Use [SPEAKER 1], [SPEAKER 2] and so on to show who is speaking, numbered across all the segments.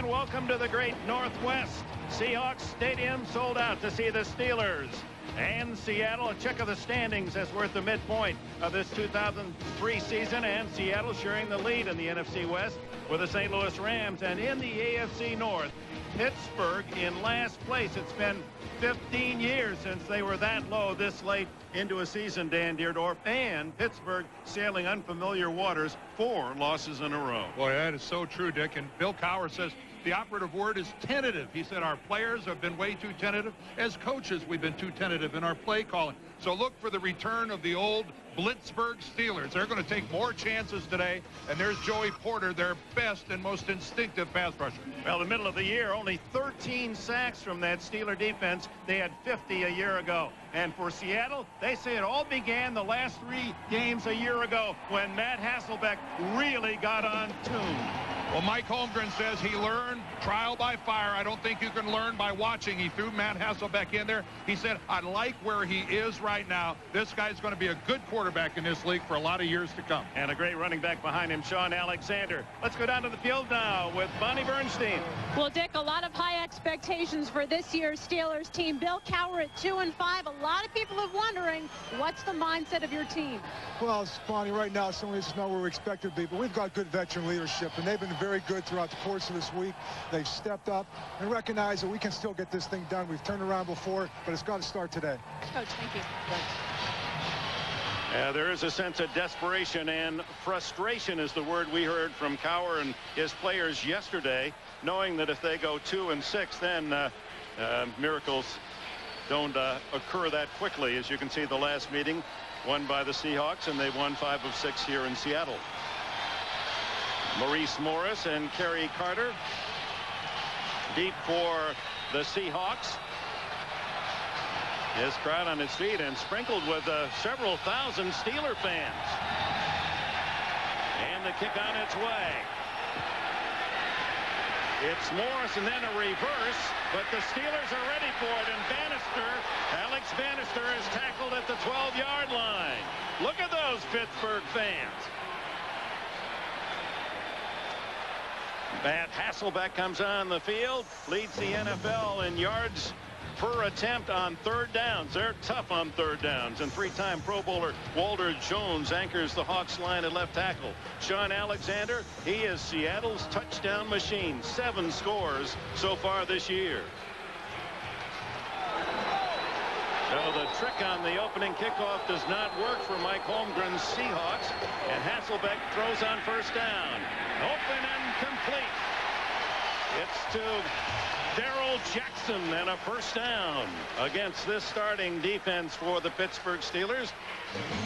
[SPEAKER 1] and welcome to the great Northwest. Seahawks Stadium sold out to see the Steelers and Seattle. A check of the standings as we're at the midpoint of this 2003 season, and Seattle sharing the lead in the NFC West with the St. Louis Rams. And in the AFC North, Pittsburgh in last place. It's been 15 years since they were that low this late into a season, Dan Deerdorf, and Pittsburgh sailing unfamiliar waters, 4 losses in a row.
[SPEAKER 2] Boy, that is so true, Dick. And Bill Cowher says the operative word is tentative. He said our players have been way too tentative. As coaches, we've been too tentative in our play calling. So look for the return of the old Blitzburg Steelers. They're going to take more chances today. And there's Joey Porter, their best and most instinctive pass rusher.
[SPEAKER 1] Well, the middle of the year, only 13 sacks from that Steeler defense. They had 50 a year ago. And for Seattle, they say it all began the last 3 games a year ago when Matt Hasselbeck really got on tune.
[SPEAKER 2] Well, Mike Holmgren says he learned trial by fire. I don't think you can learn by watching. He threw Matt Hasselbeck in there. He said, I like where he is right now. This guy's going to be a good quarterback in this league for a lot of years to come.
[SPEAKER 1] And a great running back behind him, Sean Alexander. Let's go down to the field now with Bonnie Bernstein.
[SPEAKER 3] Well, Dick, a lot of high expectations for this year's Steelers team. Bill Cowher at 2-5. A lot of people are wondering, what's the mindset of your team?
[SPEAKER 4] Well, Bonnie, right now, some of this is not where we expect to be, but we've got good veteran leadership, and they've been very good throughout the course of this week. They've stepped up and recognized that we can still get this thing done. We've turned around before, but it's got to start today.
[SPEAKER 3] Coach, thank you.
[SPEAKER 4] Thanks.
[SPEAKER 1] There is a sense of desperation and frustration is the word we heard from Cowher and his players yesterday, knowing that if they go 2-6, then miracles don't occur that quickly. As you can see, the last meeting won by the Seahawks, and they won 5 of 6 here in Seattle. Maurice Morris and Kerry Carter deep for the Seahawks. His crowd on its feet and sprinkled with several thousand Steeler fans. And the kick on its way. It's Morris and then a reverse, but the Steelers are ready for it. And Alex Bannister is tackled at the 12-yard line. Look at those Pittsburgh fans. Matt Hasselbeck comes on the field, leads the NFL in yards per attempt on third downs. They're tough on third downs. And 3-time Pro Bowler Walter Jones anchors the Hawks line at left tackle. Sean Alexander, he is Seattle's touchdown machine. 7 scores so far this year. So the trick on the opening kickoff does not work for Mike Holmgren's Seahawks. And Hasselbeck throws on first down. Open and complete. It's to Darrell Jackson and a first down against this starting defense for the Pittsburgh Steelers.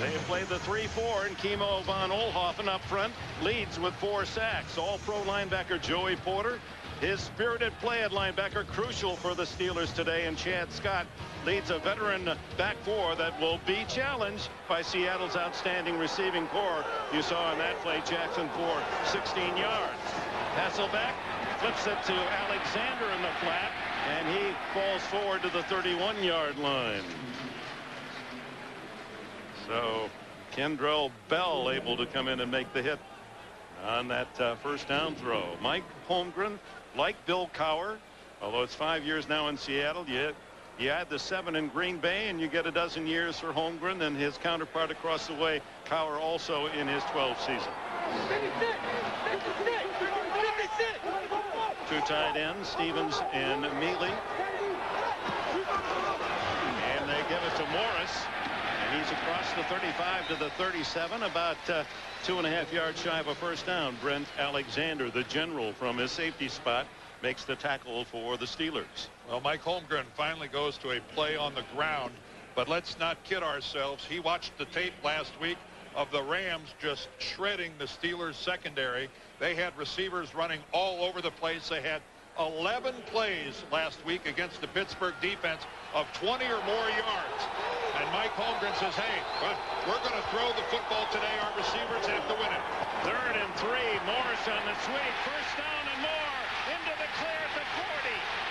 [SPEAKER 1] They have played the 3-4, and Kimo von Oelhoffen up front leads with 4 sacks. All-pro linebacker Joey Porter. His spirited play at linebacker crucial for the Steelers today, and Chad Scott leads a veteran back 4 that will be challenged by Seattle's outstanding receiving core. You saw in that play Jackson for 16 yards. Hasselbeck flips it to Alexander in the flat, and he falls forward to the 31-yard line. So Kendrell Bell able to come in and make the hit on that first down throw. Mike Holmgren, like Bill Cowher, although it's 5 years now in Seattle, you add the 7 in Green Bay and you get a dozen years for Holmgren and his counterpart across the way, Cowher, also in his 12th season. 2 tight ends, Stevens and Mealy. And they give it to Morris. And he's across the 35 to the 37, about 2.5 yards shy of a first down. Brent Alexander, the general from his safety spot, makes the tackle for the Steelers.
[SPEAKER 2] Well, Mike Holmgren finally goes to a play on the ground, but let's not kid ourselves. He watched the tape last week of the Rams just shredding the Steelers secondary. They had receivers running all over the place. They had 11 plays last week against the Pittsburgh defense of 20 or more yards. And Mike Holmgren says, hey, we're going to throw the football today. Our receivers have to win it.
[SPEAKER 1] 3rd and 3. Morris on the sweep. First down and more. Into the clear at the 40.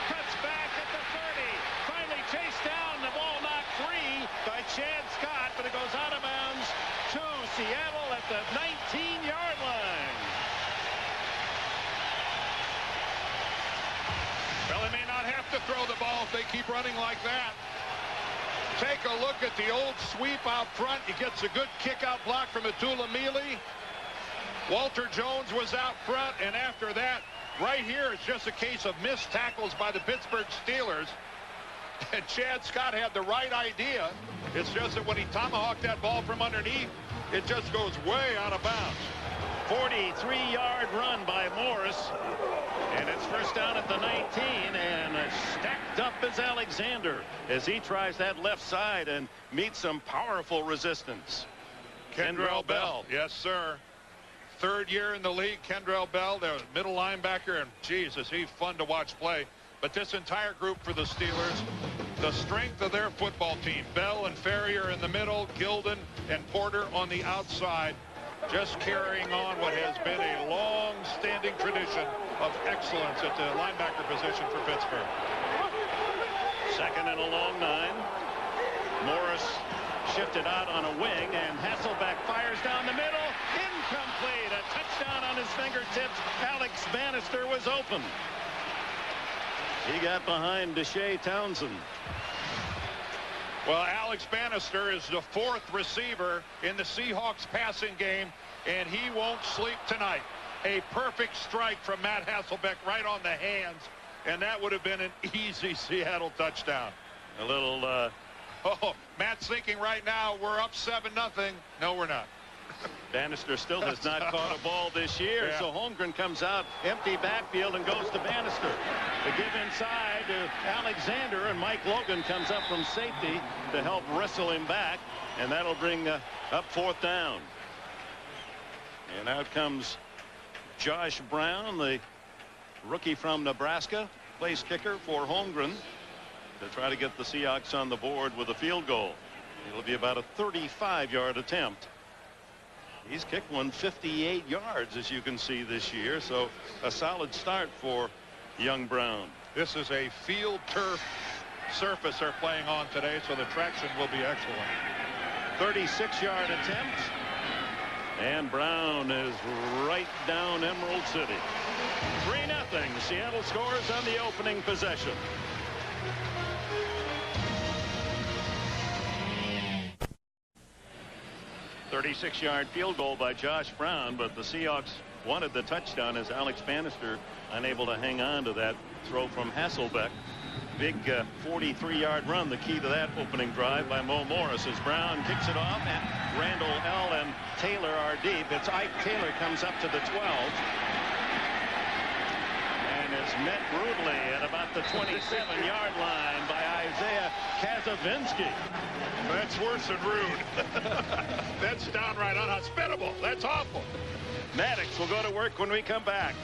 [SPEAKER 1] Cuts back at the 30. Finally chased down. The ball knocked free by Chad Scott, but it goes out of bounds to Seattle at the 19-yard line.
[SPEAKER 2] to throw the ball if they keep running like that. Take a look at the old sweep out front. He gets a good kick-out block from Atula Mealy. Walter Jones was out front, and after that, right here, it's just a case of missed tackles by the Pittsburgh Steelers. And Chad Scott had the right idea. It's just that when he tomahawked that ball from underneath, it just goes way out of bounds.
[SPEAKER 1] 43-yard run by Morris. And it's first down at the 19, and stacked up is Alexander as he tries that left side and meets some powerful resistance.
[SPEAKER 2] Kendrell Bell. Yes, sir. Third year in the league, Kendrell Bell, the middle linebacker, and Jesus, he's fun to watch play. But this entire group for the Steelers, the strength of their football team, Bell and Ferrier in the middle, Gilden and Porter on the outside, just carrying on what has been a long-standing tradition of excellence at the linebacker position for Pittsburgh.
[SPEAKER 1] Second and a long 9. Morris shifted out on a wing, and Hasselbeck fires down the middle. Incomplete. A touchdown on his fingertips. Alex Bannister was open. He got behind Deshae Townsend.
[SPEAKER 2] Well, Alex Bannister is the 4th receiver in the Seahawks passing game, and he won't sleep tonight. A perfect strike from Matt Hasselbeck right on the hands, and that would have been an easy Seattle touchdown.
[SPEAKER 1] A little...
[SPEAKER 2] Oh, Matt's thinking right now we're up 7-0. No, we're not.
[SPEAKER 1] Bannister still has not caught a ball this year, so Holmgren comes out, empty backfield, and goes to Bannister. The give inside to Alexander, and Mike Logan comes up from safety to help wrestle him back, and that'll bring up 4th down. And out comes Josh Brown, the rookie from Nebraska, place kicker for Holmgren, to try to get the Seahawks on the board with a field goal. It'll be about a 35-yard attempt. He's kicked one 58 yards, as you can see, this year, so a solid start for young Brown.
[SPEAKER 2] This is a field turf surface they're playing on today, so the traction will be excellent.
[SPEAKER 1] 36-yard attempt, and Brown is right down Emerald City. 3-0. Seattle scores on the opening possession. A 36-yard field goal by Josh Brown, but the Seahawks wanted the touchdown as Alex Bannister unable to hang on to that throw from Hasselbeck. Big 43-yard run, the key to that opening drive by Mo Morris, as Brown kicks it off, and Randall L. and Taylor are deep. It's Ike Taylor comes up to the 12 and is met brutally at about the 27-yard line by Isaiah Kazavinsky.
[SPEAKER 2] That's worse than rude. That's downright unhospitable. That's awful.
[SPEAKER 1] Maddox will go to work when we come back.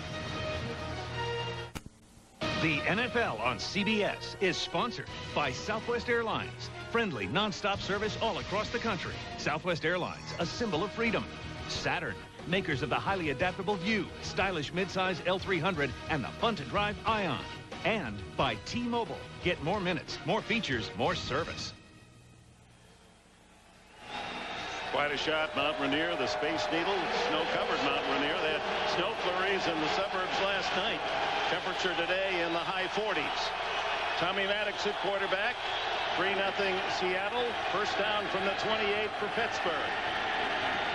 [SPEAKER 5] The NFL on CBS is sponsored by Southwest Airlines. Friendly, nonstop service all across the country. Southwest Airlines, a symbol of freedom. Saturn, makers of the highly adaptable View, stylish midsize L300, and the fun-to-drive Ion. And by T-Mobile. Get more minutes, more features, more service.
[SPEAKER 1] Quite a shot, Mount Rainier, the Space Needle, snow-covered Mount Rainier. They had snow flurries in the suburbs last night. Temperature today in the high 40s. Tommy Maddox at quarterback. 3-0 Seattle. First down from the 28 for Pittsburgh.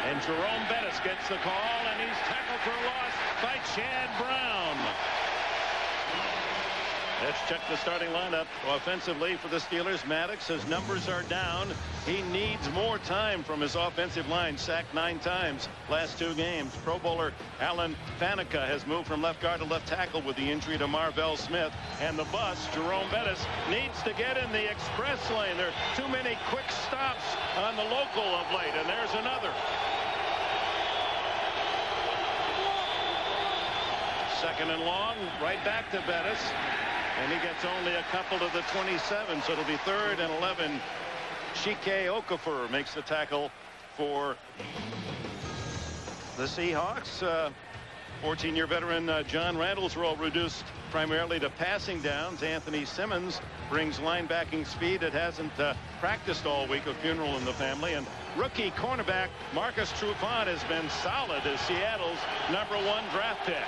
[SPEAKER 1] And Jerome Bettis gets the call, and he's tackled for a loss by Chad Brown. Let's check the starting lineup offensively for the Steelers. Maddox, his numbers are down. He needs more time from his offensive line. Sacked 9 times last 2 games. Pro Bowler Alan Faneca has moved from left guard to left tackle with the injury to Marvell Smith. And the bus, Jerome Bettis, needs to get in the express lane. There are too many quick stops on the local of late. And there's another. Second and long, right back to Bettis. And he gets only a couple to the 27, so it'll be 3rd and 11. Chike Okafor makes the tackle for the Seahawks. 14-year veteran John Randall's role reduced primarily to passing downs. Anthony Simmons brings linebacking speed. It hasn't practiced all week, a funeral in the family. And rookie cornerback Marcus Trufant has been solid as Seattle's #1 draft pick.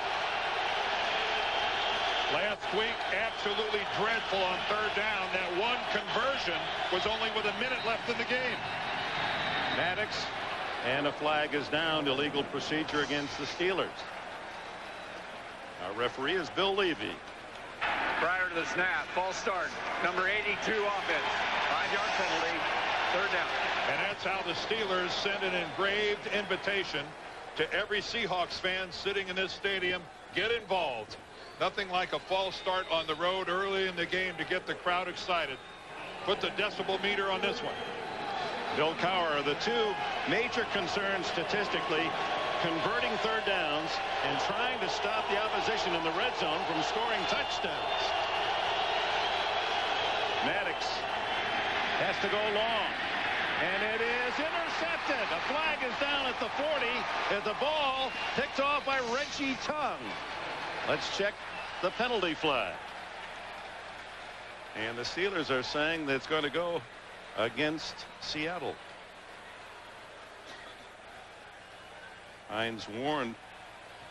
[SPEAKER 2] Last week, absolutely dreadful on third down. That one conversion was only with a minute left in the game.
[SPEAKER 1] Maddox, and a flag is down. Illegal procedure against the Steelers. Our referee is Bill Levy.
[SPEAKER 6] Prior to the snap, false start, number 82 offense, 5-yard penalty, third down.
[SPEAKER 2] And that's how the Steelers send an engraved invitation to every Seahawks fan sitting in this stadium. Get involved. Nothing like a false start on the road early in the game to get the crowd excited. Put the decibel meter on this one.
[SPEAKER 1] Bill Cowher, the two major concerns statistically, converting third downs and trying to stop the opposition in the red zone from scoring touchdowns. Maddox has to go long, and it is intercepted. A flag is down at the 40 as the ball picked off by Reggie Tongue. Let's check the penalty flag. And the Steelers are saying that it's going to go against Seattle. Hines warned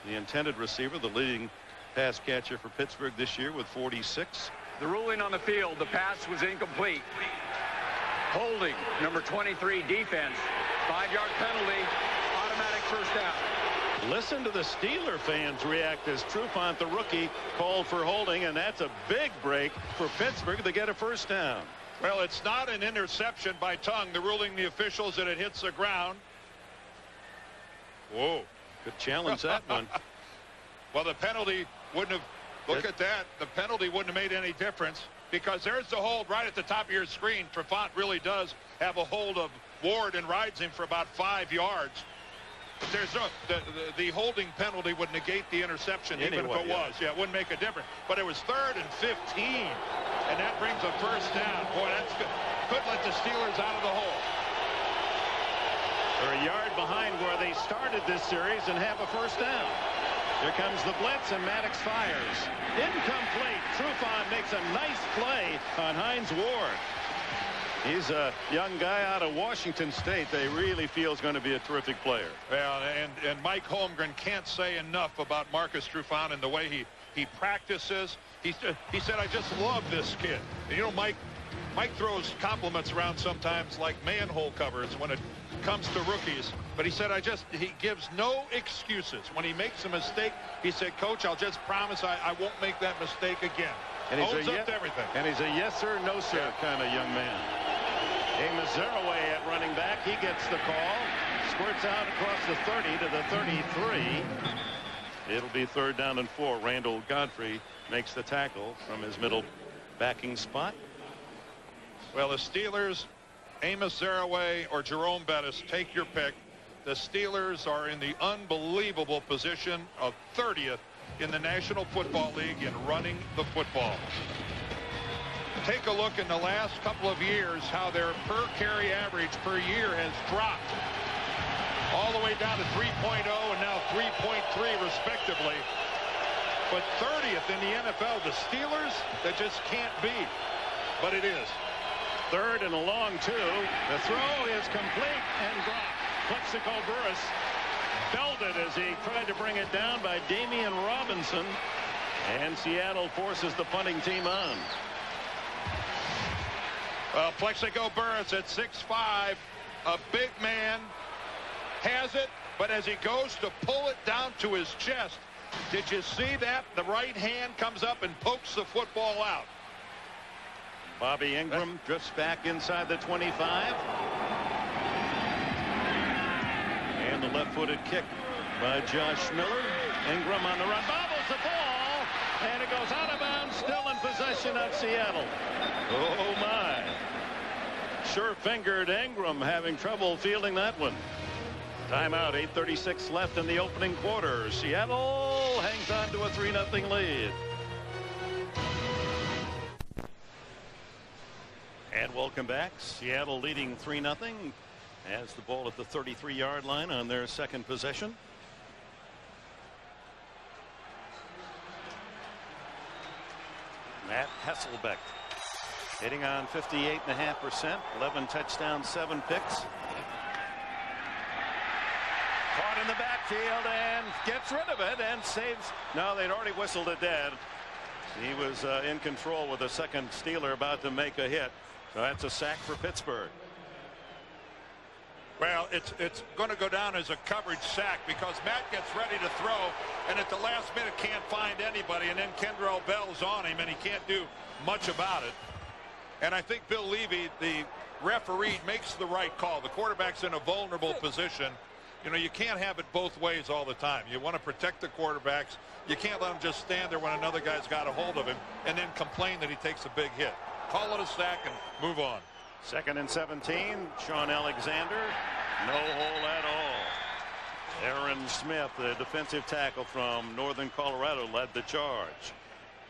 [SPEAKER 1] the intended receiver, the leading pass catcher for Pittsburgh this year with 46.
[SPEAKER 6] The ruling on the field, the pass was incomplete. Holding, number 23 defense, 5-yard penalty, automatic first down.
[SPEAKER 1] Listen to the Steeler fans react as Trufant, the rookie, called for holding, and that's a big break for Pittsburgh to get a first down.
[SPEAKER 2] Well, it's not an interception by Tongue. They're ruling the officials that it hits the ground. Whoa.
[SPEAKER 1] Could challenge that one.
[SPEAKER 2] Well, the penalty wouldn't have, look at that. The penalty wouldn't have made any difference because there's the hold right at the top of your screen. Trufant really does have a hold of Ward and rides him for about 5 yards. But there's no, the holding penalty would negate the interception even if it was. Yeah, it wouldn't make a difference. But it was 3rd and 15. And that brings a first down. Boy, that's good. Could let the Steelers out of the hole.
[SPEAKER 1] They're a yard behind where they started this series and have a first down. Here comes the blitz, and Maddox fires. Incomplete. Trufant makes a nice play on Hines Ward. He's a young guy out of Washington State. They really feel is going to be a terrific player.
[SPEAKER 2] Well, and Mike Holmgren can't say enough about Marcus Trufant and the way he practices. He said, I just love this kid. And, you know, Mike throws compliments around sometimes like manhole covers when it comes to rookies. But he said, he gives no excuses. When he makes a mistake, he said, Coach, I'll just promise I won't make that mistake again.
[SPEAKER 1] And he's
[SPEAKER 2] owns up to everything.
[SPEAKER 1] And he's a yes sir, no sir kind of young man. Amos Zaraway at running back. He gets the call. Squirts out across the 30 to the 33. It'll be 3rd down and 4. Randall Godfrey makes the tackle from his middle backing spot.
[SPEAKER 2] Well, the Steelers, Amos Zaraway or Jerome Bettis, take your pick. The Steelers are in the unbelievable position of 30th in the National Football League in running the football. Take a look in the last couple of years how their per carry average per year has dropped all the way down to 3.0 and now 3.3 respectively. But 30th in the NFL, the Steelers, that just can't be. But it is.
[SPEAKER 1] 3rd and a long 2. The throw is complete and dropped. Plexico Burress belted as he tried to bring it down by Damian Robinson. And Seattle forces the punting team on.
[SPEAKER 2] Well, Plexico Burress at 6'5", a big man, has it, but as he goes to pull it down to his chest, did you see that? The right hand comes up and pokes the football out.
[SPEAKER 1] Bobby Ingram drifts back inside the 25. And the left-footed kick by Josh Miller. Ingram on the run, bobbles the ball, and it goes out of bounds, still in possession of Seattle. Oh my. Sure-fingered Ingram having trouble fielding that one. Timeout, 8:36 left in the opening quarter. Seattle hangs on to a 3-0 lead. And welcome back. Seattle leading 3-0 as the ball at the 33-yard line on their second possession. Matt Hasselbeck hitting on 58.5%, 11 touchdowns, 7 picks. Caught in the backfield and gets rid of it and saves. No, they'd already whistled it dead. He was in control with a second Steeler about to make a hit. So that's a sack for Pittsburgh.
[SPEAKER 2] Well, it's going to go down as a coverage sack because Matt gets ready to throw, and at the last minute can't find anybody, and then Kendrell Bell's on him, and he can't do much about it. And I think Bill Levy, the referee, makes the right call. The quarterback's in a vulnerable position. You know, you can't have it both ways all the time. You want to protect the quarterbacks. You can't let him just stand there when another guy's got a hold of him and then complain that he takes a big hit. Call it a sack and move on.
[SPEAKER 1] 2nd and 17. Sean Alexander. No hole at all. Aaron Smith, the defensive tackle from Northern Colorado, led the charge.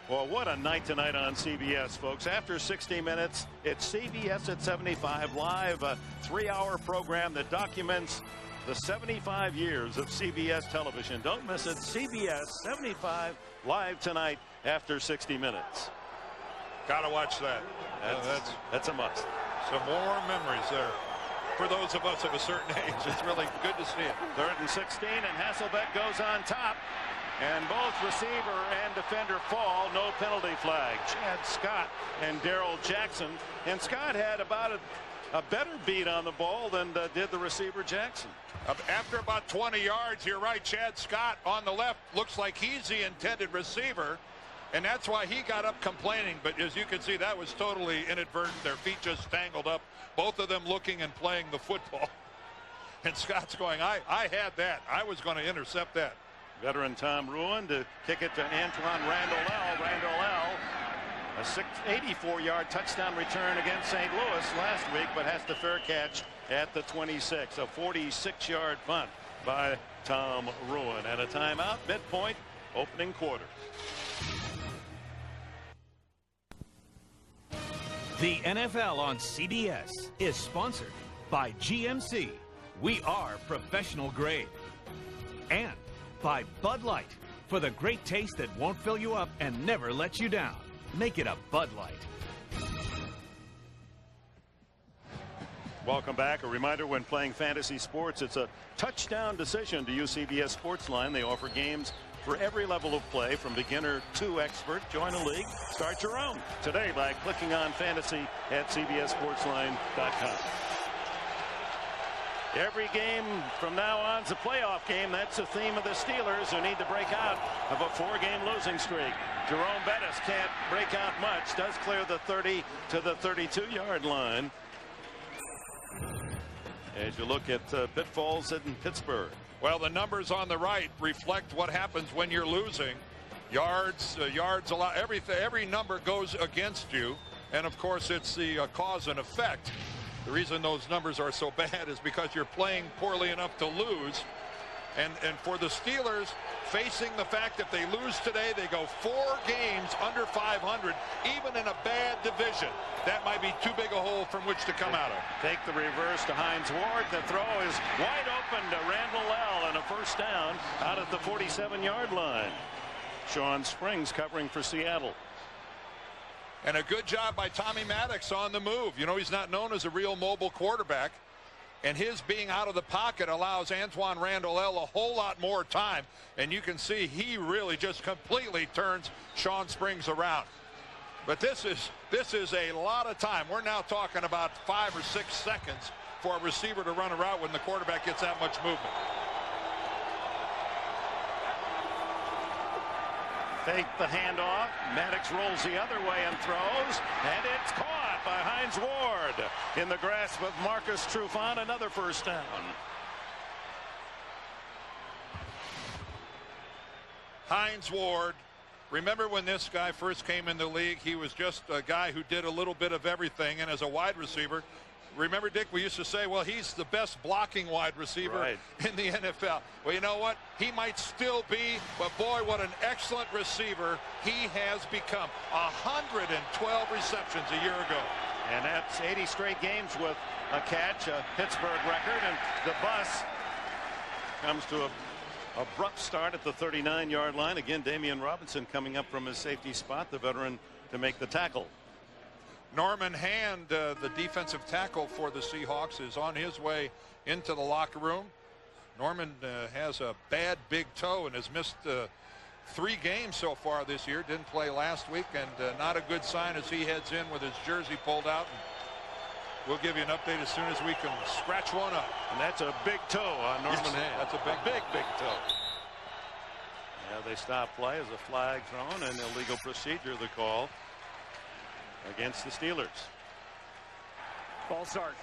[SPEAKER 1] Well, what a night tonight on CBS, folks. After 60 minutes, it's CBS at 75 Live, a 3-hour program that documents the 75 years of CBS television. Don't miss it. CBS 75 Live tonight after 60 minutes.
[SPEAKER 2] Gotta watch that.
[SPEAKER 1] That's a must.
[SPEAKER 2] Some more memories there. For those of us of a certain age, it's really good to see it.
[SPEAKER 1] 3rd and 16, and Hasselbeck goes on top. And both receiver and defender fall. No penalty flag. Chad Scott and Darrell Jackson. And Scott had about a better beat on the ball than did the receiver Jackson.
[SPEAKER 2] After about 20 yards, you're right, Chad Scott on the left looks like he's the intended receiver. And that's why he got up complaining. But as you can see, that was totally inadvertent. Their feet just tangled up. Both of them looking and playing the football. And Scott's going, I had that. I was going to intercept that.
[SPEAKER 1] Veteran Tom Ruin to kick it to Antoine Randall-El. Randall-El, a 84-yard touchdown return against St. Louis last week, but has the fair catch at the 26. A 46-yard punt by Tom Ruin. And a timeout, midpoint, opening quarter.
[SPEAKER 5] The NFL on CBS is sponsored by GMC. We are professional grade. And by Bud Light, for the great taste that won't fill you up and never let you down. Make it a Bud Light.
[SPEAKER 1] Welcome back. A reminder, when playing fantasy sports, it's a touchdown decision to use CBS Sportsline. They offer games for every level of play, from beginner to expert. Join a league. Start your own today by clicking on fantasy at cbssportsline.com. Every game from now on is a playoff game. That's the theme of the Steelers, who need to break out of a 4-game losing streak. Jerome Bettis can't break out much. Does clear the 30 to the 32-yard line. As you look at pitfalls in Pittsburgh.
[SPEAKER 2] Well, the numbers on the right reflect what happens when you're losing. Yards, yards, a lot, everything. Every number goes against you. And, of course, it's the cause and effect. The reason those numbers are so bad is because you're playing poorly enough to lose. And for the Steelers, facing the fact that they lose today, they go 4 games under 500, even in a bad division. That might be too big a hole from which to come out of.
[SPEAKER 1] Take the reverse to Hines Ward. The throw is wide open to Randall-El, and a first down out at the 47-yard line. Sean Springs covering for Seattle.
[SPEAKER 2] And a good job by Tommy Maddox on the move. You know, he's not known as a real mobile quarterback. And his being out of the pocket allows Antoine Randall-El a whole lot more time. And you can see he really just completely turns Sean Springs around. But this is a lot of time. We're now talking about 5 or 6 seconds for a receiver to run a route when the quarterback gets that much movement.
[SPEAKER 1] Fake the handoff. Maddox rolls the other way and throws, and it's caught by Hines Ward in the grasp of Marcus Trufant. Another first down.
[SPEAKER 2] Hines Ward. Remember when this guy first came in the league, he was just a guy who did a little bit of everything, and as a wide receiver, remember, Dick, we used to say, well, he's the best blocking wide receiver in the NFL. Well, you know what? He might still be, but boy, what an excellent receiver he has become. 112 receptions a year ago.
[SPEAKER 1] And that's 80 straight games with a catch, a Pittsburgh record, and the bus comes to a abrupt start at the 39-yard line. Again, Damian Robinson coming up from his safety spot, the veteran, to make the tackle.
[SPEAKER 2] Norman Hand, the defensive tackle for the Seahawks, is on his way into the locker room. Norman has a bad big toe and has missed 3 games so far this year. Didn't play last week, and not a good sign as he heads in with his jersey pulled out. And we'll give you an update as soon as we can scratch one up.
[SPEAKER 1] And that's a big toe on Norman Hand.
[SPEAKER 2] That's a big toe.
[SPEAKER 1] Yeah, they stop play as a flag thrown, and illegal procedure the call against the Steelers.
[SPEAKER 6] False start.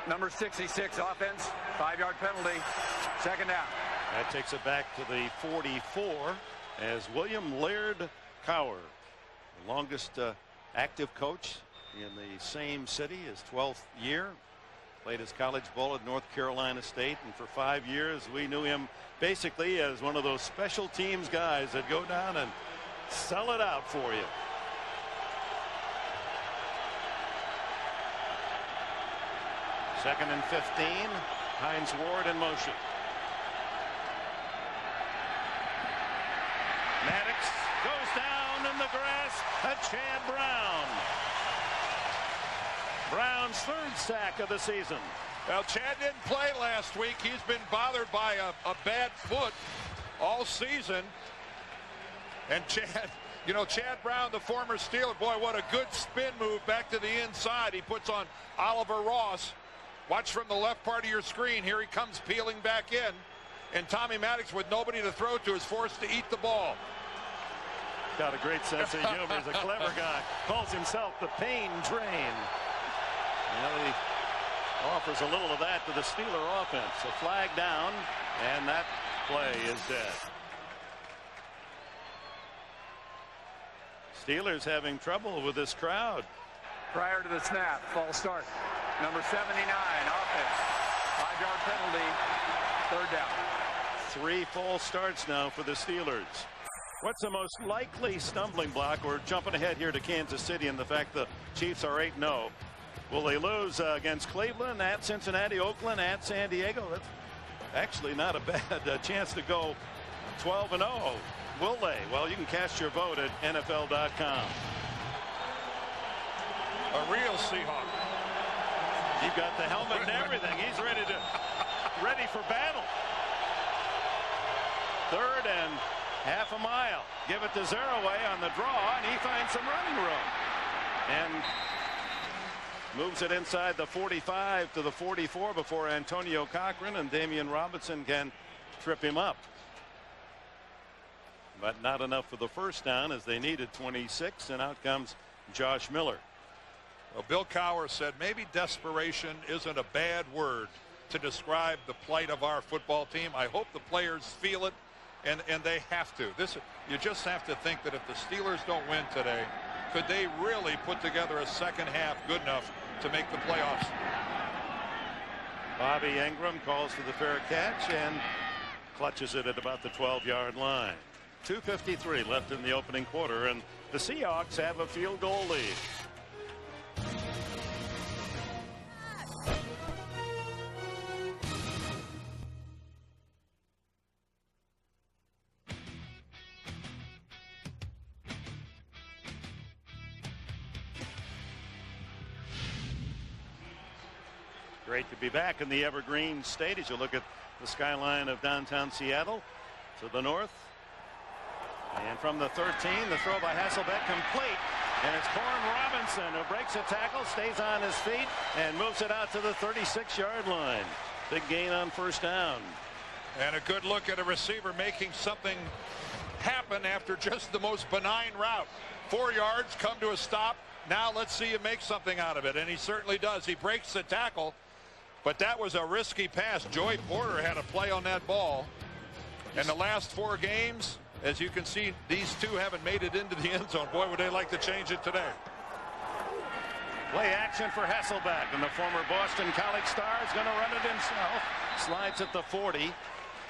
[SPEAKER 6] Number 66 offense. 5-yard penalty. Second down.
[SPEAKER 1] That takes it back to the 44 as William Laird Cower, the longest active coach in the same city, his 12th year. Played his college ball at North Carolina State, and for 5 years we knew him basically as one of those special teams guys that go down and sell it out for you. Second and 15. Hines Ward in motion. Maddox goes down in the grass at Chad Brown. Brown's 3rd sack of the season.
[SPEAKER 2] Well, Chad didn't play last week. He's been bothered by a bad foot all season. And Chad, you know, Chad Brown, the former Steeler, boy, what a good spin move back to the inside. He puts on Oliver Ross. Watch from the left part of your screen. Here he comes peeling back in. And Tommy Maddox, with nobody to throw to, is forced to eat the ball.
[SPEAKER 1] Got a great sense of humor. He's a clever guy. Calls himself the pain drain. Well, he offers a little of that to the Steeler offense. A flag down, and that play is dead. Steelers having trouble with this crowd.
[SPEAKER 6] Prior to the snap, false start. Number 79 offense. 5-yard penalty. Third down.
[SPEAKER 1] 3 false starts now for the Steelers. What's the most likely stumbling block? We're jumping ahead here to Kansas City and the fact the Chiefs are 8-0. Will they lose against Cleveland, at Cincinnati, Oakland, at San Diego? That's actually not a bad chance to go 12-0. Will they? Well, you can cast your vote at NFL.com.
[SPEAKER 2] A real Seahawk.
[SPEAKER 1] You've got the helmet and everything. He's ready for battle. 3rd and half a mile. Give it to Zaraway on the draw, and he finds some running room. And moves it inside the 45 to the 44 before Antonio Cochran and Damian Robinson can trip him up. But not enough for the first down as they needed 26, and out comes Josh Miller.
[SPEAKER 2] Well, Bill Cowher said maybe desperation isn't a bad word to describe the plight of our football team. I hope the players feel it, and they have to. You just have to think that if the Steelers don't win today, could they really put together a second half good enough to make the playoffs?
[SPEAKER 1] Bobby Ingram calls for the fair catch and clutches it at about the 12-yard line. 2:53 left in the opening quarter, and the Seahawks have a field goal lead. Great to be back in the Evergreen State as you look at the skyline of downtown Seattle to the north. And from the 13, the throw by Hasselbeck complete. And it's Corin Robinson who breaks a tackle, stays on his feet, and moves it out to the 36-yard line. Big gain on first down.
[SPEAKER 2] And a good look at a receiver making something happen after just the most benign route. 4 yards, come to a stop. Now let's see him make something out of it. And he certainly does. He breaks the tackle. But that was a risky pass. Joey Porter had a play on that ball. And the last 4 games, as you can see, these two haven't made it into the end zone. Boy, would they like to change it today.
[SPEAKER 1] Play action for Hasselbeck, and the former Boston College star is going to run it himself. Slides at the 40.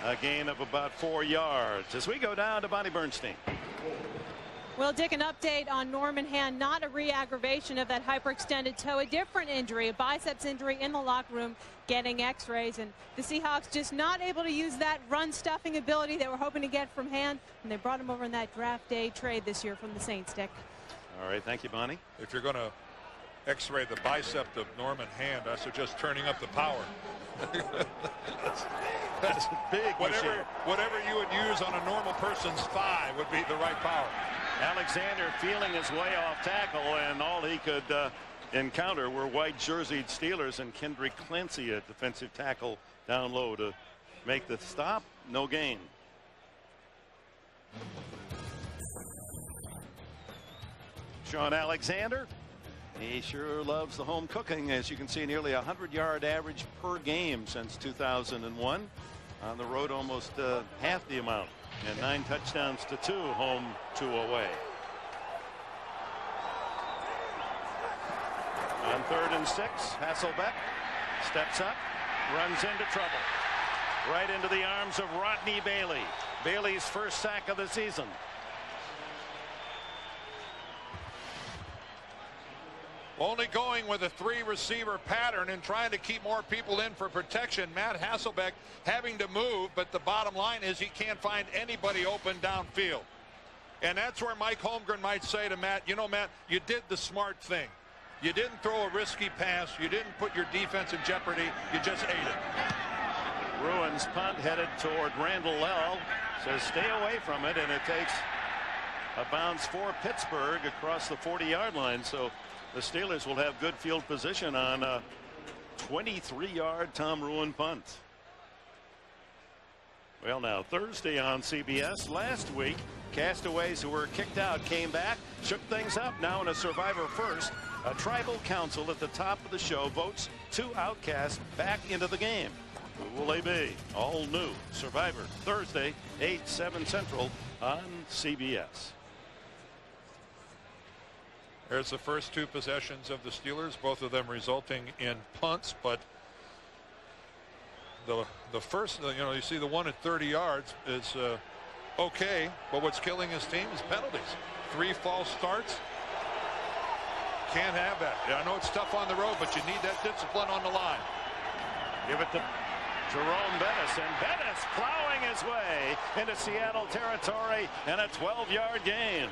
[SPEAKER 1] A gain of about 4 yards as we go down to Bonnie Bernstein.
[SPEAKER 3] Well, Dick, an update on Norman Hand. Not a re-aggravation of that hyperextended toe, a different injury, a biceps injury in the locker room, getting x-rays. And the Seahawks just not able to use that run-stuffing ability they were hoping to get from Hand. And they brought him over in that draft day trade this year from the Saints, Dick.
[SPEAKER 1] All right, thank you, Bonnie.
[SPEAKER 2] If you're going to X-ray the bicep of Norman Hand. I suggest turning up the power. that's
[SPEAKER 1] big.
[SPEAKER 2] Whatever you would use on a normal person's thigh would be the right power.
[SPEAKER 1] Alexander feeling his way off tackle, and all he could encounter were white jerseyed Steelers and Kendrick Clancy, a defensive tackle down low to make the stop. No gain. Sean Alexander, he sure loves the home cooking. As you can see, nearly 100-yard average per game since 2001. On the road, almost half the amount, and 9 touchdowns to 2, home 2 away. On 3rd and 6, Hasselbeck steps up, runs into trouble. Right into the arms of Rodney Bailey. Bailey's first sack of the season.
[SPEAKER 2] Only going with a 3-receiver pattern and trying to keep more people in for protection. Matt Hasselbeck having to move, but the bottom line is he can't find anybody open downfield. And that's where Mike Holmgren might say to Matt, you know, Matt, you did the smart thing. You didn't throw a risky pass. You didn't put your defense in jeopardy. You just ate it.
[SPEAKER 1] Bruins punt headed toward Randall Lell. Says stay away from it, and it takes a bounce for Pittsburgh across the 40-yard line. So the Steelers will have good field position on a 23-yard Tom Ruin punt. Well, now Thursday on CBS. Last week, castaways who were kicked out came back, shook things up. Now in a Survivor First, a tribal council at the top of the show votes 2 outcasts back into the game. Who will they be? All new Survivor Thursday, 8/7 Central on CBS.
[SPEAKER 2] There's the first 2 possessions of the Steelers, both of them resulting in punts, but the first, you know, you see the one at 30 yards is okay, but what's killing his team is penalties. 3 false starts. Can't have that. I know it's tough on the road, but you need that discipline on the line.
[SPEAKER 1] Give it to Jerome Bettis, and Bettis plowing his way into Seattle territory, and a 12-yard gain.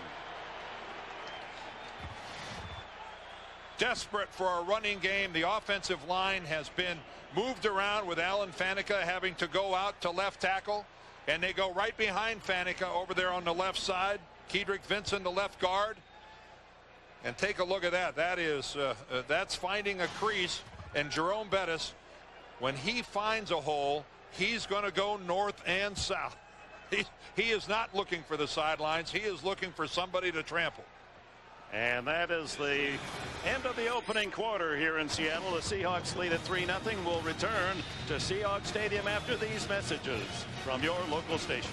[SPEAKER 2] Desperate for a running game. The offensive line has been moved around with Alan Faneca having to go out to left tackle, and they go right behind Faneca over there on the left side. Kedrick Vincent, the left guard. And take a look at that. That is that's finding a crease, and Jerome Bettis, when he finds a hole, he's going to go north and south. He is not looking for the sidelines. He is looking for somebody to trample.
[SPEAKER 1] And that is the end of the opening quarter here in Seattle. The Seahawks lead at 3-0. We'll return to Seahawks Stadium after these messages from your local station.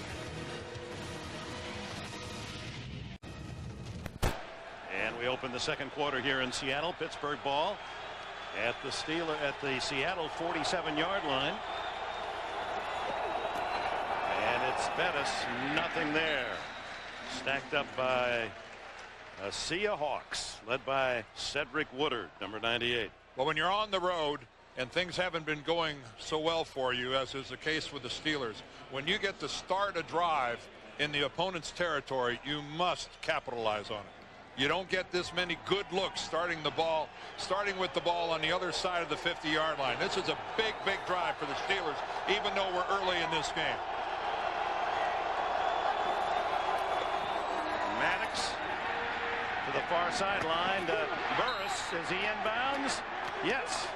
[SPEAKER 1] And we open the second quarter here in Seattle. Pittsburgh ball at the Seattle 47-yard line. And it's Bettis, nothing there. Stacked up by a sea of Hawks, led by Cedric Woodard, number 98.
[SPEAKER 2] Well, when you're on the road and things haven't been going so well for you, as is the case with the Steelers, when you get to start a drive in the opponent's territory, you must capitalize on it. You don't get this many good looks starting with the ball on the other side of the 50-yard line. This is a big, big drive for the Steelers, even though we're early in this game.
[SPEAKER 1] Maddox to the far sideline to Burris. Is he inbounds? Yes.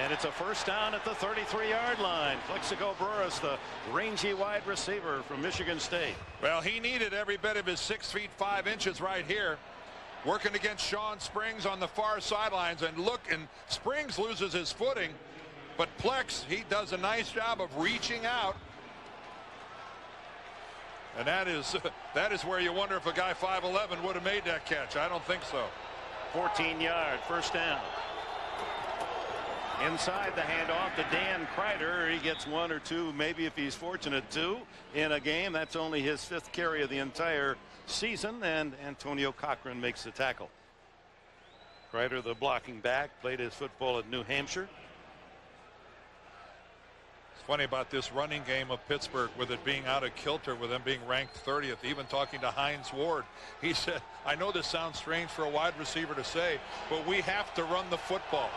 [SPEAKER 1] And it's a first down at the 33-yard line. Plexico Burris, the rangy wide receiver from Michigan State.
[SPEAKER 2] Well, he needed every bit of his 6 feet 5 inches right here. Working against Sean Springs on the far sidelines, and look, and Springs loses his footing, but Plex, he does a nice job of reaching out. And that is where you wonder if a guy 5'11" would have made that catch. I don't think so.
[SPEAKER 1] 14-yard first down. Inside the handoff to Dan Kreider. He gets 1 or 2, maybe if he's fortunate, 2 in a game. That's only his 5th carry of the entire season, and Antonio Cochran makes the tackle. Kreider, the blocking back, played his football at New Hampshire.
[SPEAKER 2] Funny about this running game of Pittsburgh, with it being out of kilter, with them being ranked 30th. Even talking to Hines Ward, he said, I know this sounds strange for a wide receiver to say, but we have to run the football.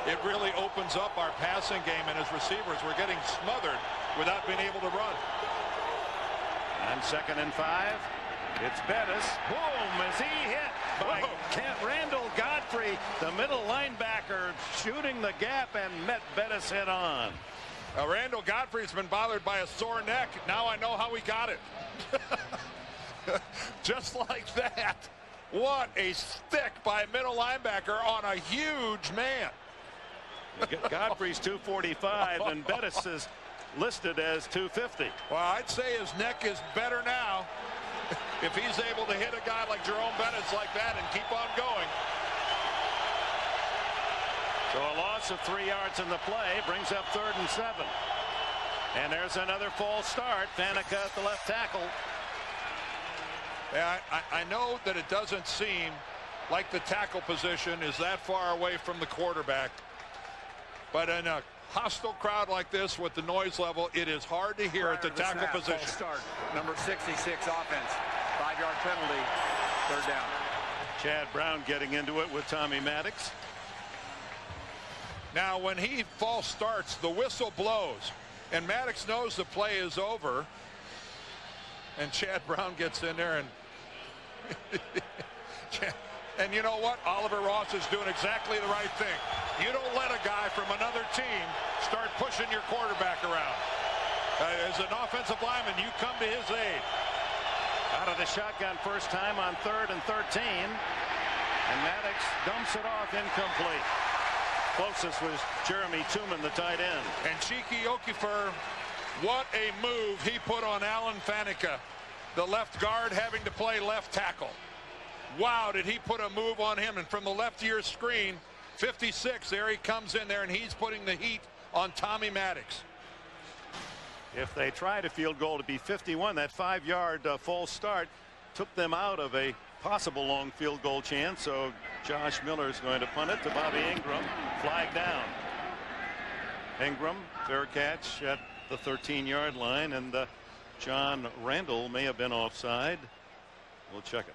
[SPEAKER 2] It really opens up our passing game, and as receivers, we're getting smothered without being able to run.
[SPEAKER 1] On 2nd and 5, it's Bettis. Boom, as he hit by Randall Godfrey, the middle linebacker, shooting the gap and met Bettis head on.
[SPEAKER 2] Randall Godfrey's been bothered by a sore neck. Now I know how he got it. Just like that. What a stick by a middle linebacker on a huge man.
[SPEAKER 1] Godfrey's 245 and Bettis is listed as 250.
[SPEAKER 2] Well, I'd say his neck is better now if he's able to hit a guy like Jerome Bettis like that and keep on going.
[SPEAKER 1] So a loss of 3 yards in the play brings up 3rd and 7. And there's another false start. Faneca at the left tackle.
[SPEAKER 2] Yeah, I know that it doesn't seem like the tackle position is that far away from the quarterback. But in a hostile crowd like this with the noise level, it is hard to hear at the tackle position.
[SPEAKER 6] False start. Number 66 offense. 5-yard penalty. 3rd down.
[SPEAKER 1] Chad Brown getting into it with Tommy Maddox.
[SPEAKER 2] Now, when he false starts, the whistle blows, and Maddox knows the play is over, and Chad Brown gets in there, and you know what? Oliver Ross is doing exactly the right thing. You don't let a guy from another team start pushing your quarterback around. As an offensive lineman, you come to his aid.
[SPEAKER 1] Out of the shotgun first time on 3rd and 13, and Maddox dumps it off incomplete. Closest was Jeremy Tooman, the tight end.
[SPEAKER 2] And Cheeky Okafor, what a move he put on Alan Faneca, the left guard, having to play left tackle. Wow, did he put a move on him. And from the left of your screen, 56, there he comes in there, and he's putting the heat on Tommy Maddox.
[SPEAKER 1] If they tried a field goal to be 51, that 5-yard false start took them out of a possible long field goal chance. So Josh Miller is going to punt it to Bobby Ingram. Flag down. Ingram, fair catch at the 13-yard line, and John Randall may have been offside. We'll check it.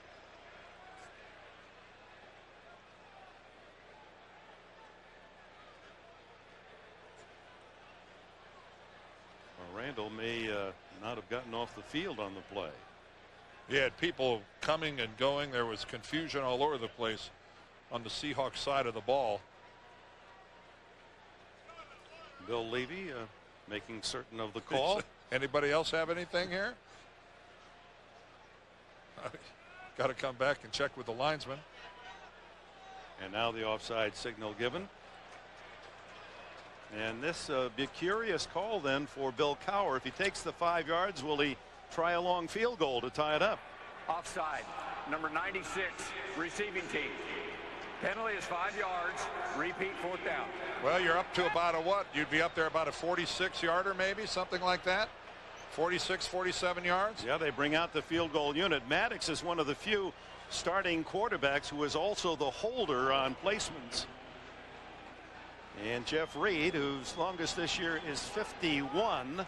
[SPEAKER 1] Well, Randall may not have gotten off the field on the play.
[SPEAKER 2] He had people coming and going. There was confusion all over the place on the Seahawks side of the ball.
[SPEAKER 1] Bill Levy making certain of the call.
[SPEAKER 2] Anybody else have anything here? Got to come back and check with the linesman.
[SPEAKER 1] And now the offside signal given. And this be a curious call then for Bill Cowher. If he takes the 5 yards, will he try a long field goal to tie it up?
[SPEAKER 6] Offside. Number 96, receiving team. Penalty is 5 yards. Repeat, 4th down.
[SPEAKER 2] Well, you're up to about a what? You'd be up there about a 46-yarder, maybe, something like that. 46, 47 yards.
[SPEAKER 1] Yeah, they bring out the field goal unit. Maddox is one of the few starting quarterbacks who is also the holder on placements. And Jeff Reed, whose longest this year is 51.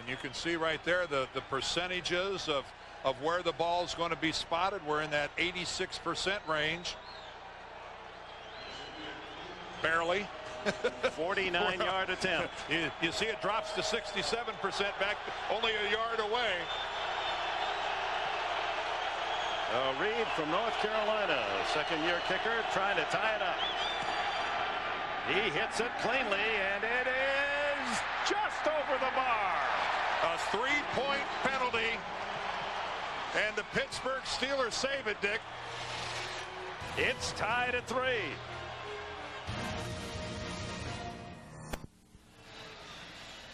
[SPEAKER 2] And you can see right there the percentages of where the ball is going to be spotted. We're in that 86% range. Barely.
[SPEAKER 1] 49-yard attempt.
[SPEAKER 2] You see it drops to 67% back, only a yard away.
[SPEAKER 1] Reed from North Carolina, second-year kicker, trying to tie it up. He hits it cleanly, and it is just over the bar.
[SPEAKER 2] A 3-point penalty, and the Pittsburgh Steelers save it, Dick.
[SPEAKER 1] It's tied at 3.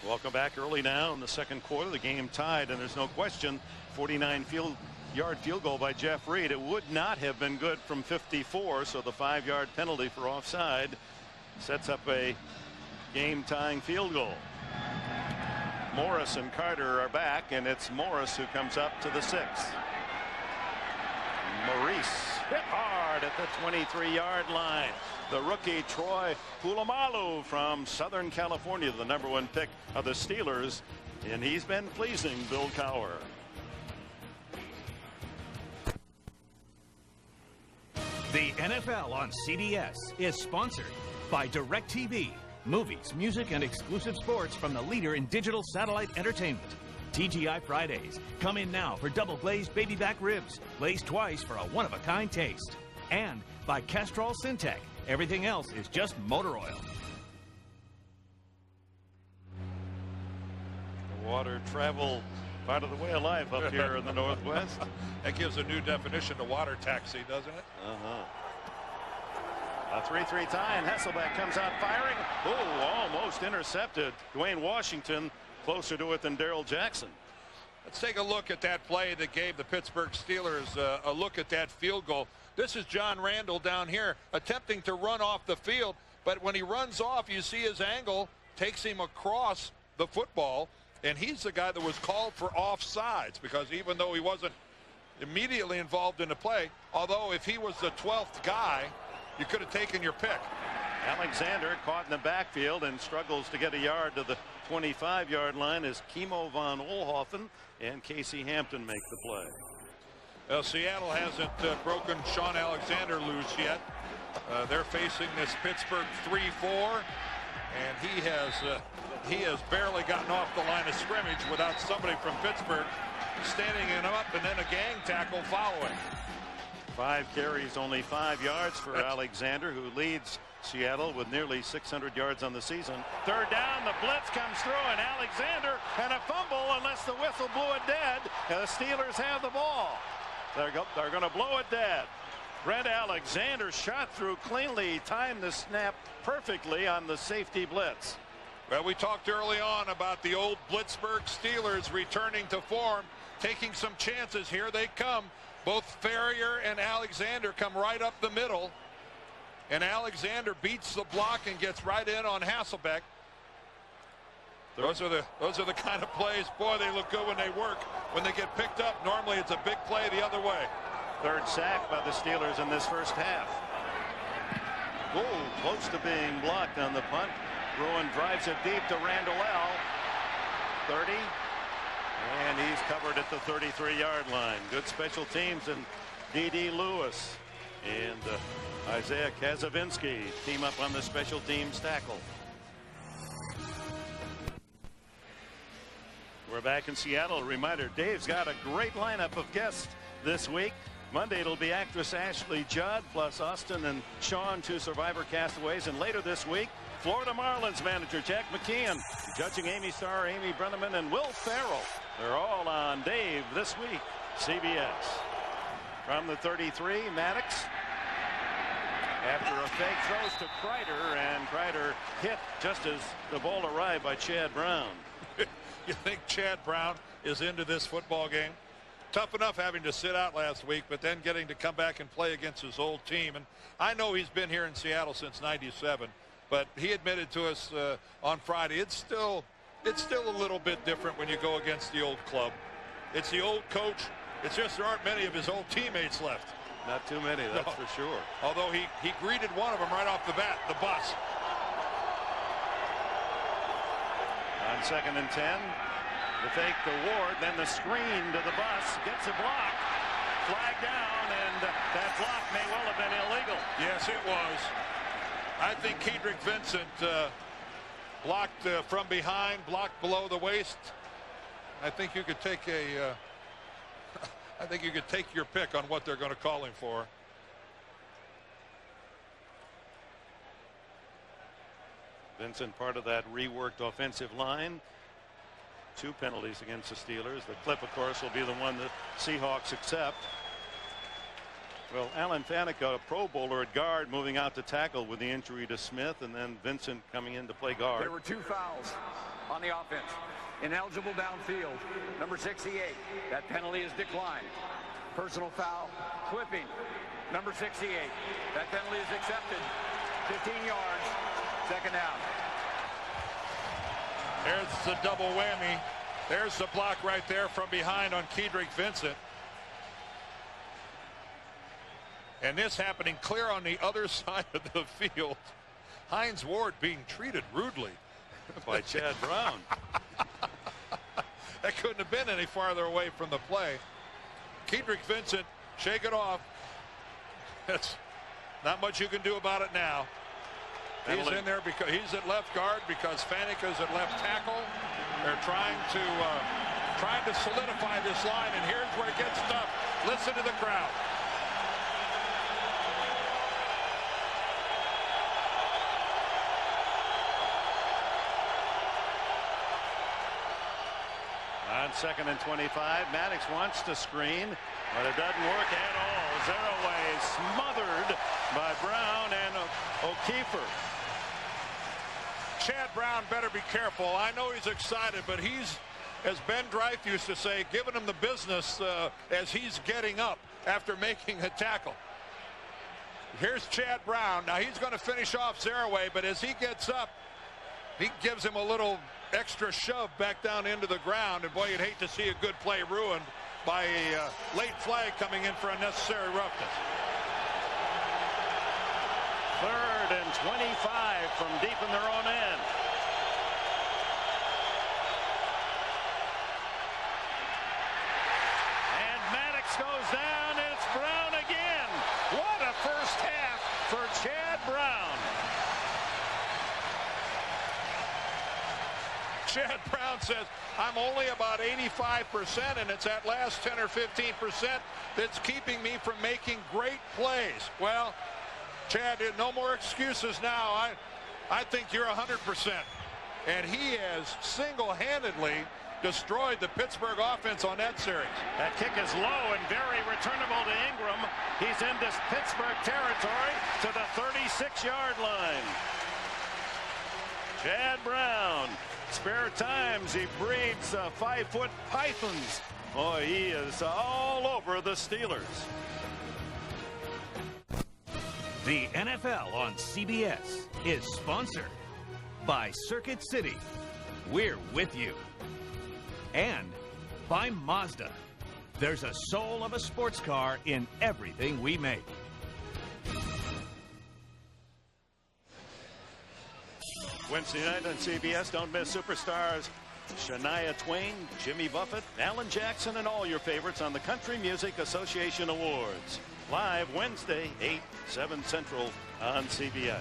[SPEAKER 1] Welcome back early now in the second quarter. The game tied, and there's no question 49-yard field goal by Jeff Reed. It would not have been good from 54, so the 5-yard penalty for offside sets up a game-tying field goal. Morris and Carter are back, and it's Morris who comes up to the 6. Maurice hit hard at the 23-yard line. The rookie Troy Polamalu from Southern California, the #1 pick of the Steelers, and he's been pleasing Bill Cowher.
[SPEAKER 5] The NFL on CBS is sponsored by DirecTV. Movies, music, and exclusive sports from the leader in digital satellite entertainment. TGI Fridays. Come in now for double glazed baby back ribs. Glazed twice for a one-of-a-kind taste. And by Castrol Syntec. Everything else is just motor oil.
[SPEAKER 1] The water travel part of the way of life up here in the Northwest.
[SPEAKER 2] That gives a new definition to water taxi, doesn't it?
[SPEAKER 1] A 3-3 tie, and Hasselbeck comes out firing. Oh, almost intercepted. Dwayne Washington closer to it than Darrell Jackson.
[SPEAKER 2] Let's take a look at that play that gave the Pittsburgh Steelers a look at that field goal. This is John Randall down here attempting to run off the field, but when he runs off, you see his angle takes him across the football, and he's the guy that was called for offsides, because even though he wasn't immediately involved in the play, although if he was the 12th guy, you could have taken your pick.
[SPEAKER 1] Alexander caught in the backfield and struggles to get a yard to the 25-yard line as Kimo von Oelhoffen and Casey Hampton make the play.
[SPEAKER 2] Well, Seattle hasn't broken Sean Alexander loose yet. They're facing this Pittsburgh 3-4, and he has barely gotten off the line of scrimmage without somebody from Pittsburgh standing him up, and then a gang tackle following.
[SPEAKER 1] 5 carries, only 5 yards for Alexander, who leads Seattle with nearly 600 yards on the season. Third down, the blitz comes through, and Alexander, and a fumble unless the whistle blew it dead. And the Steelers have the ball. They're going to blow it dead. Brent Alexander shot through cleanly, timed the snap perfectly on the safety blitz.
[SPEAKER 2] Well, we talked early on about the old Blitzburg Steelers returning to form, taking some chances. Here they come. Both Ferrier and Alexander come right up the middle, and Alexander beats the block and gets right in on Hasselbeck. Those are the kind of plays, boy, they look good when they work. When they get picked up, normally it's a big play the other way.
[SPEAKER 1] Third sack by the Steelers in this first half. Whoa, close to being blocked on the punt. Bruin drives it deep to Randall L. 30. And he's covered at the 33-yard line. Good special teams, and D.D. Lewis and Isaiah Kazavinsky team up on the special teams tackle. We're back in Seattle. A reminder, Dave's got a great lineup of guests this week. Monday it'll be actress Ashley Judd plus Austin and Sean, 2 Survivor castaways, and later this week Florida Marlins manager Jack McKeon, judging Amy Starr, Amy Brenneman, and Will Ferrell. They're all on Dave this week. CBS. From the 33, Maddox. After a fake throws to Kreider, and Kreider hit just as the ball arrived by Chad Brown.
[SPEAKER 2] You think Chad Brown is into this football game? Tough enough having to sit out last week, but then getting to come back and play against his old team. And I know he's been here in Seattle since '97, but he admitted to us on Friday it's still a little bit different when you go against the old club. It's the old coach. It's just there aren't many of his old teammates left.
[SPEAKER 1] Not too many, that's for sure.
[SPEAKER 2] Although he greeted one of them right off the bat, the bus.
[SPEAKER 1] On 2nd and 10, the fake to Ward, then the screen to the bus, gets a block, flag down, and that block may well have been illegal.
[SPEAKER 2] Yes, it was. I think Kedrick Vincent blocked from behind, blocked below the waist. I think you could take your pick on what they're going to call him for.
[SPEAKER 1] Vincent part of that reworked offensive line. 2 penalties against the Steelers. The clip, of course, will be the one that Seahawks accept. Well, Alan Faneca, a Pro Bowler at guard, moving out to tackle with the injury to Smith, and then Vincent coming in to play guard.
[SPEAKER 6] There were 2 fouls on the offense. Ineligible downfield, number 68. That penalty is declined. Personal foul, clipping, number 68. That penalty is accepted. 15 yards, 2nd down.
[SPEAKER 2] There's the double whammy. There's the block right there from behind on Kedrick Vincent. And this happening clear on the other side of the field. Hines Ward being treated rudely
[SPEAKER 1] by Chad Brown.
[SPEAKER 2] That couldn't have been any farther away from the play. Kedrick Vincent, shake it off. That's not much you can do about it now. He's in there because he's at left guard because Fanika's at left tackle. They're trying to solidify this line, and here's where it gets tough. Listen to the crowd.
[SPEAKER 1] On 2nd and 25, Maddox wants to screen, but it doesn't work at all. Zeraway smothered by Brown and O'Keefer.
[SPEAKER 2] Chad Brown better be careful. I know he's excited, but he's, as Ben Greif used to say, giving him the business as he's getting up after making a tackle. Here's Chad Brown. Now he's going to finish off Zeraway, but as he gets up, he gives him a little extra shove back down into the ground, and boy, you'd hate to see a good play ruined by a late flag coming in for unnecessary roughness.
[SPEAKER 1] 3rd and 25 from deep in their own end. And Maddox goes down, and it's Brown again. What a first half for Chad Brown.
[SPEAKER 2] Chad Brown says, I'm only about 85%, and it's that last 10 or 15% that's keeping me from making great plays. Well, Chad, no more excuses now. I think you're 100%. And he has single-handedly destroyed the Pittsburgh offense on that series.
[SPEAKER 1] That kick is low and very returnable to Ingram. He's into Pittsburgh territory to the 36-yard line. Chad Brown. Spare times, he breeds 5-foot pythons. Boy, he is all over the Steelers.
[SPEAKER 5] The NFL on CBS is sponsored by Circuit City. We're with you. And by Mazda. There's a soul of a sports car in everything we make.
[SPEAKER 1] Wednesday night on CBS, don't miss superstars Shania Twain, Jimmy Buffett, Alan Jackson, and all your favorites on the Country Music Association Awards. Live Wednesday, 8, 7 Central on CBS.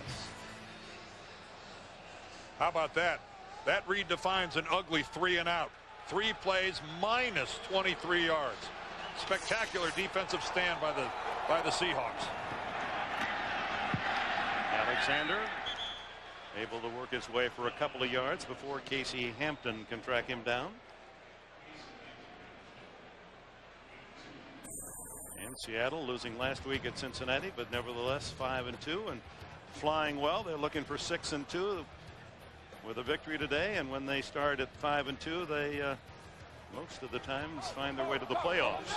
[SPEAKER 2] How about that? That redefines an ugly 3 and out. 3 plays minus 23 yards. Spectacular defensive stand by the Seahawks.
[SPEAKER 1] Alexander able to work his way for a couple of yards before Casey Hampton can track him down. And Seattle losing last week at Cincinnati, but nevertheless 5-2 and flying well. They're looking for 6-2 with a victory today, and when they start at 5-2, they most of the times find their way to the playoffs.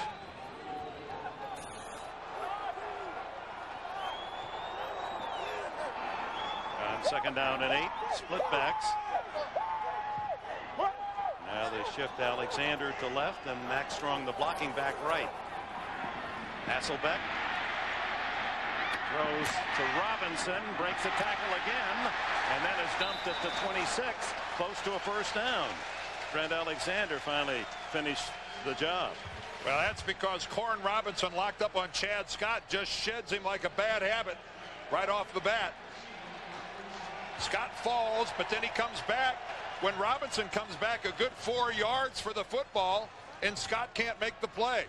[SPEAKER 1] On 2nd down and 8, split backs. Now they shift Alexander to left and Max Strong, the blocking back, right. Hasselbeck throws to Robinson, breaks a tackle again, and then is dumped at the 26, close to a first down. Trent Alexander finally finished the job.
[SPEAKER 2] Well, that's because Corn Robinson, locked up on Chad Scott, just sheds him like a bad habit right off the bat. Scott falls, but then he comes back. When Robinson comes back a good 4 yards for the football, and Scott can't make the play.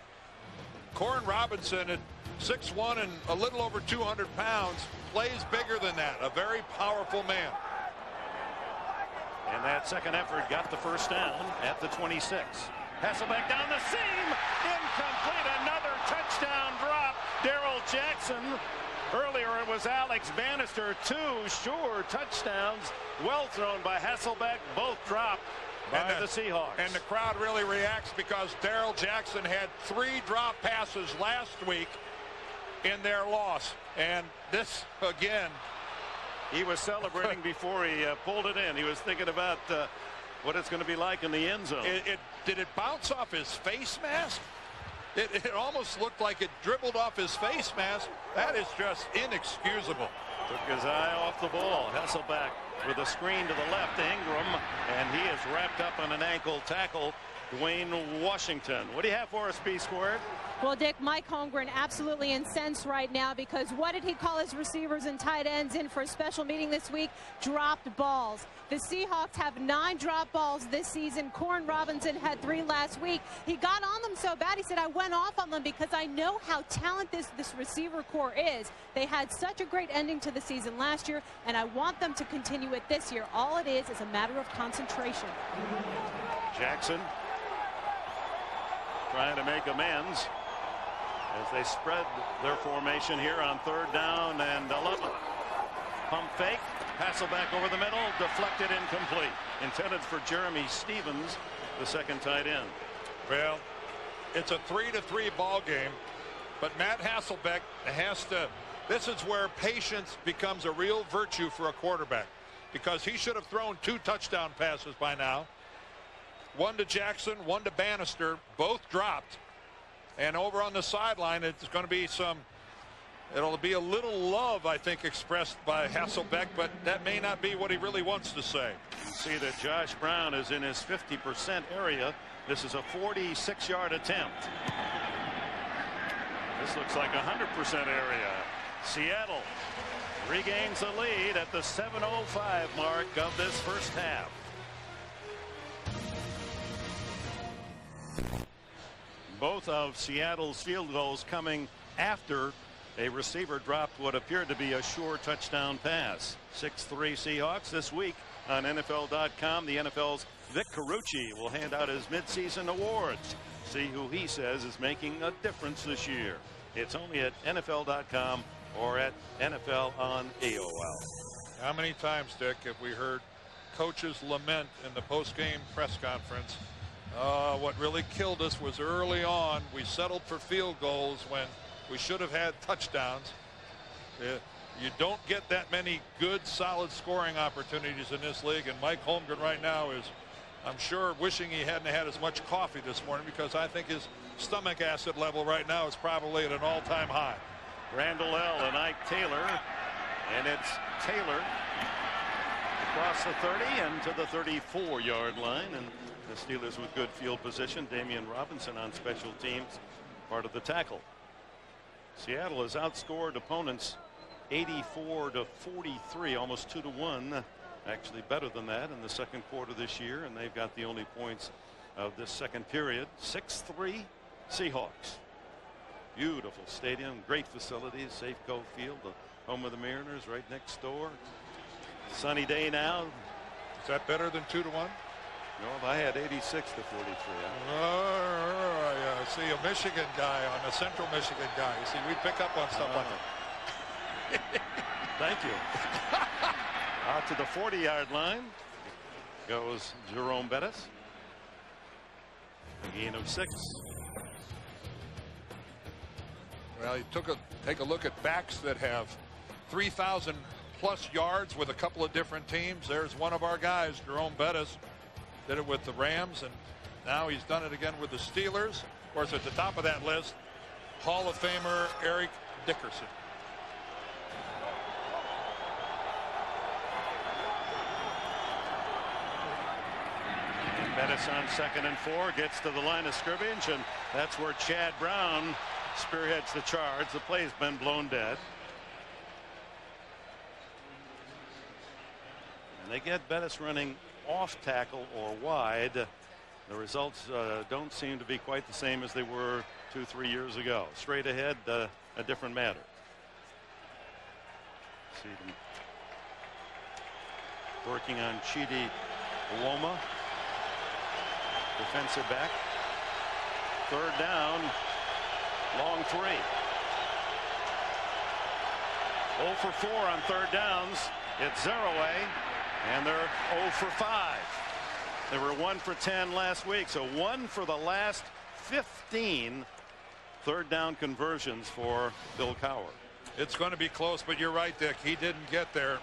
[SPEAKER 2] Corn Robinson at 6'1" and a little over 200 pounds plays bigger than that. A very powerful man.
[SPEAKER 1] And that second effort got the first down at the 26. Hasselbeck down the seam. Incomplete. Another touchdown drop. Darrell Jackson. Earlier it was Alex Bannister. 2 sure touchdowns. Well thrown by Hasselbeck. Both dropped by the Seahawks.
[SPEAKER 2] And the crowd really reacts because Darrell Jackson had 3 drop passes last week in their loss. And this, again.
[SPEAKER 1] He was celebrating before he pulled it in. He was thinking about what it's going to be like in the end zone.
[SPEAKER 2] Did it bounce off his face mask? It almost looked like it dribbled off his face mask. That is just inexcusable.
[SPEAKER 1] Took his eye off the ball. Hasselbeck with a screen to the left. Ingram, and he is wrapped up on an ankle tackle. Dwayne Washington. What do you have for us, B Squared?
[SPEAKER 3] Well, Dick, Mike Holmgren absolutely incensed right now because what did he call his receivers and tight ends in for a special meeting this week? Dropped balls. The Seahawks have 9 drop balls this season. Corn Robinson had 3 last week. He got on them so bad, he said, I went off on them because I know how talented this receiver core is. They had such a great ending to the season last year, and I want them to continue it this year. All it is a matter of concentration.
[SPEAKER 1] Jackson trying to make amends as they spread their formation here on 3rd down and 11. Pump fake. Hasselbeck over the middle. Deflected, incomplete. Intended for Jeremy Stevens, the second tight end.
[SPEAKER 2] Well, it's a 3-3 ball game, but Matt Hasselbeck has to. This is where patience becomes a real virtue for a quarterback, because he should have thrown 2 touchdown passes by now. 1 to Jackson, 1 to Bannister. Both dropped. And over on the sideline, it's going to be it'll be a little love, I think, expressed by Hasselbeck, but that may not be what he really wants to say.
[SPEAKER 1] You see that Josh Brown is in his 50% area. This is a 46-yard attempt. This looks like a 100% area. Seattle regains the lead at the 7:05 mark of this first half. Both of Seattle's field goals coming after a receiver dropped what appeared to be a sure touchdown pass. 6-3 Seahawks this week on NFL.com. The NFL's Vic Carucci will hand out his midseason awards. See who he says is making a difference this year. It's only at NFL.com or at NFL on AOL.
[SPEAKER 2] How many times, Dick, have we heard coaches lament in the post-game press conference? What really killed us was early on we settled for field goals when we should have had touchdowns. You don't get that many good, solid scoring opportunities in this league, and Mike Holmgren right now is, I'm sure, wishing he hadn't had as much coffee this morning, because I think his stomach acid level right now is probably at an all-time high.
[SPEAKER 1] Randall L. and Ike Taylor, and it's Taylor across the 30 and to the 34-yard line, and the Steelers with good field position. Damian Robinson on special teams, part of the tackle. Seattle has outscored opponents 84-43, almost 2-1. Actually better than that in the second quarter this year, and they've got the only points of this second period. 6-3 Seahawks. Beautiful stadium, great facilities. Safeco Field, the home of the Mariners, right next door. Sunny day now.
[SPEAKER 2] Is that better than 2-1?
[SPEAKER 1] No, I had 86-43.
[SPEAKER 2] Yeah, see, a Michigan guy on a Central Michigan guy. You see, we pick up on stuff like that.
[SPEAKER 1] Thank you. Out to the 40-yard line goes Jerome Bettis. A gain of 6.
[SPEAKER 2] Well, you take a look at backs that have 3,000+ yards with a couple of different teams. There's one of our guys, Jerome Bettis. Did it with the Rams, and now he's done it again with the Steelers. Of course, at the top of that list, Hall of Famer Eric Dickerson.
[SPEAKER 1] And Bettis on 2nd and 4 gets to the line of scrimmage, and that's where Chad Brown spearheads the charge. The play's been blown dead. And they get Bettis running off tackle or wide. The results don't seem to be quite the same as they were 2-3 years ago. Straight ahead, a different matter. See them working on Chidi Uoma, defensive back. 3rd down, long 3. 0 for 4 on 3rd downs. It's Zeraway. And they're 0 for 5. They were 1 for 10 last week. So 1 for the last 15 3rd down conversions for Bill Cowher.
[SPEAKER 2] It's going to be close, but you're right, Dick. He didn't get there.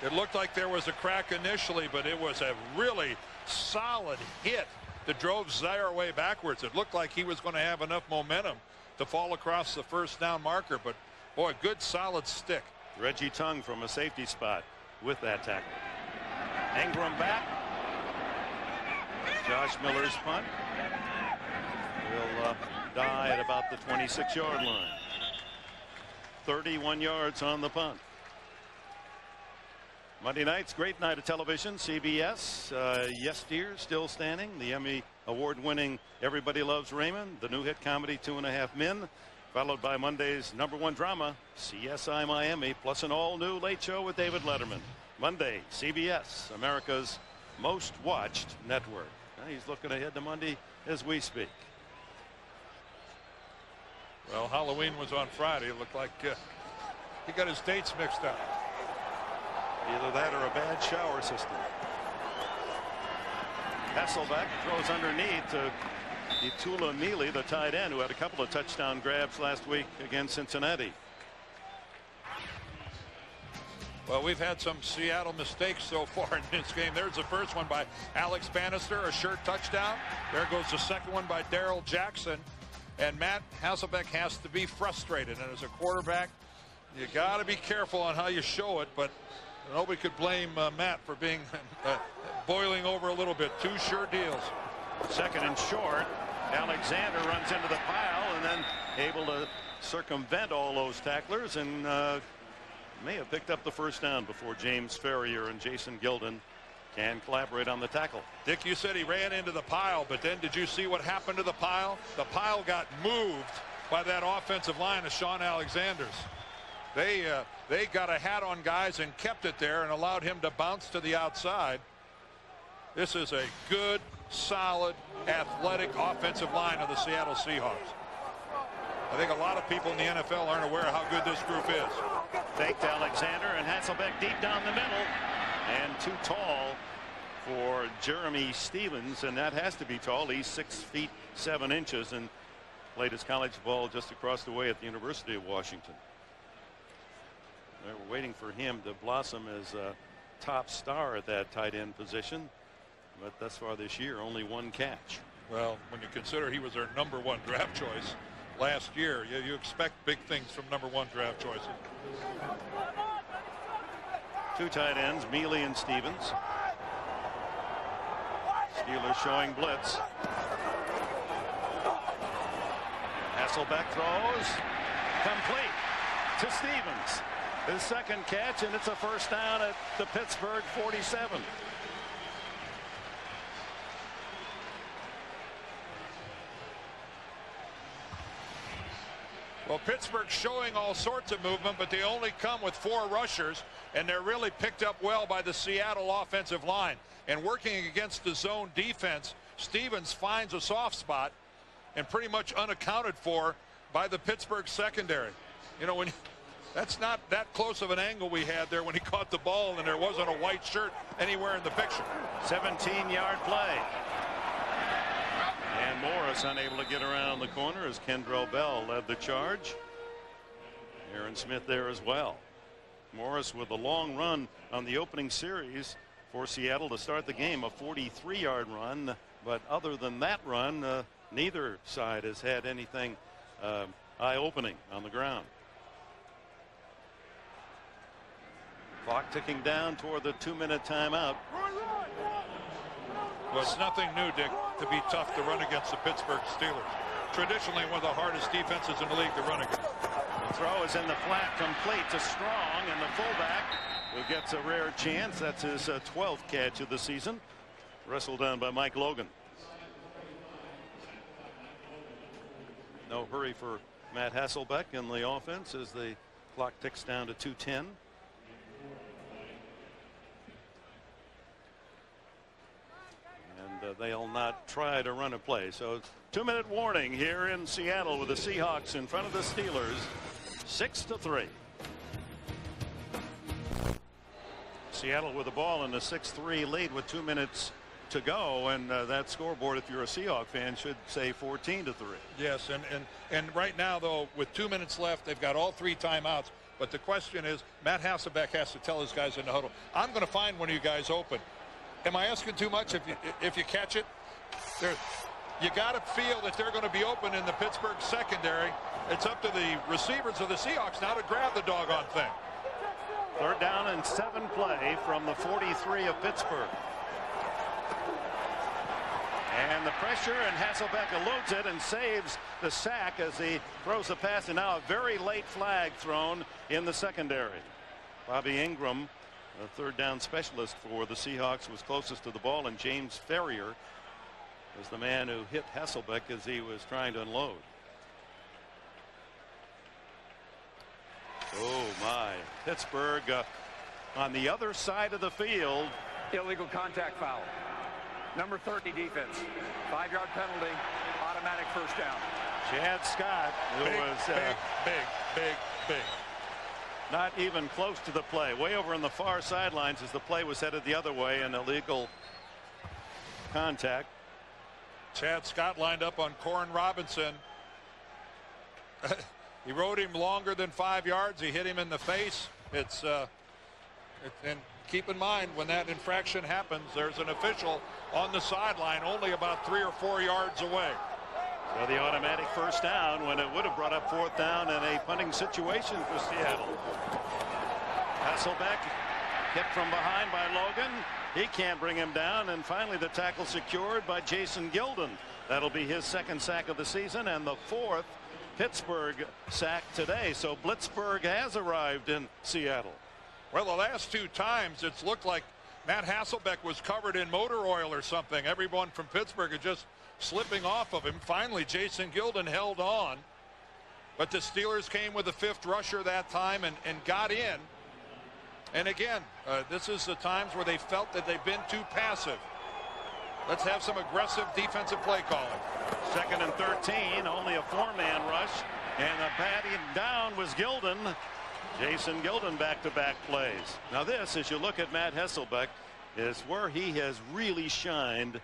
[SPEAKER 2] It looked like there was a crack initially, but it was a really solid hit that drove Zaire way backwards. It looked like he was going to have enough momentum to fall across the first down marker, but boy, good solid stick.
[SPEAKER 1] Reggie Tung from a safety spot with that tackle. Ingram back. Josh Miller's punt will die at about the 26-yard line. 31 yards on the punt. Monday night's great night of television. CBS. Yes Dear still standing. The Emmy award-winning Everybody Loves Raymond. The new hit comedy 2.5 Men. Followed by Monday's #1 drama, CSI Miami, plus an all-new Late Show with David Letterman. Monday, CBS, America's most watched network. He's looking ahead to Monday as we speak.
[SPEAKER 2] Well, Halloween was on Friday. It looked like he got his dates mixed up.
[SPEAKER 1] Either that or a bad shower system. Hasselbeck throws underneath to Itula Mealy, the tight end, who had a couple of touchdown grabs last week against Cincinnati.
[SPEAKER 2] Well, we've had some Seattle mistakes so far in this game. There's the first one by Alex Bannister, a sure touchdown. There goes the second one by Darrell Jackson. And Matt Hasselbeck has to be frustrated. And as a quarterback, you got to be careful on how you show it. But nobody could blame Matt for being boiling over a little bit. Two sure deals.
[SPEAKER 1] Second and short. Alexander runs into the pile and then able to circumvent all those tacklers and may have picked up the first down before James Ferrier and Jason Gilden can collaborate on the tackle.
[SPEAKER 2] Dick, you said he ran into the pile, but then did you see what happened to the pile? The pile got moved by that offensive line of Sean Alexander's. They got a hat on guys and kept it there and allowed him to bounce to the outside. This is a good, solid, athletic offensive line of the Seattle Seahawks. I think a lot of people in the NFL aren't aware of how good this group is.
[SPEAKER 1] Fake to Alexander and Hasselbeck deep down the middle and too tall for Jeremy Stevens, and that has to be tall. He's 6 feet 7 inches and played his college ball just across the way at the University of Washington. We're waiting for him to blossom as a top star at that tight end position, but thus far this year only one catch.
[SPEAKER 2] Well, when you consider he was their #1 draft choice last year, you expect big things from #1 draft choices.
[SPEAKER 1] Two tight ends, Mealy and Stevens. Steelers showing blitz. Hasselbeck throws complete to Stevens. His second catch, and it's a first down at the Pittsburgh 47.
[SPEAKER 2] Well, Pittsburgh's showing all sorts of movement, but they only come with 4 rushers, and they're really picked up well by the Seattle offensive line. And working against the zone defense, Stevens finds a soft spot and pretty much unaccounted for by the Pittsburgh secondary. You know, that's not that close of an angle we had there when he caught the ball, and there wasn't a white shirt anywhere in the picture.
[SPEAKER 1] 17-yard play. And Morris unable to get around the corner as Kendrell Bell led the charge. Aaron Smith there as well. Morris with a long run on the opening series for Seattle to start the game, a 43-yard run. But other than that run, neither side has had anything eye-opening on the ground. Clock ticking down toward the 2-minute timeout.
[SPEAKER 2] Well, it's nothing new, Dick, to be tough to run against the Pittsburgh Steelers. Traditionally one of the hardest defenses in the league to run against.
[SPEAKER 1] The throw is in the flat, complete to Strong, and the fullback who gets a rare chance. That's his 12th catch of the season. Wrestled down by Mike Logan. No hurry for Matt Hasselbeck in the offense as the clock ticks down to 2:10. And they'll not try to run a play. So 2-minute warning here in Seattle with the Seahawks in front of the Steelers, 6-3. Seattle with the ball in the 6-3 lead with 2 minutes to go, and that scoreboard, if you're a Seahawk fan, should say 14-3.
[SPEAKER 2] Yes, and right now, though, with 2 minutes left, they've got all 3 timeouts. But the question is, Matt Hasselbeck has to tell his guys in the huddle, I'm going to find one of you guys open. Am I asking too much if you catch it? You got to feel that they're going to be open in the Pittsburgh secondary. It's up to the receivers of the Seahawks now to grab the doggone thing.
[SPEAKER 1] 3rd down and 7 play from the 43 of Pittsburgh. And the pressure, and Hasselbeck eludes it and saves the sack as he throws the pass. And now a very late flag thrown in the secondary. Bobby Ingram, the 3rd down specialist for the Seahawks, was closest to the ball, and James Ferrier was the man who hit Hasselbeck as he was trying to unload. Oh my. Pittsburgh on the other side of the field.
[SPEAKER 6] Illegal contact foul. Number 30 defense. 5-yard penalty. Automatic first down.
[SPEAKER 1] Chad Scott, who was
[SPEAKER 2] big.
[SPEAKER 1] not even close to the play. Way over on the far sidelines as the play was headed the other way, and illegal contact.
[SPEAKER 2] Chad Scott lined up on Corin Robinson. He rode him longer than 5 yards. He hit him in the face. And keep in mind, when that infraction happens, there's an official on the sideline only about 3 or 4 yards away.
[SPEAKER 1] So the automatic first down when it would have brought up 4th down in a punting situation for Seattle. Hasselbeck hit from behind by Logan. He can't bring him down, and finally the tackle secured by Jason Gilden. That'll be his 2nd sack of the season and the 4th Pittsburgh sack today. So Blitzburg has arrived in Seattle.
[SPEAKER 2] Well, the last 2 times it's looked like Matt Hasselbeck was covered in motor oil or something. Everyone from Pittsburgh is just slipping off of him. Finally, Jason Gilden held on, but the Steelers came with a 5th rusher that time and got in. And again, this is the times where they felt that they've been too passive. Let's have some aggressive defensive play calling.
[SPEAKER 1] 2nd and 13, only a 4-man rush, and the batting down was Gilden. Jason Gilden back-to-back plays. Now this, as you look at Matt Hasselbeck, is where he has really shined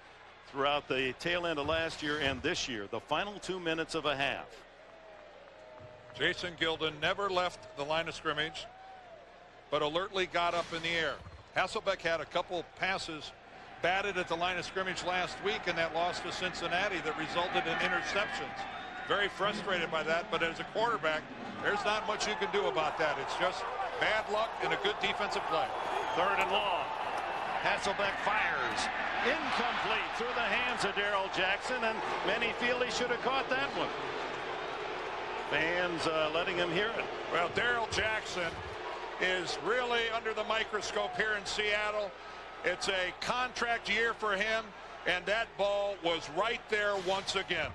[SPEAKER 1] throughout the tail end of last year and this year. The final 2 minutes of a half.
[SPEAKER 2] Jason Gilden never left the line of scrimmage, but alertly got up in the air. Hasselbeck had a couple passes batted at the line of scrimmage last week in that loss to Cincinnati that resulted in interceptions. Very frustrated by that, but as a quarterback, there's not much you can do about that. It's just bad luck and a good defensive play.
[SPEAKER 1] 3rd and long. Hasselbeck fires. Incomplete through the hands of Darrell Jackson, and many feel he should have caught that one. Fans letting him hear it.
[SPEAKER 2] Well, Darrell Jackson is really under the microscope here in Seattle. It's a contract year for him, and that ball was right there once again.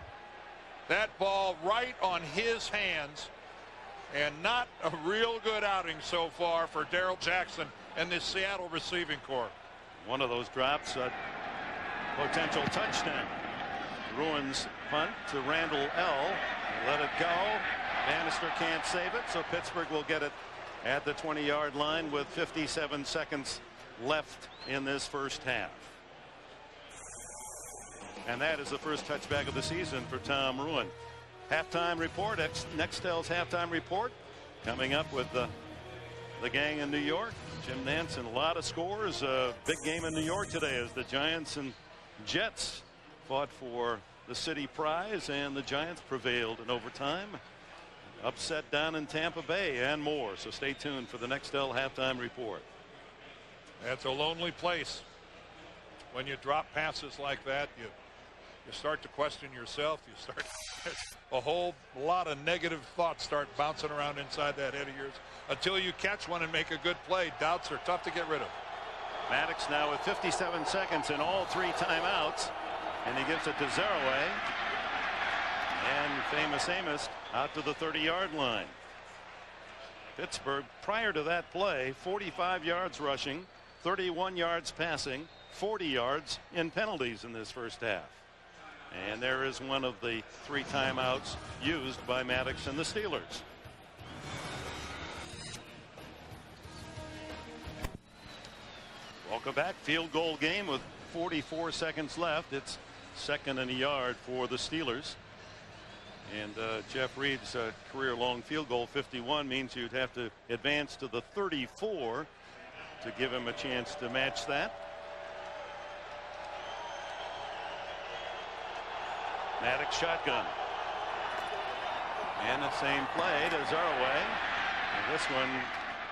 [SPEAKER 2] That ball right on his hands, and not a real good outing so far for Darrell Jackson and this Seattle receiving corps.
[SPEAKER 1] One of those drops, a potential touchdown. Ruins punt to Randall L. Let it go. Bannister can't save it, so Pittsburgh will get it at the 20-yard line with 57 seconds left in this first half. And that is the first touchback of the season for Tom Ruin. Halftime report, Nextel's halftime report, coming up with the gang in New York. Jim Nantz, and a lot of scores. Big game in New York today as the Giants and Jets fought for the city prize, and the Giants prevailed in overtime. Upset down in Tampa Bay and more. So stay tuned for the Nextel halftime report.
[SPEAKER 2] That's a lonely place. When you drop passes like that, you start to question yourself. You start a whole lot of negative thoughts start bouncing around inside that head of yours until you catch one and make a good play. Doubts are tough to get rid of.
[SPEAKER 1] Maddox now with 57 seconds and all 3 timeouts, and he gives it to Zaraway, and famous Amos out to the 30-yard line. Pittsburgh, prior to that play, 45 yards rushing, 31 yards passing, 40 yards in penalties in this first half. And there is one of the 3 timeouts used by Maddox and the Steelers. Welcome back. Field goal game with 44 seconds left. It's 2nd and a yard for the Steelers. And Jeff Reed's career-long field goal, 51, means you'd have to advance to the 34 to give him a chance to match that. Maddox shotgun. And the same play to Zarway. And this one,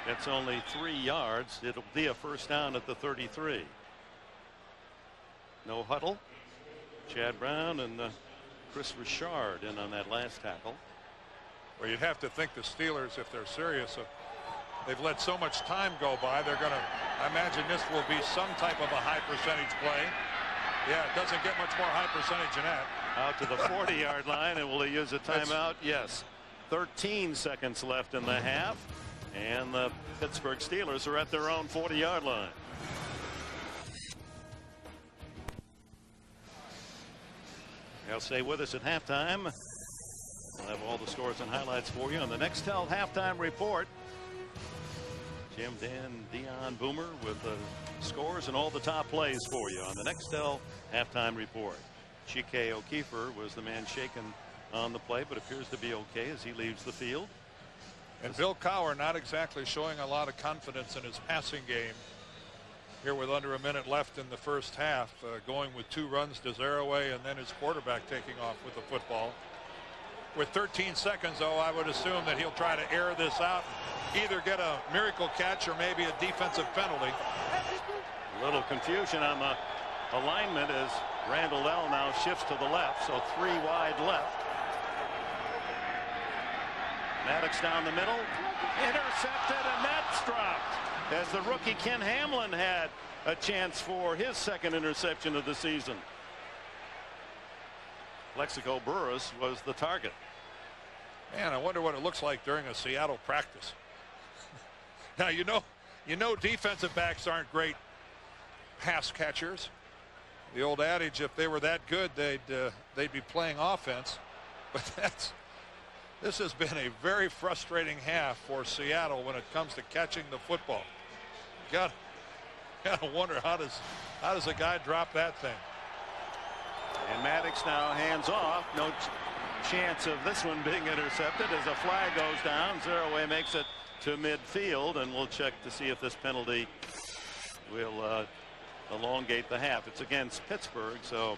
[SPEAKER 1] it's only 3 yards. It'll be a first down at the 33. No huddle. Chad Brown and Chris Richard in on that last tackle.
[SPEAKER 2] Well, you'd have to think the Steelers, if they're serious, they've let so much time go by. They're going to, I imagine this will be some type of a high percentage play. Yeah, it doesn't get much more high percentage than that.
[SPEAKER 1] Out to the 40-yard line, and will he use a timeout? Yes. 13 seconds left in the half, and the Pittsburgh Steelers are at their own 40-yard line. They'll stay with us at halftime. We'll have all the scores and highlights for you on the Nextel halftime report. Jim, Dan, Dion, Boomer with the scores and all the top plays for you on the Nextel halftime report. Chike O'Keefer was the man shaken on the play, but appears to be okay as he leaves the field.
[SPEAKER 2] And Bill Cowher not exactly showing a lot of confidence in his passing game here with under a minute left in the first half, going with 2 runs to Zarway and then his quarterback taking off with the football. With 13 seconds, though, I would assume that he'll try to air this out, either get a miracle catch or maybe a defensive penalty.
[SPEAKER 1] A little confusion on the alignment as Randall L now shifts to the left, so 3 wide left. Maddox down the middle, intercepted, and that's dropped as the rookie Ken Hamlin had a chance for his second interception of the season. Plexico Burress was the target.
[SPEAKER 2] Man, I wonder what it looks like during a Seattle practice. Now, you know defensive backs aren't great pass catchers. The old adage, if they were that good, they'd be playing offense. But this has been a very frustrating half for Seattle when it comes to catching the football. Gotta wonder how does a guy drop that thing?
[SPEAKER 1] And Maddox now hands off. No chance of this one being intercepted as a flag goes down. Zarway makes it to midfield, and we'll check to see if this penalty will elongate the half. It's against Pittsburgh, so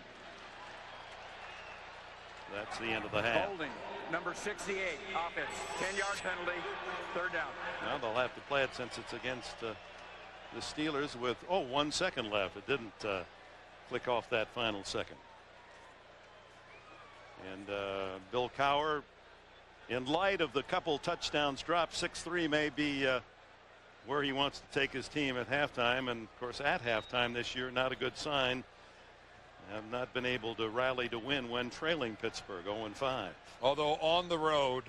[SPEAKER 1] that's the end of the half.
[SPEAKER 6] Holding, number 68, offense, 10-yard penalty, 3rd down.
[SPEAKER 1] Now they'll have to play it since it's against the Steelers with 1 second left. It didn't click off that final second. And Bill Cowher, in light of the couple touchdowns dropped, 6-3 may be where he wants to take his team at halftime. And of course, at halftime this year, not a good sign. Have not been able to rally to win when trailing Pittsburgh 0-5.
[SPEAKER 2] Although on the road,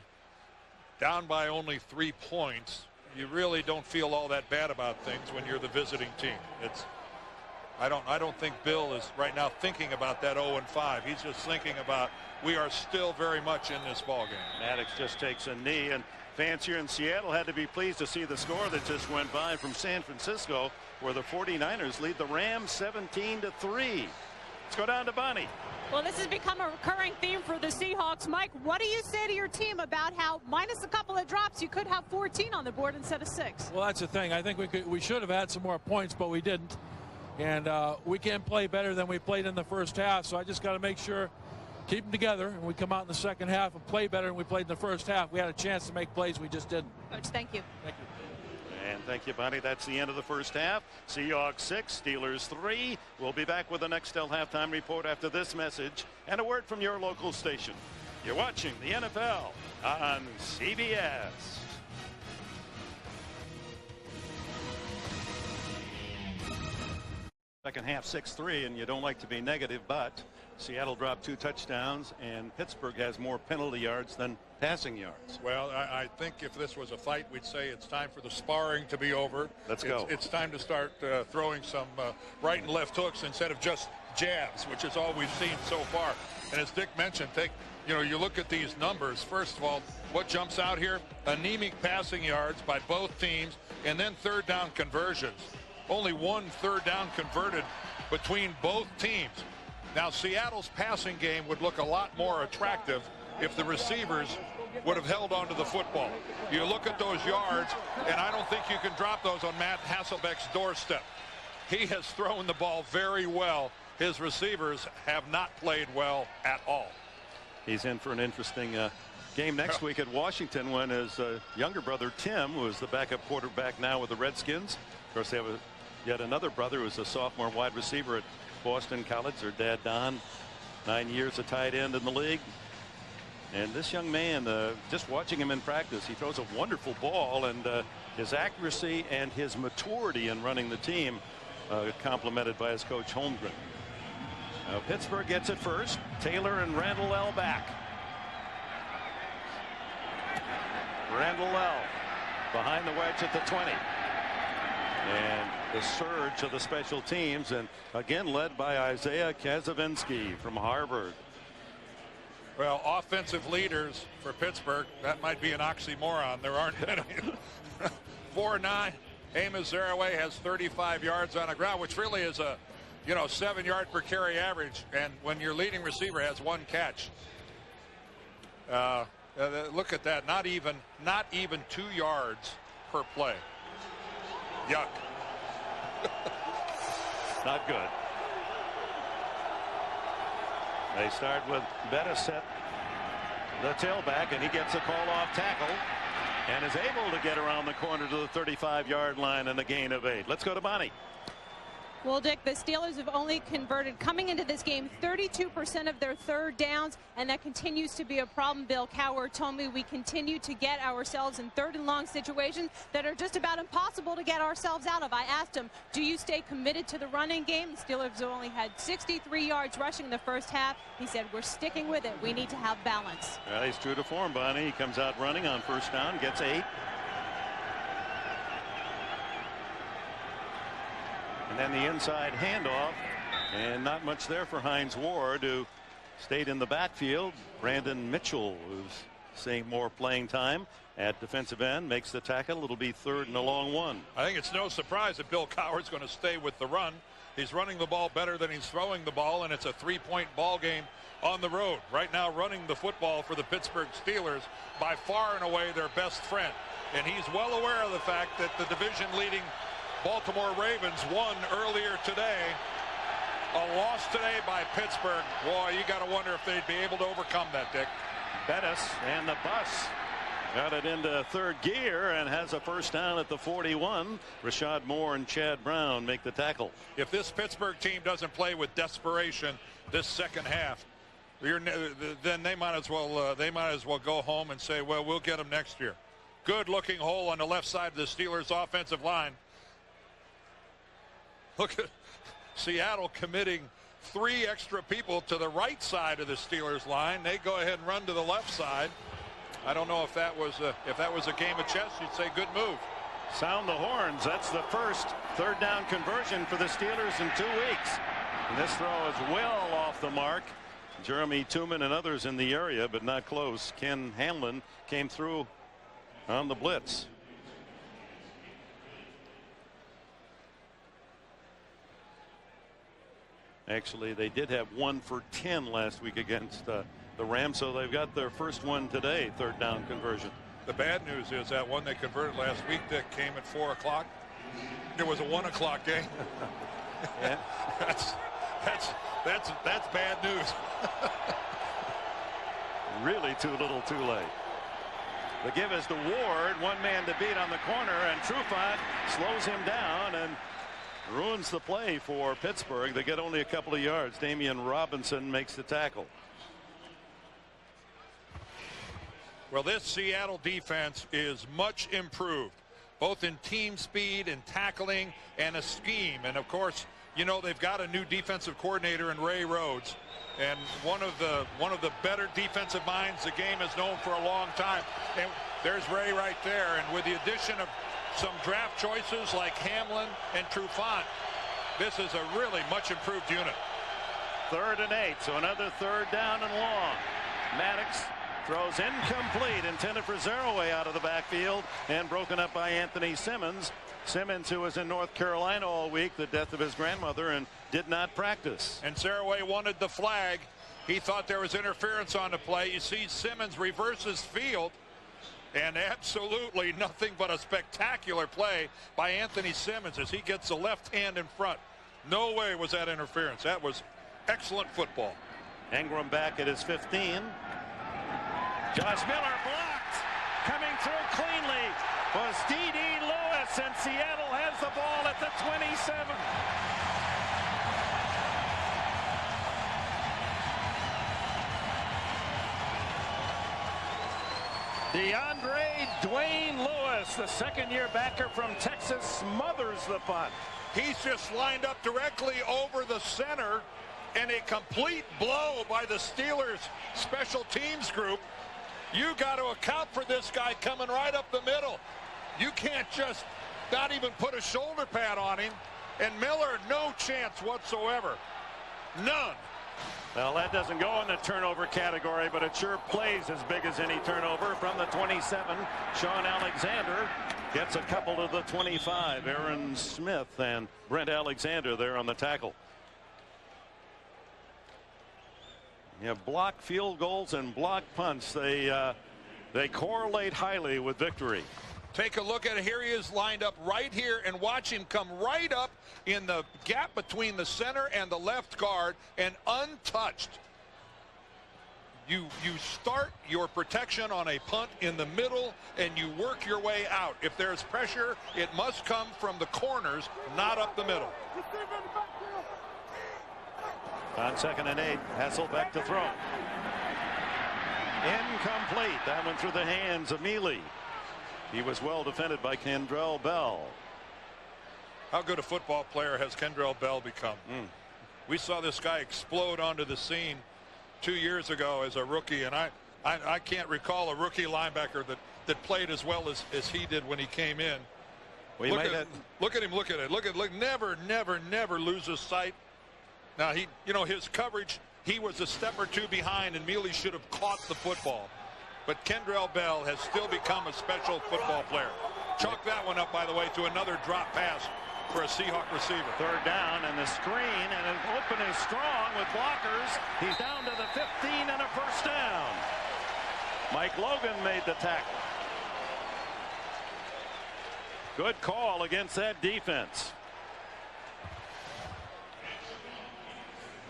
[SPEAKER 2] down by only 3 points, you really don't feel all that bad about things when you're the visiting team. I don't think Bill is right now thinking about that 0-5. He's just thinking about we are still very much in this ball game.
[SPEAKER 1] Maddox just takes a knee, and fans here in Seattle had to be pleased to see the score that just went by from San Francisco, where the 49ers lead the Rams 17-3. Let's go down to Bonnie.
[SPEAKER 3] Well, this has become a recurring theme for the Seahawks. Mike, what do you say to your team about how, minus a couple of drops, you could have 14 on the board instead of 6?
[SPEAKER 7] Well, that's the thing. I think we should have had some more points, but we didn't. And we can play better than we played in the first half. So I just got to make sure, keep them together, and we come out in the second half and play better than we played in the first half. We had a chance to make plays. We just didn't.
[SPEAKER 3] Coach, thank you.
[SPEAKER 7] Thank you.
[SPEAKER 1] And thank you, Bonnie. That's the end of the first half. Seahawks 6, Steelers 3. We'll be back with the Nextel halftime report after this message and a word from your local station. You're watching the NFL on CBS. Second half 6-3, and you don't like to be negative, but Seattle dropped 2 touchdowns, and Pittsburgh has more penalty yards than passing yards.
[SPEAKER 2] Well, I think if this was a fight, we'd say it's time for the sparring to be over.
[SPEAKER 1] Let's go.
[SPEAKER 2] It's time to start throwing some right and left hooks instead of just jabs, which is all we've seen so far. And as Dick mentioned, you look at these numbers. First of all, what jumps out here? Anemic passing yards by both teams, and then 3rd down conversions. Only 1 3rd down converted between both teams. Now, Seattle's passing game would look a lot more attractive if the receivers would have held onto the football. You look at those yards, and I don't think you can drop those on Matt Hasselbeck's doorstep. He has thrown the ball very well. His receivers have not played well at all.
[SPEAKER 1] He's in for an interesting game next week at Washington when his younger brother Tim, who is the backup quarterback now with the Redskins. Of course, they have yet another brother who's a sophomore wide receiver at Boston College. Their dad, Don, 9 years a tight end in the league. And this young man, just watching him in practice, he throws a wonderful ball, and his accuracy and his maturity in running the team complimented by his coach Holmgren. Pittsburgh gets it first. Taylor and Randall L. back. Randall L. behind the wedge at the 20. And the surge of the special teams, and again led by Isaiah Kazavinsky from Harvard.
[SPEAKER 2] Well, offensive leaders for Pittsburgh, that might be an oxymoron. There aren't any. 4-9. Amos Zaraway has 35 yards on the ground, which really is a 7-yard per carry average, and when your leading receiver has 1 catch. Look at that. Not even 2 yards per play. Yuck.
[SPEAKER 1] Not good. They start with Bettis at the tailback, and he gets a call off tackle and is able to get around the corner to the 35-yard line and a gain of 8. Let's go to Bonnie.
[SPEAKER 3] Well, Dick, the Steelers have only converted, coming into this game, 32% of their third downs, and that continues to be a problem. Bill Cowher told me we continue to get ourselves in third and long situations that are just about impossible to get ourselves out of. I asked him, do you stay committed to the running game? The Steelers have only had 63 yards rushing the first half. He said, we're sticking with it. We need to have balance.
[SPEAKER 1] Well, he's true to form, Bonnie. He comes out running on first down, gets 8. And then the inside handoff, and not much there for Hines Ward, who stayed in the backfield. Brandon Mitchell, who's seeing more playing time at defensive end, makes the tackle. It'll be 3rd and a long 1.
[SPEAKER 2] I think it's no surprise that Bill Cowher's going to stay with the run. He's running the ball better than he's throwing the ball, and it's a 3-point ball game on the road. Right now, running the football for the Pittsburgh Steelers, by far and away their best friend. And he's well aware of the fact that the division-leading Baltimore Ravens won earlier today. A loss today by Pittsburgh. Boy, you got to wonder if they'd be able to overcome that, Dick.
[SPEAKER 1] Bettis and the bus got it into 3rd gear and has a first down at the 41. Rashad Moore and Chad Brown make the tackle.
[SPEAKER 2] If this Pittsburgh team doesn't play with desperation this second half, then they might as well go home and say, well, we'll get them next year. Good looking hole on the left side of the Steelers offensive line. Look at Seattle committing 3 extra people to the right side of the Steelers line. They go ahead and run to the left side. I don't know if that was a game of chess. You'd say good move.
[SPEAKER 1] Sound the horns. That's the first 3rd down conversion for the Steelers in 2 weeks. And this throw is well off the mark. Jeremy Tooman and others in the area, but not close. Ken Hanlon came through on the blitz. Actually, they did have 1 for 10 last week against the Rams, so they've got their first one today, 3rd down conversion.
[SPEAKER 2] The bad news is that one they converted last week that came at 4 o'clock. It was a 1 o'clock game.
[SPEAKER 1] Yeah.
[SPEAKER 2] that's bad news.
[SPEAKER 1] Really too little too late. The give is to Ward, 1 man to beat on the corner, and Trufant slows him down and ruins the play for Pittsburgh. They get only a couple of yards. Damian Robinson makes the tackle.
[SPEAKER 2] Well, this Seattle defense is much improved, both in team speed and tackling and a scheme. And of course, they've got a new defensive coordinator in Ray Rhodes, and one of the better defensive minds the game has known for a long time. And there's Ray right there. And with the addition of some draft choices like Hamlin and Trufant, this is a really much improved unit.
[SPEAKER 1] 3rd and 8, so another 3rd down and long. Maddox throws incomplete, intended for Zaraway out of the backfield, and broken up by Anthony Simmons. Simmons, who was in North Carolina all week, the death of his grandmother, and did not practice.
[SPEAKER 2] And Zaraway wanted the flag. He thought there was interference on the play. You see Simmons reverses field, and absolutely nothing but a spectacular play by Anthony Simmons as he gets the left hand in front. No way was that interference. That was excellent football.
[SPEAKER 1] Ingram back at his 15. Josh Miller blocked. Coming through cleanly was D.D. Lewis, and Seattle has the ball at the 27. Dwayne Lewis, the second-year backer from Texas, smothers the punt.
[SPEAKER 2] He's just lined up directly over the center, and a complete blow by the Steelers special teams group. You got to account for this guy coming right up the middle. You can't just not even put a shoulder pad on him. And Miller, no chance whatsoever. None.
[SPEAKER 1] Well, that doesn't go in the turnover category, but it sure plays as big as any turnover. From the 27, Sean Alexander gets a couple to the 25. Aaron Smith and Brent Alexander there on the tackle. You have blocked field goals and blocked punts. They correlate highly with victory.
[SPEAKER 2] Take a look at it. Here he is lined up right here, and watch him come right up in the gap between the center and the left guard and untouched. You start your protection on a punt in the middle and you work your way out. If there's pressure, it must come from the corners, not up the middle.
[SPEAKER 1] On 2nd and 8, Hasselbeck to throw. Incomplete. That one through the hands of Mealy. He was well defended by Kendrell Bell.
[SPEAKER 2] How good a football player has Kendrell Bell become? We saw this guy explode onto the scene 2 years ago as a rookie, and I can't recall a rookie linebacker that played as well as he did when he came in.
[SPEAKER 1] Well,
[SPEAKER 2] look at him. Look at it. Never loses sight. Now his coverage, he was a step or two behind, and Mealy should have caught the football. But Kendrell Bell has still become a special football player. Chalk that one up, by the way, to another drop pass for a Seahawk receiver.
[SPEAKER 1] 3rd down and the screen, and an open is strong with blockers. He's down to the 15 and a first down. Mike Logan made the tackle. Good call against that defense.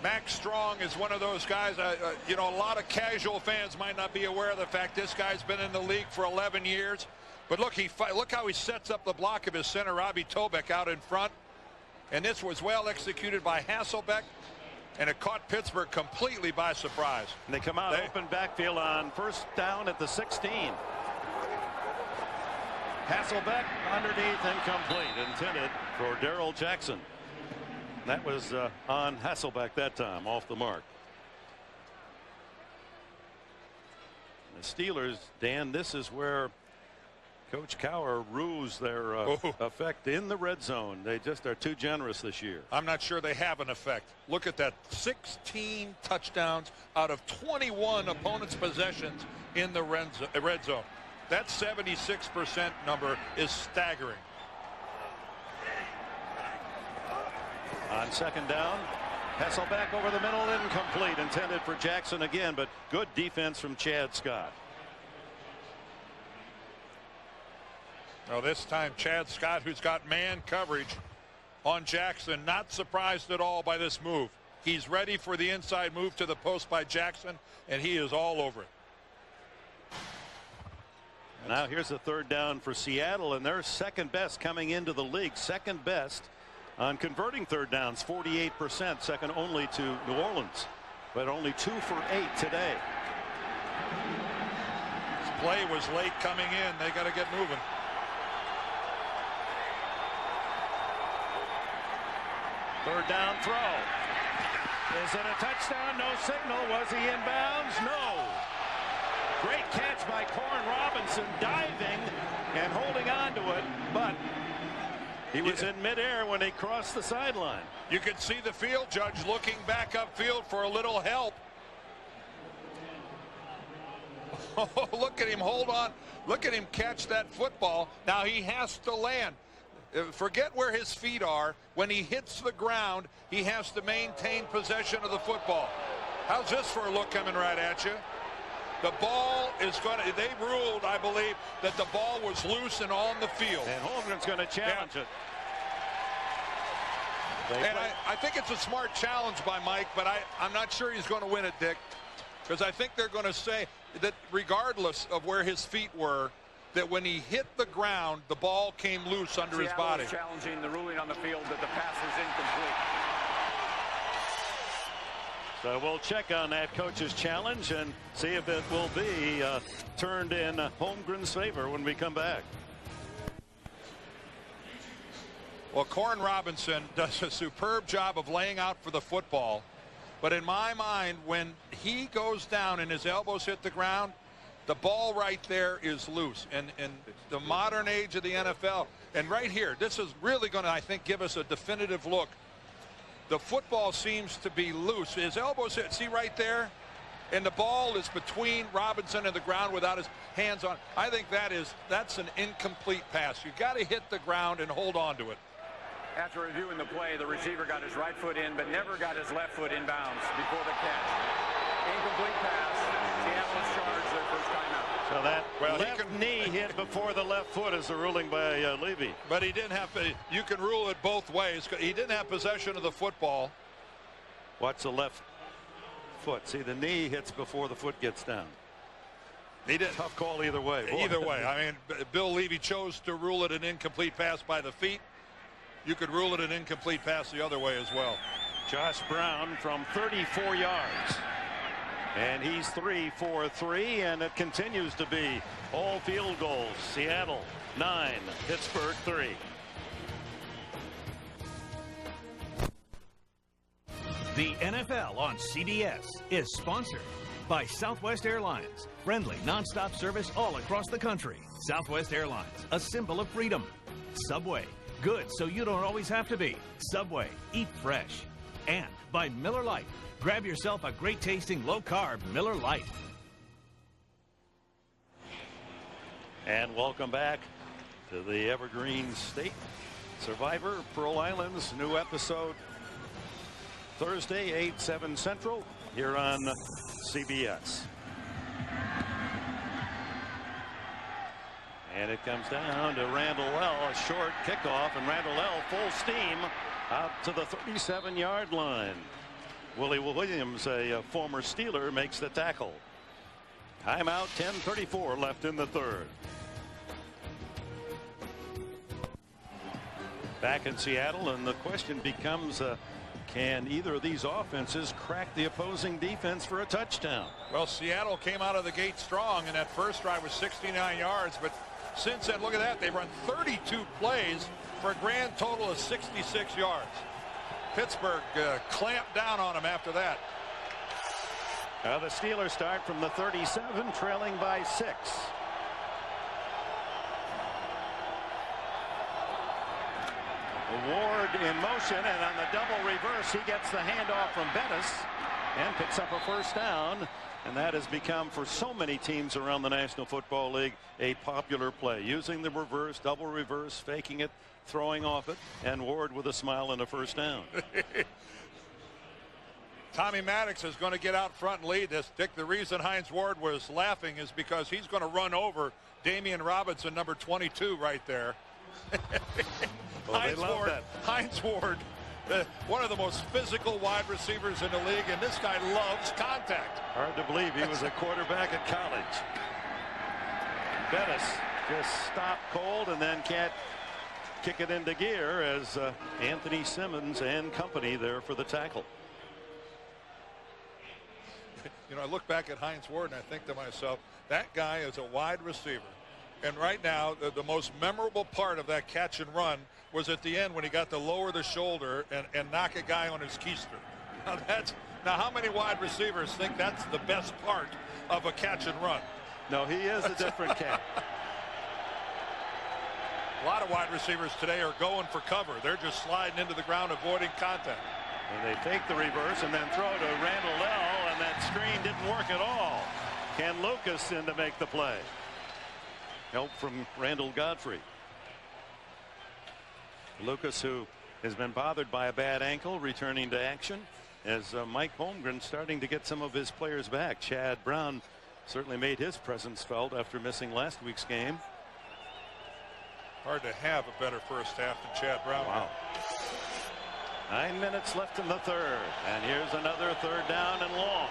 [SPEAKER 2] Max Strong is one of those guys, a lot of casual fans might not be aware of the fact this guy's been in the league for 11 years. But look how he sets up the block of his center, Robbie Tobeck, out in front. And this was well executed by Hasselbeck, and it caught Pittsburgh completely by surprise.
[SPEAKER 1] And they come out open backfield on 1st down at the 16. Hasselbeck underneath, incomplete, intended for Darrell Jackson. That was on Hasselbeck that time, off the mark. The Steelers, Dan, this is where Coach Cowher rues their effect in the red zone. They just are too generous this year.
[SPEAKER 2] I'm not sure they have an effect. Look at that. 16 touchdowns out of 21 opponents' possessions in the red zone. That 76% number is staggering.
[SPEAKER 1] On 2nd down, Hasselbeck over the middle, incomplete, intended for Jackson again, but good defense from Chad Scott.
[SPEAKER 2] Now this time Chad Scott, who's got man coverage on Jackson, not surprised at all by this move. He's ready for the inside move to the post by Jackson, and he is all over it.
[SPEAKER 1] Now here's the 3rd down for Seattle, and they're second best coming into the league. Second best on converting 3rd downs, 48%, second only to New Orleans, but only 2 for 8 today.
[SPEAKER 2] This play was late coming in. They got to get moving.
[SPEAKER 1] Third down throw. Is it a touchdown? No signal. Was he inbounds? No. Great catch by Corn Robinson, diving and holding on to it, but he was in midair when he crossed the sideline.
[SPEAKER 2] You could see the field judge looking back upfield for a little help. Oh, look at him hold on. Look at him catch that football. Now he has to land. Forget where his feet are. When he hits the ground, he has to maintain possession of the football. How's this for a look coming right at you? The ball is going to, they ruled, I believe, that the ball was loose and on the field.
[SPEAKER 1] And Holmgren's going to challenge it.
[SPEAKER 2] And I think it's a smart challenge by Mike, but I'm not sure he's going to win it, Dick. Because I think they're going to say that regardless of where his feet were, that when he hit the ground, the ball came loose under his body.
[SPEAKER 6] Challenging the ruling on the field that the pass was incomplete.
[SPEAKER 1] So we'll check on that coach's challenge and see if it will be turned in Holmgren's favor when we come back.
[SPEAKER 2] Well, Corn Robinson does a superb job of laying out for the football. But in my mind, when he goes down and his elbows hit the ground, the ball right there is loose. And in the modern age of the NFL, and right here, this is really going to, I think, give us a definitive look. The football seems to be loose. His elbows hit, see right there? And the ball is between Robinson and the ground without his hands on. I think that's an incomplete pass. You've got to hit the ground and hold on to it.
[SPEAKER 6] After reviewing the play, the receiver got his right foot in, but never got his left foot in bounds before the catch. Incomplete pass. Seattle is charged their first timeout.
[SPEAKER 1] So that left knee hit before the left foot is a ruling by Levy.
[SPEAKER 2] But he didn't have to. You can rule it both ways. He didn't have possession of the football.
[SPEAKER 1] Watch the left foot. See, the knee hits before the foot gets down.
[SPEAKER 2] He did.
[SPEAKER 1] Tough call either way.
[SPEAKER 2] Either way. I mean, Bill Levy chose to rule it an incomplete pass by the feet. You could rule it an incomplete pass the other way as well.
[SPEAKER 1] Josh Brown from 34 yards. And he's 3 for 3, and it continues to be all field goals. Seattle 9, Pittsburgh 3.
[SPEAKER 5] The NFL on CBS is sponsored by Southwest Airlines. Friendly, nonstop service all across the country. Southwest Airlines, a symbol of freedom. Subway, good so you don't always have to be. Subway, eat fresh. And by Miller Lite. Grab yourself a great tasting low carb Miller Lite.
[SPEAKER 1] And welcome back to the Evergreen State Survivor Pearl Islands. New episode Thursday 8/7 Central here on CBS. And it comes down to Randall L. A short kickoff, and Randall L. full steam out to the 37-yard line. Willie Williams, a former Steeler, makes the tackle. Timeout, 10:34 left in the third. Back in Seattle, and the question becomes, can either of these offenses crack the opposing defense for a touchdown?
[SPEAKER 2] Well, Seattle came out of the gate strong, and that first drive was 69 yards. But since then, look at that. They've run 32 plays for a grand total of 66 yards. Pittsburgh clamped down on him after that.
[SPEAKER 1] The Steelers start from the 37, trailing by 6. Ward in motion, and on the double reverse, he gets the handoff from Bettis and picks up a first down. And that has become, for so many teams around the National Football League, a popular play. Using the reverse, double reverse, faking it, throwing off it, and Ward with a smile and a first down.
[SPEAKER 2] Tommy Maddox is going to get out front and lead this. Dick, the reason Hines Ward was laughing is because he's going to run over Damian Robinson, number 22, right there.
[SPEAKER 1] Well,
[SPEAKER 2] Hines Ward, one of the most physical wide receivers in the league, and this guy loves contact.
[SPEAKER 1] Hard to believe he was a quarterback at college. Bettis just stopped cold and then can't kick it into gear as Anthony Simmons and company there for the tackle.
[SPEAKER 2] You know, I look back at Hines Ward and I think to myself, that guy is a wide receiver. And right now, the most memorable part of that catch and run was at the end when he got to lower the shoulder and knock a guy on his keister. Now how many wide receivers think that's the best part of a catch and run?
[SPEAKER 1] No, he is a different cat.
[SPEAKER 2] A lot of wide receivers today are going for cover. They're just sliding into the ground, avoiding contact.
[SPEAKER 1] And they take the reverse and then throw to Randall L., and that screen didn't work at all. Ken Lucas in to make the play. Help from Randall Godfrey. Lucas, who has been bothered by a bad ankle, returning to action as Mike Holmgren starting to get some of his players back. Chad Brown certainly made his presence felt after missing last week's game.
[SPEAKER 2] Hard to have a better first half than Chad Brown.
[SPEAKER 1] Wow. 9 minutes left in the third, and here's another third down and long.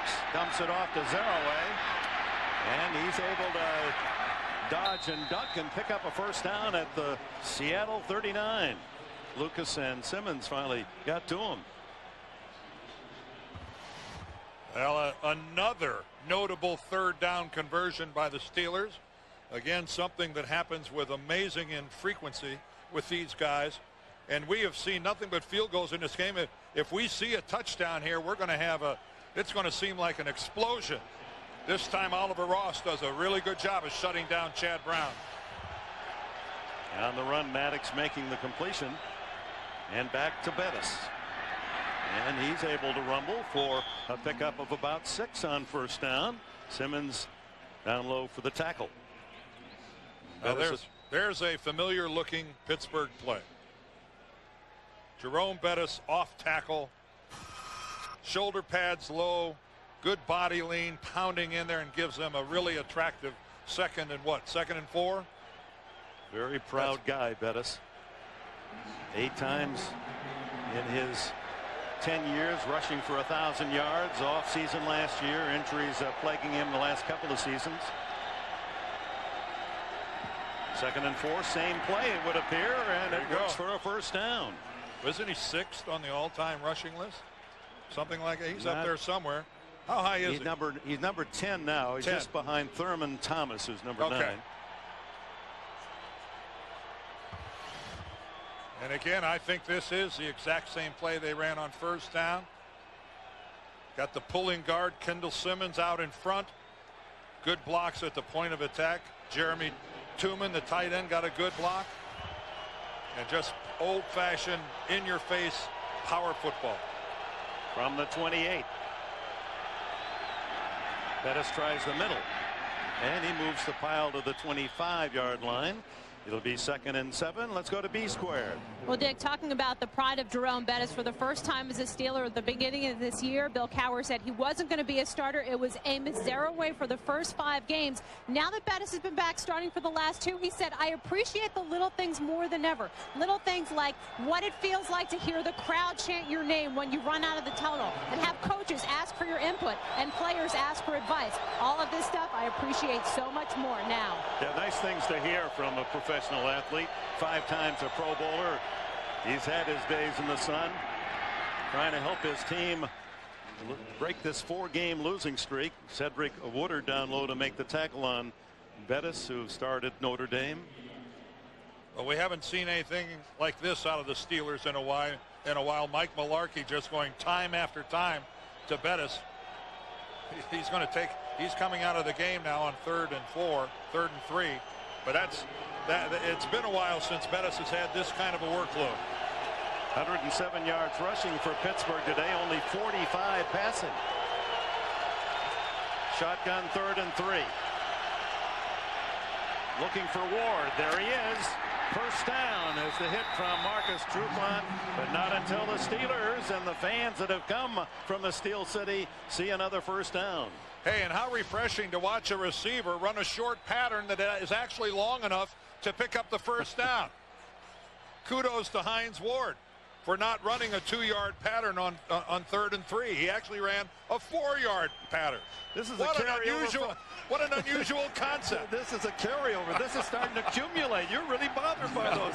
[SPEAKER 1] Brooks dumps it off to Zaraway, and he's able to dodge and duck and pick up a first down at the Seattle 39. Lucas and Simmons finally got to him.
[SPEAKER 2] Well, another notable third down conversion by the Steelers. Again, something that happens with amazing infrequency with these guys. And we have seen nothing but field goals in this game. If we see a touchdown here, we're going to have it's going to seem like an explosion. This time Oliver Ross does a really good job of shutting down Chad Brown.
[SPEAKER 1] On the run, Maddox making the completion. And back to Bettis. And he's able to rumble for a pickup of about 6 on first down. Simmons down low for the tackle.
[SPEAKER 2] Now there's a familiar looking Pittsburgh play. Jerome Bettis off tackle, shoulder pads low, good body lean, pounding in there, and gives them a really attractive second and 4.
[SPEAKER 1] Very proud guy, Bettis. 8 times in his 10 years rushing for 1,000 yards. Off season last year, injuries plaguing him the last couple of seasons. 2nd and 4, same play it would appear, and it works for a first down.
[SPEAKER 2] Wasn't he 6th on the all-time rushing list? Something like that. He's up there somewhere. How high is he?
[SPEAKER 1] He's number 10 now. He's
[SPEAKER 2] 10.
[SPEAKER 1] just behind Thurman Thomas, who's number 9.
[SPEAKER 2] And again, I think this is the exact same play they ran on first down. Got the pulling guard, Kendall Simmons, out in front. Good blocks at the point of attack. Jeremy Tooman, the tight end, got a good block. And just old-fashioned, in-your-face power football.
[SPEAKER 1] From the 28. Bettis tries the middle. And he moves the pile to the 25-yard line. It'll be 2nd and 7. Let's go to B squared.
[SPEAKER 3] Well, Dick, talking about the pride of Jerome Bettis for the first time as a Steeler at the beginning of this year, Bill Cowher said he wasn't going to be a starter. It was Amos Zaraway for the first 5 games. Now that Bettis has been back starting for the last 2, he said, I appreciate the little things more than ever. Little things like what it feels like to hear the crowd chant your name when you run out of the tunnel, and have coaches ask for your input and players ask for advice. All of this stuff I appreciate so much more now.
[SPEAKER 1] Yeah, nice things to hear from a professional athlete. 5 times a Pro Bowler. He's had his days in the sun, trying to help his team break this 4-game losing streak. Cedric Woodard down low to make the tackle on Bettis, who started Notre Dame.
[SPEAKER 2] Well, we haven't seen anything like this out of the Steelers in a while. Mike Mularkey just going time after time to Bettis. He's coming out of the game now on 3rd and 4, 3rd and 3. But it's been a while since Bettis has had this kind of a workload.
[SPEAKER 1] 107 yards rushing for Pittsburgh today, only 45 passing. Shotgun 3rd and 3. Looking for Ward. There he is. First down as the hit from Marcus Trufant, but not until the Steelers and the fans that have come from the Steel City see another first down.
[SPEAKER 2] Hey, and how refreshing to watch a receiver run a short pattern that is actually long enough to pick up the first down. Kudos to Hines Ward for not running a 2-yard pattern on 3rd and 3. He actually ran a 4-yard pattern.
[SPEAKER 1] This is
[SPEAKER 2] what an unusual concept.
[SPEAKER 1] This is a carryover. This is starting to accumulate. You're really bothered by those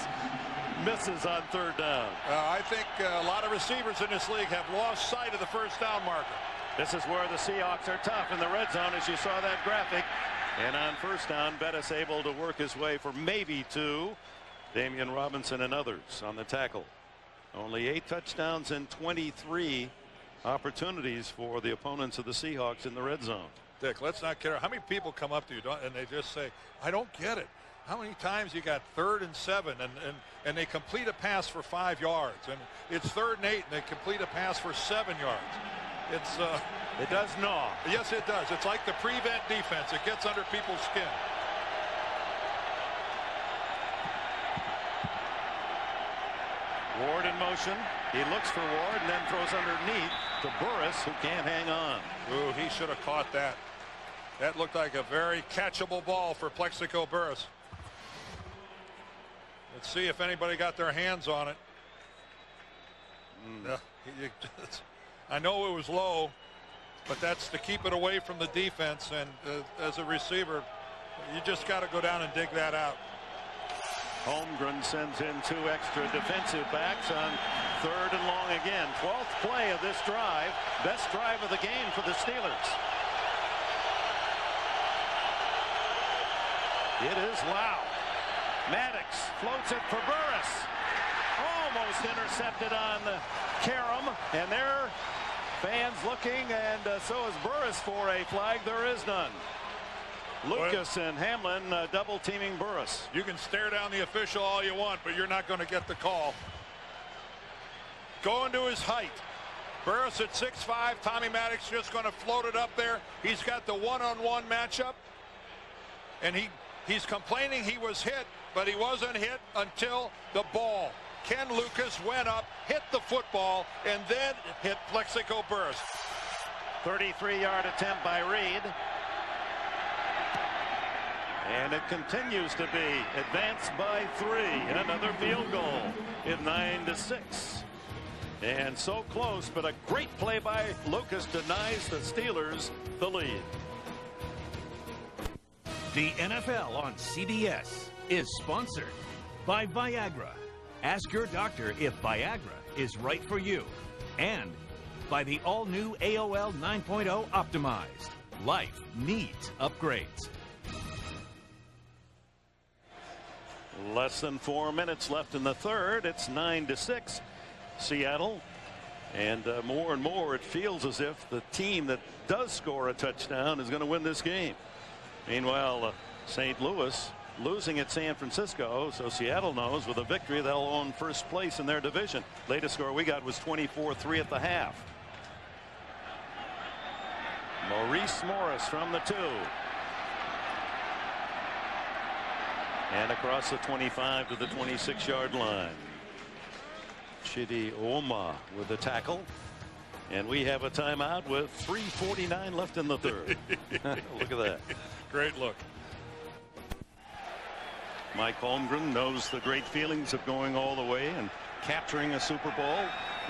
[SPEAKER 1] misses on 3rd down.
[SPEAKER 2] I think a lot of receivers in this league have lost sight of the first down marker.
[SPEAKER 1] This is where the Seahawks are tough in the red zone, as you saw that graphic. And on first down, Bettis able to work his way for maybe 2. Damian Robinson and others on the tackle. Only 8 touchdowns and 23 opportunities for the opponents of the Seahawks in the red zone.
[SPEAKER 2] Dick, let's not kid. How many people come up to you and they just say, I don't get it. How many times you got 3rd and 7 and they complete a pass for 5 yards, and it's 3rd and 8 and they complete a pass for 7 yards.
[SPEAKER 1] It does gnaw.
[SPEAKER 2] Yes, it does. It's like the prevent defense. It gets under people's skin.
[SPEAKER 1] Ward in motion. He looks for Ward and then throws underneath to Burris, who can't hang on.
[SPEAKER 2] Ooh, he should have caught that. That looked like a very catchable ball for Plexico Burris. Let's see if anybody got their hands on it. I know it was low. but that's to keep it away from the defense. And as a receiver, you just got to go down and dig that out.
[SPEAKER 1] Holmgren sends in 2 extra defensive backs on 3rd and long again. 12th play of this drive. Best drive of the game for the Steelers. It is Lau. Maddox floats it for Burris. Almost intercepted on Karam. And there, fans looking, and so is Burris for a flag. There is none. Lucas and Hamlin double teaming Burris.
[SPEAKER 2] You can stare down the official all you want, but you're not going to get the call. Going to his height. Burris at 6'5". Tommy Maddox just going to float it up there. He's got the one-on-one matchup. And he's complaining he was hit, but he wasn't hit until the ball. Ken Lucas went up, hit the football, and then hit Plexico Burris.
[SPEAKER 1] 33-yard attempt by Reed. And it continues to be advanced by 3. Another field goal at 9-6. And so close, but a great play by Lucas denies the Steelers the lead.
[SPEAKER 5] The NFL on CBS is sponsored by Viagra. Ask your doctor if Viagra is right for you. And by the all-new AOL 9.0 Optimized. Life needs upgrades.
[SPEAKER 1] Less than 4 minutes left in the third. It's 9-6 Seattle, and more and more it feels as if the team that does score a touchdown is going to win this game. Meanwhile, St. Louis losing at San Francisco, so Seattle knows with a victory they'll own first place in their division. Latest score we got was 24-3 at the half. Maurice Morris from the 2. And across the 25 to the 26-yard line. Chidi Oma with the tackle. And we have a timeout with 3:49 left in the third. Look at that.
[SPEAKER 2] Great look.
[SPEAKER 1] Mike Holmgren knows the great feelings of going all the way and capturing a Super Bowl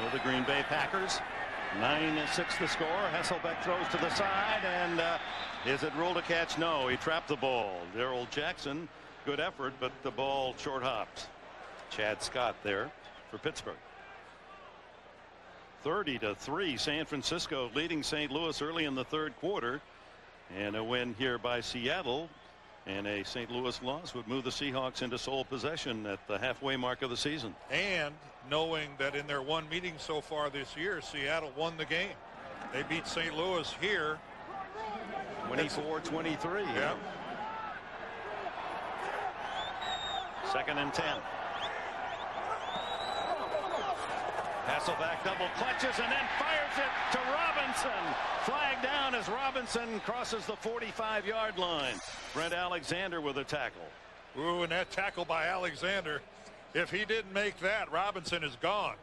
[SPEAKER 1] with the Green Bay Packers. 9-6 the score. Hasselbeck throws to the side, and is it ruled a catch? No, he trapped the ball. Darrell Jackson, good effort, but the ball short hopped. Chad Scott there for Pittsburgh. 30-3 San Francisco leading St. Louis early in the third quarter, and a win here by Seattle, and a St. Louis loss would move the Seahawks into sole possession at the halfway mark of the season.
[SPEAKER 2] And knowing that in their one meeting so far this year, Seattle won the game. They beat St. Louis here
[SPEAKER 1] 24-23.
[SPEAKER 2] Yeah.
[SPEAKER 1] 2nd and 10. Hasselbeck double clutches and then fires it to Robinson. Flag down as Robinson crosses the 45-yard line. Brent Alexander with a tackle.
[SPEAKER 2] Ooh, and that tackle by Alexander. If he didn't make that, Robinson is gone.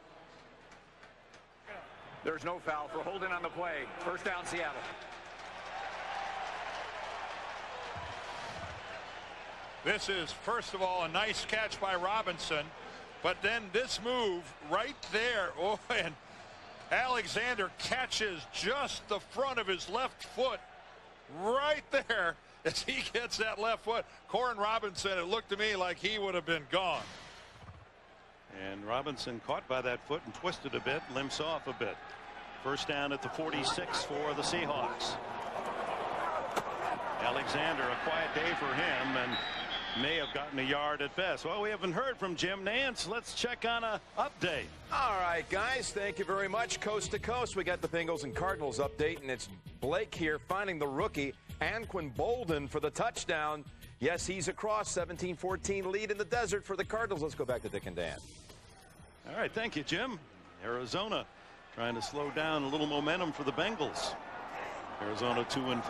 [SPEAKER 6] There's no foul for holding on the play. First down, Seattle.
[SPEAKER 2] This is, first of all, a nice catch by Robinson. But then this move right there. Oh, and Alexander catches just the front of his left foot right there as he gets that left foot. Corin Robinson, it looked to me like he would have been gone.
[SPEAKER 1] And Robinson caught by that foot and twisted a bit, limps off a bit. First down at the 46 for the Seahawks. Alexander, a quiet day for him, and may have gotten a yard at best. Well, we haven't heard from Jim Nantz. Let's check on a update.
[SPEAKER 8] All right, guys, thank you very much. Coast to coast, we got the Bengals and Cardinals update, and it's Blake here finding the rookie Anquan Boldin for the touchdown. Yes, he's across. 17-14 lead in the desert for the Cardinals. Let's go back to Dick and Dan.
[SPEAKER 1] All right, thank you, Jim. Arizona trying to slow down a little momentum for the Bengals. Arizona 2-5.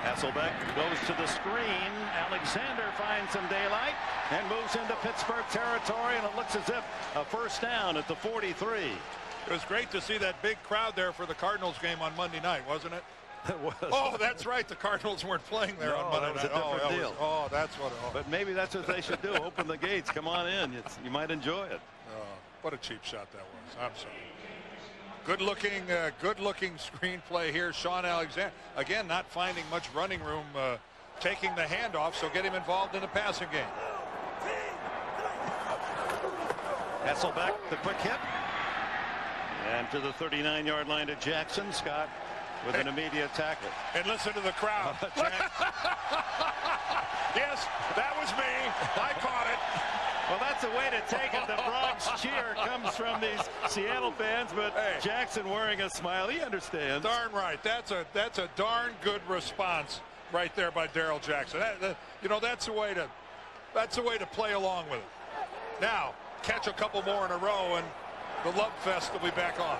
[SPEAKER 1] Hasselbeck goes to the screen. Alexander finds some daylight and moves into Pittsburgh territory, and it looks as if a first down at the 43.
[SPEAKER 2] It was great to see that big crowd there for the Cardinals game on Monday night, wasn't it?
[SPEAKER 1] It was.
[SPEAKER 2] Oh, that's right. The Cardinals weren't playing there on Monday night.
[SPEAKER 1] That was a different deal.
[SPEAKER 2] That's what.
[SPEAKER 1] But maybe that's what they should do. Open the gates. Come on in. You might enjoy it.
[SPEAKER 2] What a cheap shot that was. I'm sorry. Good looking screenplay here. Sean Alexander, again, not finding much running room, taking the handoff, so get him involved in the passing game.
[SPEAKER 1] Hasselbeck, the quick hit. And to the 39-yard line to Jackson. Scott with an immediate tackle.
[SPEAKER 2] And listen to the crowd. Yes, that was me. I caught it.
[SPEAKER 1] Well, that's the way to take it. The Bronx cheer comes from these Seattle fans, but Jackson wearing a smile. He understands.
[SPEAKER 2] Darn right. That's a darn good response right there by Darrell Jackson. You know, that's the way to play along with it. Now, catch a couple more in a row, and the love fest will be back on.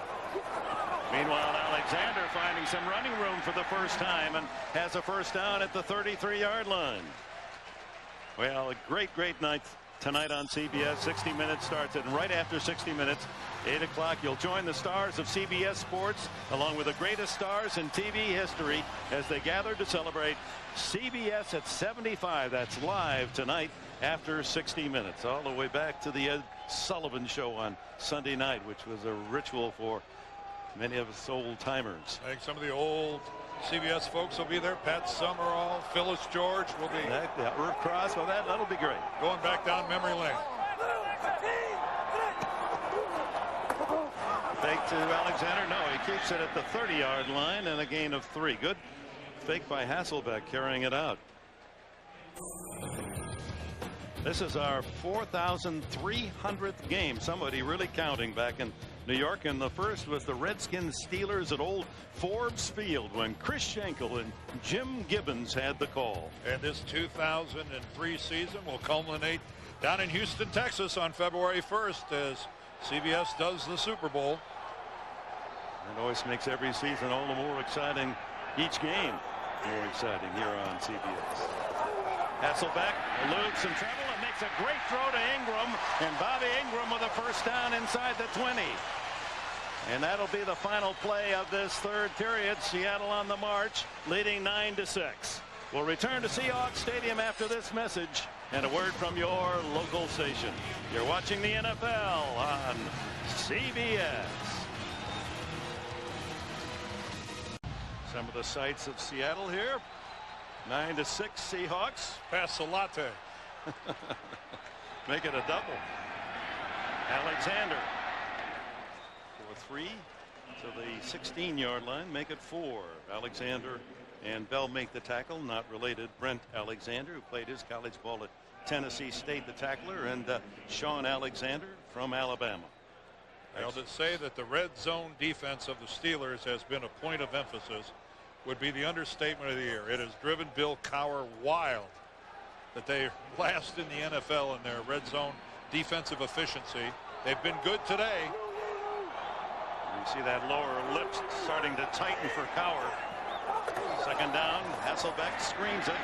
[SPEAKER 1] Meanwhile, Alexander finding some running room for the first time and has a first down at the 33-yard line. Well, a great night tonight on CBS. 60 Minutes starts at right after 60 minutes, 8 o'clock. You'll join the stars of CBS Sports along with the greatest stars in TV history as they gather to celebrate CBS at 75. That's live tonight after 60 minutes, all the way back to the Ed Sullivan Show on Sunday night, which was a ritual for many of us old timers.
[SPEAKER 2] I think some of the old CBS folks will be there. Pat Summerall, Phyllis George will be.
[SPEAKER 1] Irv Cross, well, that'll be great.
[SPEAKER 2] Going back down memory lane.
[SPEAKER 1] Fake to Alexander. No, he keeps it at the 30-yard line and a gain of 3. Good fake by Hasselbeck carrying it out. This is our 4,300th game. Somebody really counting back in New York, and the first was the Redskins Steelers at old Forbes Field when Chris Schenkel and Jim Gibbons had the call.
[SPEAKER 2] And this 2003 season will culminate down in Houston, Texas on February 1st as CBS does the Super Bowl.
[SPEAKER 1] It always makes every season all the more exciting, each game more exciting here on CBS. Hasselbeck eludes some trouble and makes a great throw to Ingram, and Bobby Ingram with a first down inside the 20. And that'll be the final play of this third period. Seattle on the march, leading 9-6. We'll return to Seahawks Stadium after this message and a word from your local station. You're watching the NFL on CBS. Some of the sights of Seattle here. 9-6 Seahawks.
[SPEAKER 2] Pass the latte.
[SPEAKER 1] Make it a double. Alexander for 3 to the 16-yard line. Make it 4. Alexander and Bell make the tackle. Not related. Brent Alexander, who played his college ball at Tennessee State, the tackler, and Sean Alexander from Alabama.
[SPEAKER 2] Now, to say that the red zone defense of the Steelers has been a point of emphasis would be the understatement of the year. It has driven Bill Cowher wild that they last in the NFL in their red zone defensive efficiency. They've been good today.
[SPEAKER 1] You see that lower lip starting to tighten for Cowher. Second down, Hasselbeck screens it.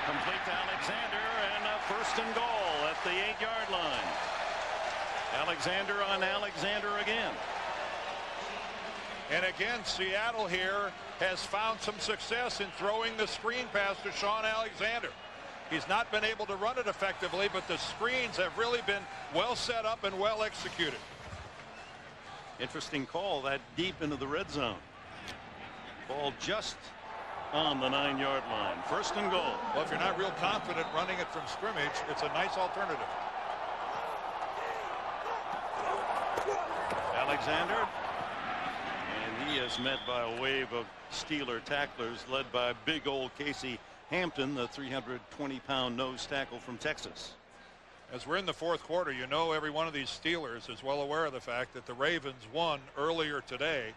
[SPEAKER 1] Complete to Alexander, and a first and goal at the 8-yard line. Alexander on Alexander again.
[SPEAKER 2] And again, Seattle here has found some success in throwing the screen pass to Sean Alexander. He's not been able to run it effectively, but the screens have really been well set up and well executed.
[SPEAKER 1] Interesting call that deep into the red zone. Ball just on the 9-yard line. First and goal.
[SPEAKER 2] Well, if you're not real confident running it from scrimmage, it's a nice alternative.
[SPEAKER 1] Alexander. And he is met by a wave of Steeler tacklers led by big old Casey Hampton, the 320-pound nose tackle from Texas.
[SPEAKER 2] As we're in the fourth quarter, you know every one of these Steelers is well aware of the fact that the Ravens won earlier today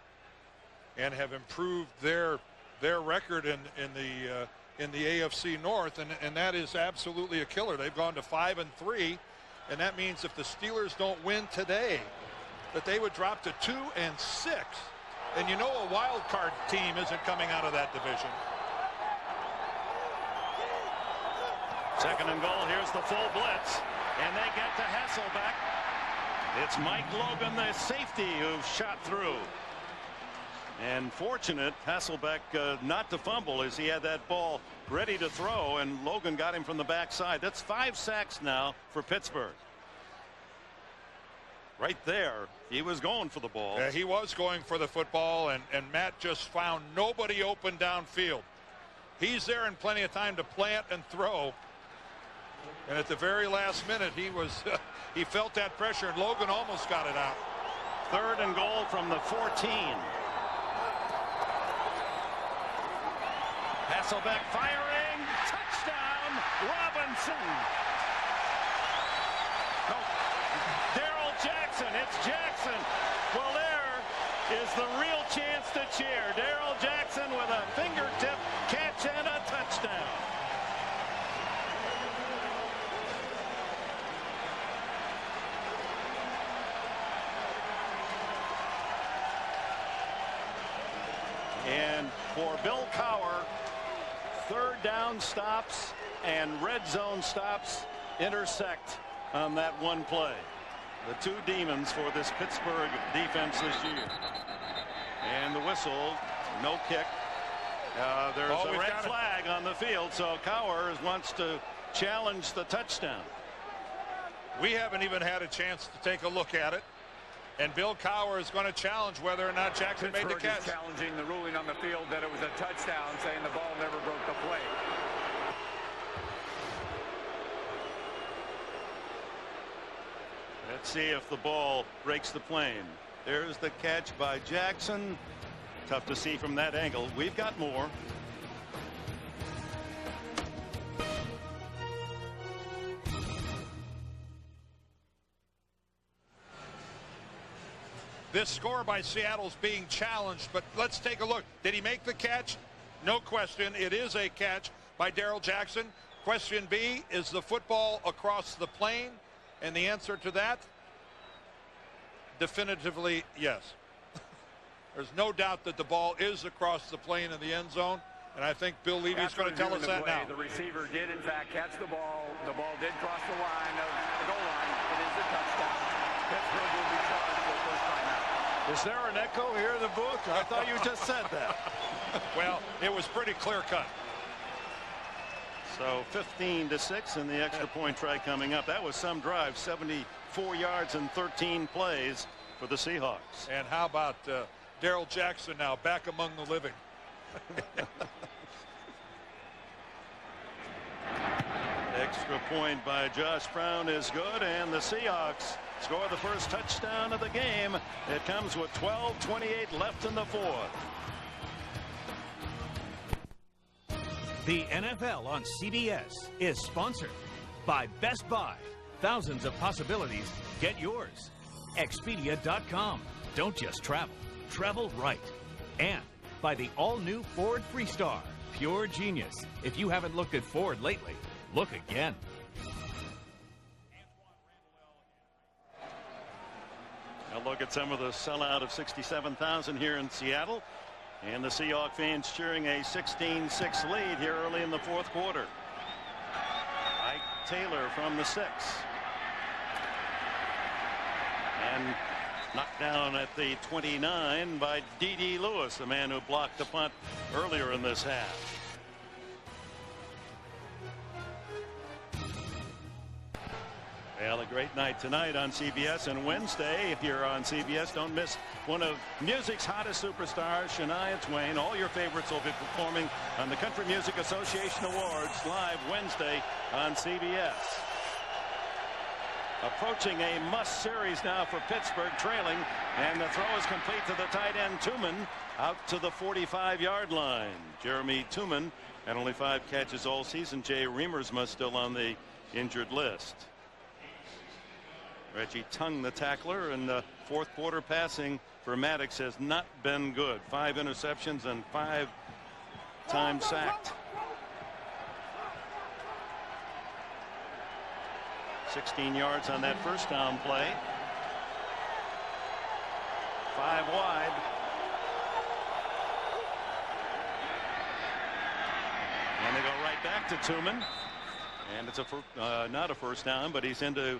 [SPEAKER 2] and have improved their record in the AFC North, and that is absolutely a killer. They've gone to 5-3, and that means if the Steelers don't win today, that they would drop to 2-6. And you know a wild card team isn't coming out of that division.
[SPEAKER 1] Second and goal. Here's the full blitz, and they get to Hasselbeck. It's Mike Logan, the safety, who shot through. And fortunate, Hasselbeck not to fumble as he had that ball ready to throw, and Logan got him from the backside. That's 5 sacks now for Pittsburgh.
[SPEAKER 9] right there. He was going for the ball.
[SPEAKER 2] Yeah, he was going for the football, and Matt just found nobody open downfield. He's there in plenty of time to plant and throw. And at the very last minute, he was he felt that pressure, and Logan almost got it out.
[SPEAKER 1] 3rd and goal from the 14. Hasselbeck firing. Touchdown, Robinson. No, Darrell Jackson. It's Jackson. Well, there is the real chance to cheer. Darrell Jackson with a fingertip catch and a touchdown. And for Bill Cowher, 3rd down stops and red zone stops intersect on that one play. The two demons for this Pittsburgh defense this year. And the whistle, no kick. There's a red flag on the field, so Cowher wants to challenge the touchdown.
[SPEAKER 2] We haven't even had a chance to take a look at it. And Bill Cowher is going to challenge whether or not Jackson made the catch.
[SPEAKER 6] Challenging the ruling on the field that it was a touchdown, saying the ball never broke the play.
[SPEAKER 1] Let's see if the ball breaks the plane. There's the catch by Jackson. Tough to see from that angle. We've got more.
[SPEAKER 2] This score by Seattle's being challenged, but let's take a look. Did he make the catch? No question. It is a catch by Darrell Jackson. Question B, is the football across the plane? And the answer to that, definitively yes. There's no doubt that the ball is across the plane in the end zone, and I think Bill Levy's going to tell us that now.
[SPEAKER 6] The receiver did, in fact, catch the ball. The ball did cross the line, the goal line. It is a touchdown. Pittsburgh will be charged for the first time out.
[SPEAKER 1] Is there an echo here in the booth? I thought you just said that.
[SPEAKER 2] Well, it was pretty clear cut.
[SPEAKER 1] So 15-6 in the extra point try coming up. That was some drive. 74 yards and 13 plays for the Seahawks.
[SPEAKER 2] And how about Darrell Jackson now back among the living?
[SPEAKER 1] Extra point by Josh Brown is good, and the Seahawks score the first touchdown of the game. It comes with 12:28 left in the fourth.
[SPEAKER 5] The NFL on CBS is sponsored by Best Buy. Thousands of possibilities. Get yours. Expedia.com. Don't just travel. Travel right. And by the all-new Ford Freestar. Pure genius. If you haven't looked at Ford lately, look again.
[SPEAKER 1] A look at some of the sellout of 67,000 here in Seattle. And the Seahawks fans cheering a 16-6 lead here early in the fourth quarter. Ike Taylor from the 6. And knocked down at the 29 by D.D. Lewis, the man who blocked the punt earlier in this half. Well, a great night tonight on CBS, and Wednesday here on CBS. Don't miss one of music's hottest superstars, Shania Twain. All your favorites will be performing on the Country Music Association Awards live Wednesday on CBS. Approaching a must series now for Pittsburgh, trailing, and the throw is complete to the tight end Tooman out to the 45-yard line. Jeremy Tooman had only 5 catches all season. Jay Reamersma still on the injured list. Reggie Tung, the tackler, and the fourth quarter passing for Maddox has not been good. 5 interceptions and 5 times sacked. 16 yards on that first down play. 5 wide. And they go right back to Tooman. And it's not a first down, but he's into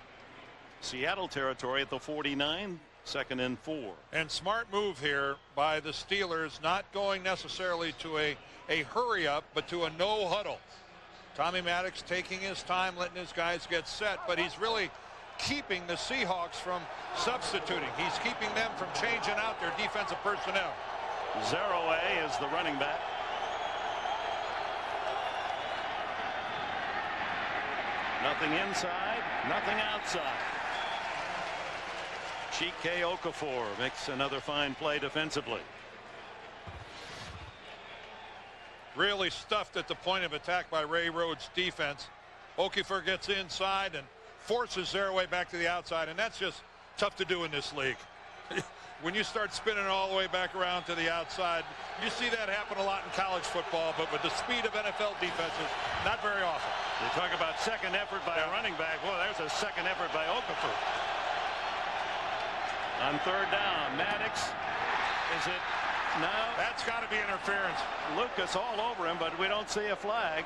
[SPEAKER 1] Seattle territory at the 49, 2nd and 4.
[SPEAKER 2] And smart move here by the Steelers, not going necessarily to a hurry up, but to a no huddle. Tommy Maddox taking his time, letting his guys get set, but he's really keeping the Seahawks from substituting. He's keeping them from changing out their defensive personnel.
[SPEAKER 1] Zeroué is the running back. Nothing inside, nothing outside. Chike Okafor makes another fine play defensively.
[SPEAKER 2] Really stuffed at the point of attack by Ray Rhodes' defense. Okafor gets inside and forces Zeroué back to the outside, and that's just tough to do in this league. When you start spinning all the way back around to the outside, you see that happen a lot in college football, but with the speed of NFL defenses, not very often.
[SPEAKER 1] You talk about second effort by a running back. Well, there's a second effort by Okafor. On third down, Maddox. Is it? No.
[SPEAKER 2] That's got to be interference.
[SPEAKER 1] Lucas all over him, but we don't see a flag.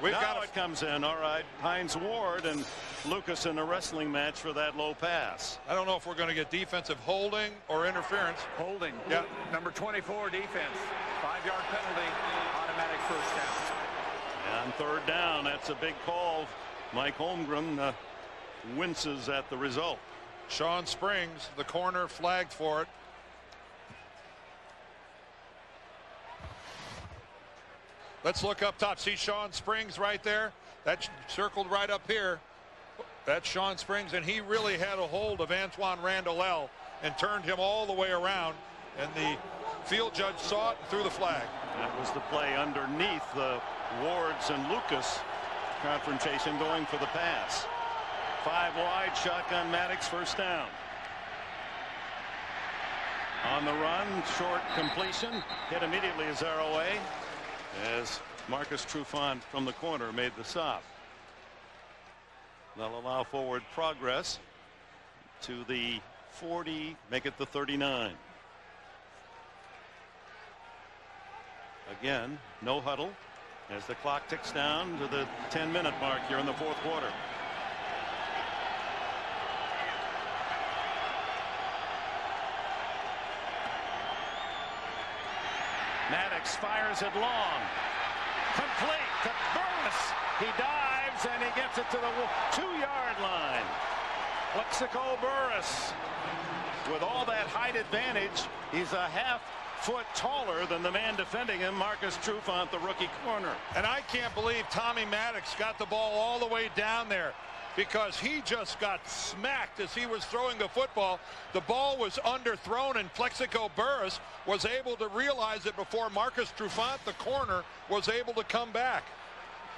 [SPEAKER 1] Now it comes in. All right, Hines Ward and Lucas in a wrestling match for that low pass.
[SPEAKER 2] I don't know if we're going to get defensive holding or interference.
[SPEAKER 6] Holding.
[SPEAKER 2] Yeah.
[SPEAKER 6] Number 24 defense. 5-yard penalty. Automatic first down.
[SPEAKER 1] On third down, that's a big call. Mike Holmgren winces at the result.
[SPEAKER 2] Sean Springs, the corner, flagged for it. Let's look up top. See Sean Springs right there? That's circled right up here. That's Sean Springs, and he really had a hold of Antoine Randall and turned him all the way around, and the field judge saw it and threw the flag.
[SPEAKER 1] That was the play underneath the Wards and Lucas confrontation going for the pass. 5 wide, shotgun Maddox, first down. On the run, short completion, hit immediately as Zeroué, as Marcus Trufant from the corner made the stop. They'll allow forward progress to the 40, make it the 39. Again, no huddle as the clock ticks down to the 10-minute mark here in the fourth quarter. Maddox fires it long. Complete to Burris. He dives and he gets it to the 2-yard line. Plexico Burris, with all that height advantage, he's a half-foot taller than the man defending him, Marcus Trufant, the rookie corner.
[SPEAKER 2] And I can't believe Tommy Maddox got the ball all the way down there, because he just got smacked as he was throwing the football. The ball was underthrown, and Plexico Burris was able to realize it before Marcus Trufant, the corner, was able to come back.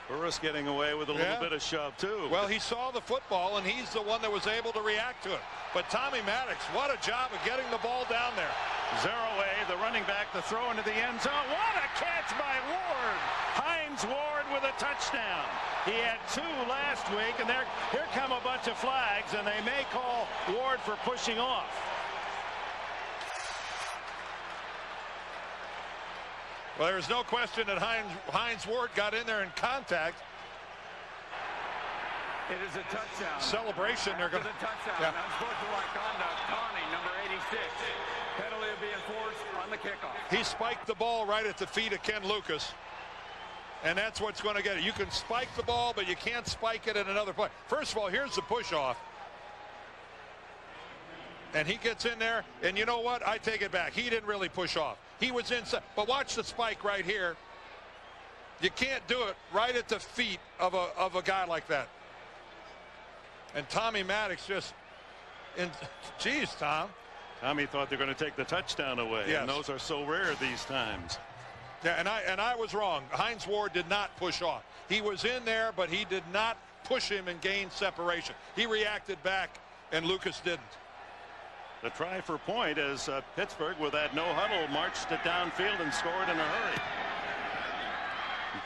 [SPEAKER 1] Burris getting away with a little bit of shove, too.
[SPEAKER 2] Well, he saw the football, and he's the one that was able to react to it. But Tommy Maddox, what a job of getting the ball down there.
[SPEAKER 1] Zeroué, the running back, to throw into the end zone. What a catch by Ward! Hines Ward with a touchdown. He had 2 last week, and here come a bunch of flags, and they may call Ward for pushing off.
[SPEAKER 2] Well, there's no question that Hines Ward got in there in contact.
[SPEAKER 6] It is a touchdown.
[SPEAKER 2] Celebration. They're going to
[SPEAKER 6] touchdown. Unsportsmanlike conduct. Conning, number 86. Penalty will be enforced on the kickoff.
[SPEAKER 2] He spiked the ball right at the feet of Ken Lucas. And that's what's going to get it. You can spike the ball, but you can't spike it at another play. First of all, here's the push off. And he gets in there, and you know what? I take it back. He didn't really push off. He was inside. But watch the spike right here. You can't do it right at the feet of a guy like that. And Tommy Maddox just, geez, Tom.
[SPEAKER 1] Tommy thought they're going to take the touchdown away.
[SPEAKER 2] Yes.
[SPEAKER 1] And those are so rare these times.
[SPEAKER 2] Yeah, and I was wrong. Hines Ward did not push off. He was in there, but he did not push him and gain separation. He reacted back, and Lucas didn't.
[SPEAKER 1] The try for point as Pittsburgh, with that no huddle, marched it downfield and scored in a hurry.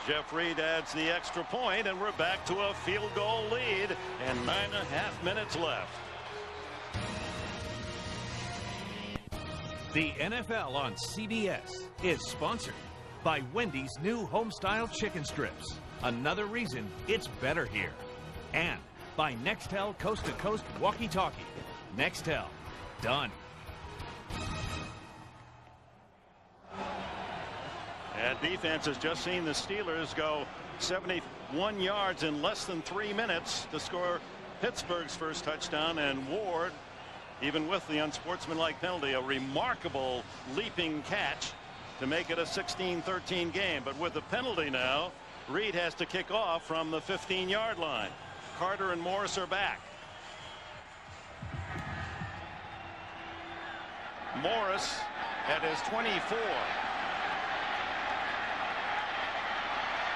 [SPEAKER 1] Jeff Reed adds the extra point, and we're back to a field goal lead and 9.5 minutes left.
[SPEAKER 5] The NFL on CBS is sponsored by Wendy's new Homestyle Chicken Strips. Another reason it's better here. And by Nextel Coast to Coast Walkie Talkie. Nextel. Done.
[SPEAKER 1] That defense has just seen the Steelers go 71 yards in less than 3 minutes to score Pittsburgh's first touchdown, and Ward, even with the unsportsmanlike penalty, a remarkable leaping catch to make it a 16-13 game. But with the penalty now, Reed has to kick off from the 15-yard line. Carter and Morris are back. Morris at his 24.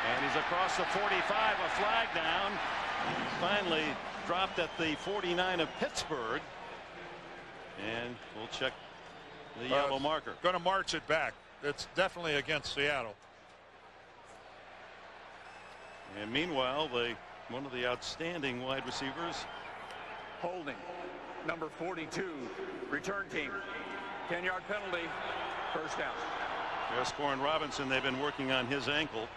[SPEAKER 1] And he's across the 45, a flag down. Finally dropped at the 49 of Pittsburgh. And we'll check the yellow marker.
[SPEAKER 2] Going to march it back. It's definitely against Seattle.
[SPEAKER 1] And meanwhile, one of the outstanding wide receivers.
[SPEAKER 6] Holding. Number 42. Return team. 10-yard penalty. First down.
[SPEAKER 1] Escorin Robinson, they've been working on his ankle.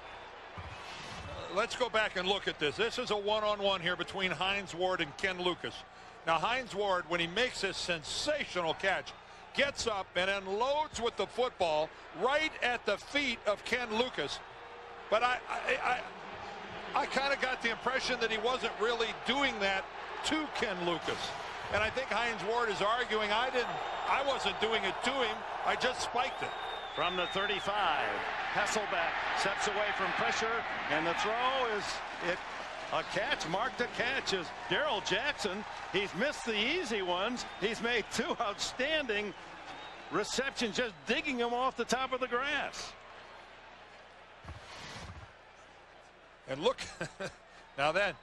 [SPEAKER 2] Let's go back and look at this. This is a one-on-one here between Hines Ward and Ken Lucas. Now, Hines Ward, when he makes this sensational catch, gets up and unloads with the football right at the feet of Ken Lucas. But I kind of got the impression that he wasn't really doing that to Ken Lucas. And I think Hines Ward is arguing, I wasn't doing it to him, I just spiked it.
[SPEAKER 1] From the 35, Hasselbeck steps away from pressure, and the throw is a catch, marked a catch, is Darrell Jackson. He's missed the easy ones. He's made two outstanding receptions, just digging them off the top of the grass.
[SPEAKER 2] And look, now then.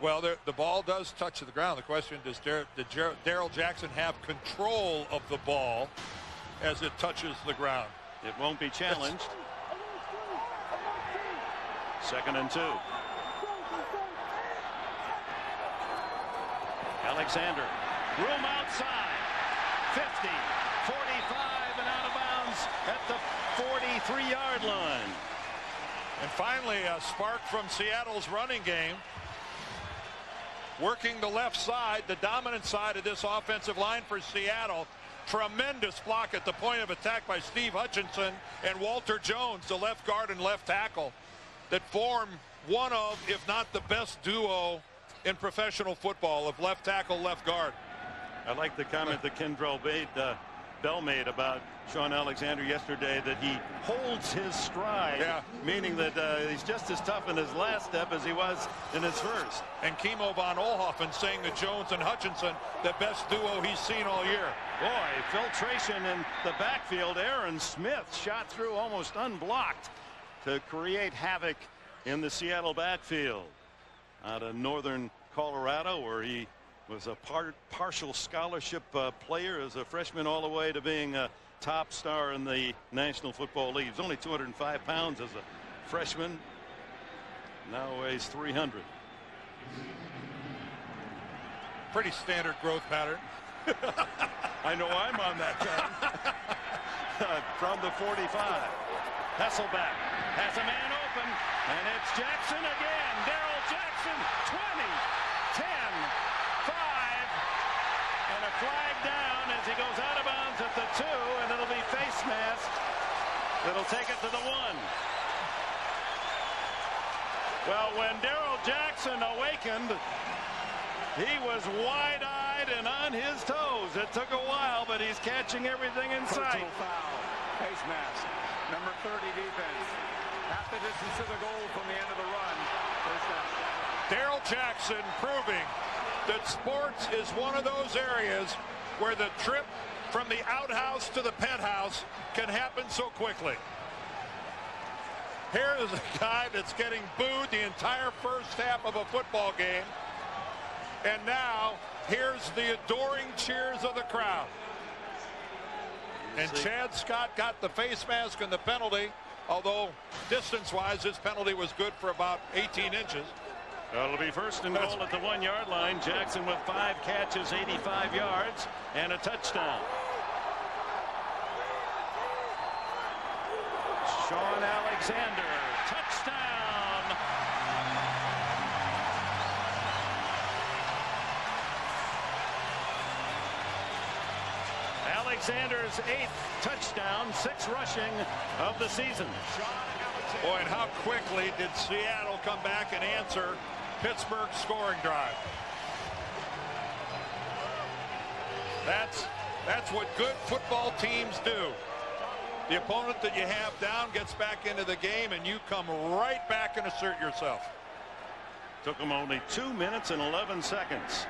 [SPEAKER 2] Well, the ball does touch the ground. The question, does Darrell Jackson have control of the ball as it touches the ground?
[SPEAKER 1] It won't be challenged. 2nd and 2. Alexander, room outside. 50, 45, and out of bounds at the 43-yard line.
[SPEAKER 2] And finally, a spark from Seattle's running game. Working the left side, the dominant side of this offensive line for Seattle. Tremendous block at the point of attack by Steve Hutchinson and Walter Jones, the left guard and left tackle, that form one of, if not the best duo in professional football of left tackle, left guard.
[SPEAKER 1] I like the comment that Kendrell Bell made about Sean Alexander yesterday, that he holds his stride, meaning that he's just as tough in his last step as he was in his first.
[SPEAKER 2] And Kimo von Oelhoffen saying that Jones and Hutchinson, the best duo he's seen all year.
[SPEAKER 1] Boy, filtration in the backfield. Aaron Smith shot through almost unblocked to create havoc in the Seattle backfield. Out of northern Colorado, where he was a partial scholarship player as a freshman all the way to being a top star in the National Football League. He was only 205 pounds as a freshman. Now weighs 300.
[SPEAKER 2] Pretty standard growth pattern.
[SPEAKER 1] I know I'm on that time. From the 45. Hasselbeck has a man open, and it's Jackson again. Darrell Jackson, 20, 10, 5, and a flag down as he goes out of bounds at the 2, and it'll be face mask that'll take it to the 1. Well, when Darrell Jackson awakened, he was wide-eyed and on his toes. It took a while, but he's catching everything in sight.
[SPEAKER 6] Personal foul, face mask, number 30 defense. Half the distance to the goal from the end of the run. First down.
[SPEAKER 2] Darrell Jackson proving that sports is one of those areas where the trip from the outhouse to the penthouse can happen so quickly. Here is a guy that's getting booed the entire first half of a football game. And now, here's the adoring cheers of the crowd. And Chad Scott got the face mask and the penalty, although distance-wise, this penalty was good for about 18 inches.
[SPEAKER 1] It'll be first and goal at the 1-yard line. Jackson with 5 catches, 85 yards, and a touchdown. Sean Alexander, touchdown. Alexander's 8th touchdown, 6 rushing of the season.
[SPEAKER 6] Sean Alexander.
[SPEAKER 2] Boy, and how quickly did Seattle come back and answer Pittsburgh's scoring drive. That's what good football teams do. The opponent that you have down gets back into the game, and you come right back and assert yourself.
[SPEAKER 1] Took them only 2 minutes and 11 seconds.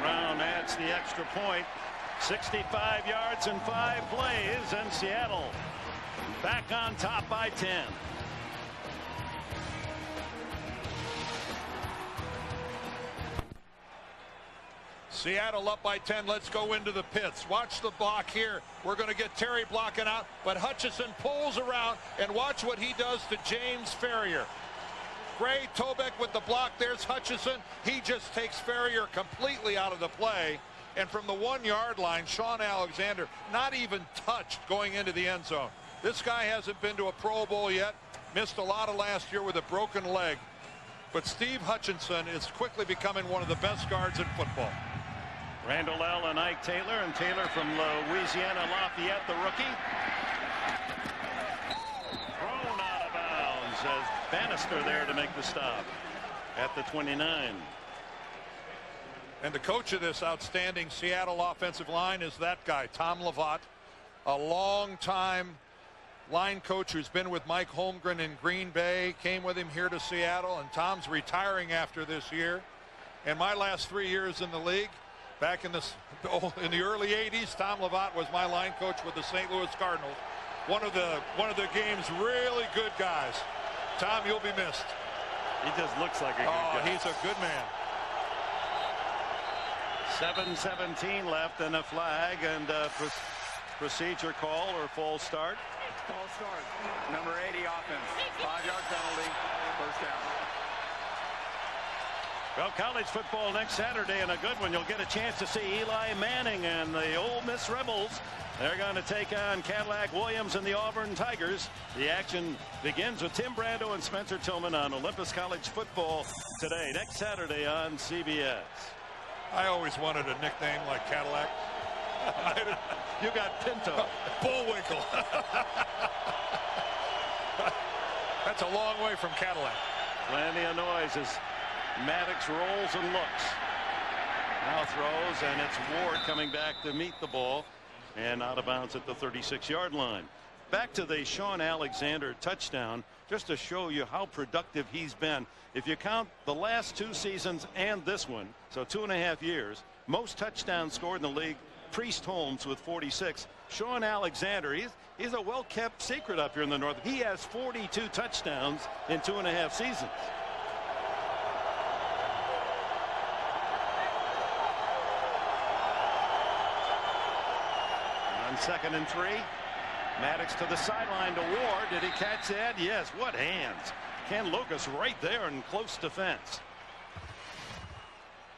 [SPEAKER 1] Brown adds the extra point. 65 yards in 5 plays, and Seattle back on top by 10.
[SPEAKER 2] Seattle up by 10. Let's go into the pits. Watch the block here. We're going to get Terry blocking out, but Hutchinson pulls around, and watch what he does to James Ferrier. Gray, Tobeck with the block. There's Hutchinson. He just takes Ferrier completely out of the play. And from the 1-yard line, Sean Alexander not even touched going into the end zone. This guy hasn't been to a Pro Bowl yet. Missed a lot of last year with a broken leg. But Steve Hutchinson is quickly becoming one of the best guards in football.
[SPEAKER 1] Randall L. and Ike Taylor, and Taylor from Louisiana Lafayette, the rookie. Thrown out of bounds as Bannister there to make the stop at the 29.
[SPEAKER 2] And the coach of this outstanding Seattle offensive line is that guy, Tom Lovat, a long-time line coach who's been with Mike Holmgren in Green Bay, came with him here to Seattle, and Tom's retiring after this year. And my last 3 years in the league, back in the early 80s, Tom Lovat was my line coach with the St. Louis Cardinals. One of the game's really good guys. Tom, you'll be missed.
[SPEAKER 1] He just looks like a good guy.
[SPEAKER 2] He's a good man.
[SPEAKER 1] 7:17 left and a flag and procedure call or false start.
[SPEAKER 6] False start. Number 80 offense. 5-yard penalty. First down.
[SPEAKER 1] Well, college football next Saturday, and a good one. You'll get a chance to see Eli Manning and the Ole Miss Rebels. They're going to take on Cadillac Williams and the Auburn Tigers. The action begins with Tim Brando and Spencer Tillman on Olympus College football today, next Saturday on CBS.
[SPEAKER 2] I always wanted a nickname like Cadillac.
[SPEAKER 1] You got Pinto.
[SPEAKER 2] Bullwinkle. That's a long way from Cadillac.
[SPEAKER 1] Plenty of noise as Maddox rolls and looks. Now throws, and it's Ward coming back to meet the ball and out of bounds at the 36-yard line. Back to the Sean Alexander touchdown, just to show you how productive he's been. If you count the last 2 seasons and this one, so 2.5 years, most touchdowns scored in the league, Priest Holmes with 46. Sean Alexander, he's a well-kept secret up here in the north. He has 42 touchdowns in 2.5 seasons. On 2nd and 3. Maddox to the sideline to Ward. Did he catch that? Yes. What hands. Ken Lucas right there in close defense.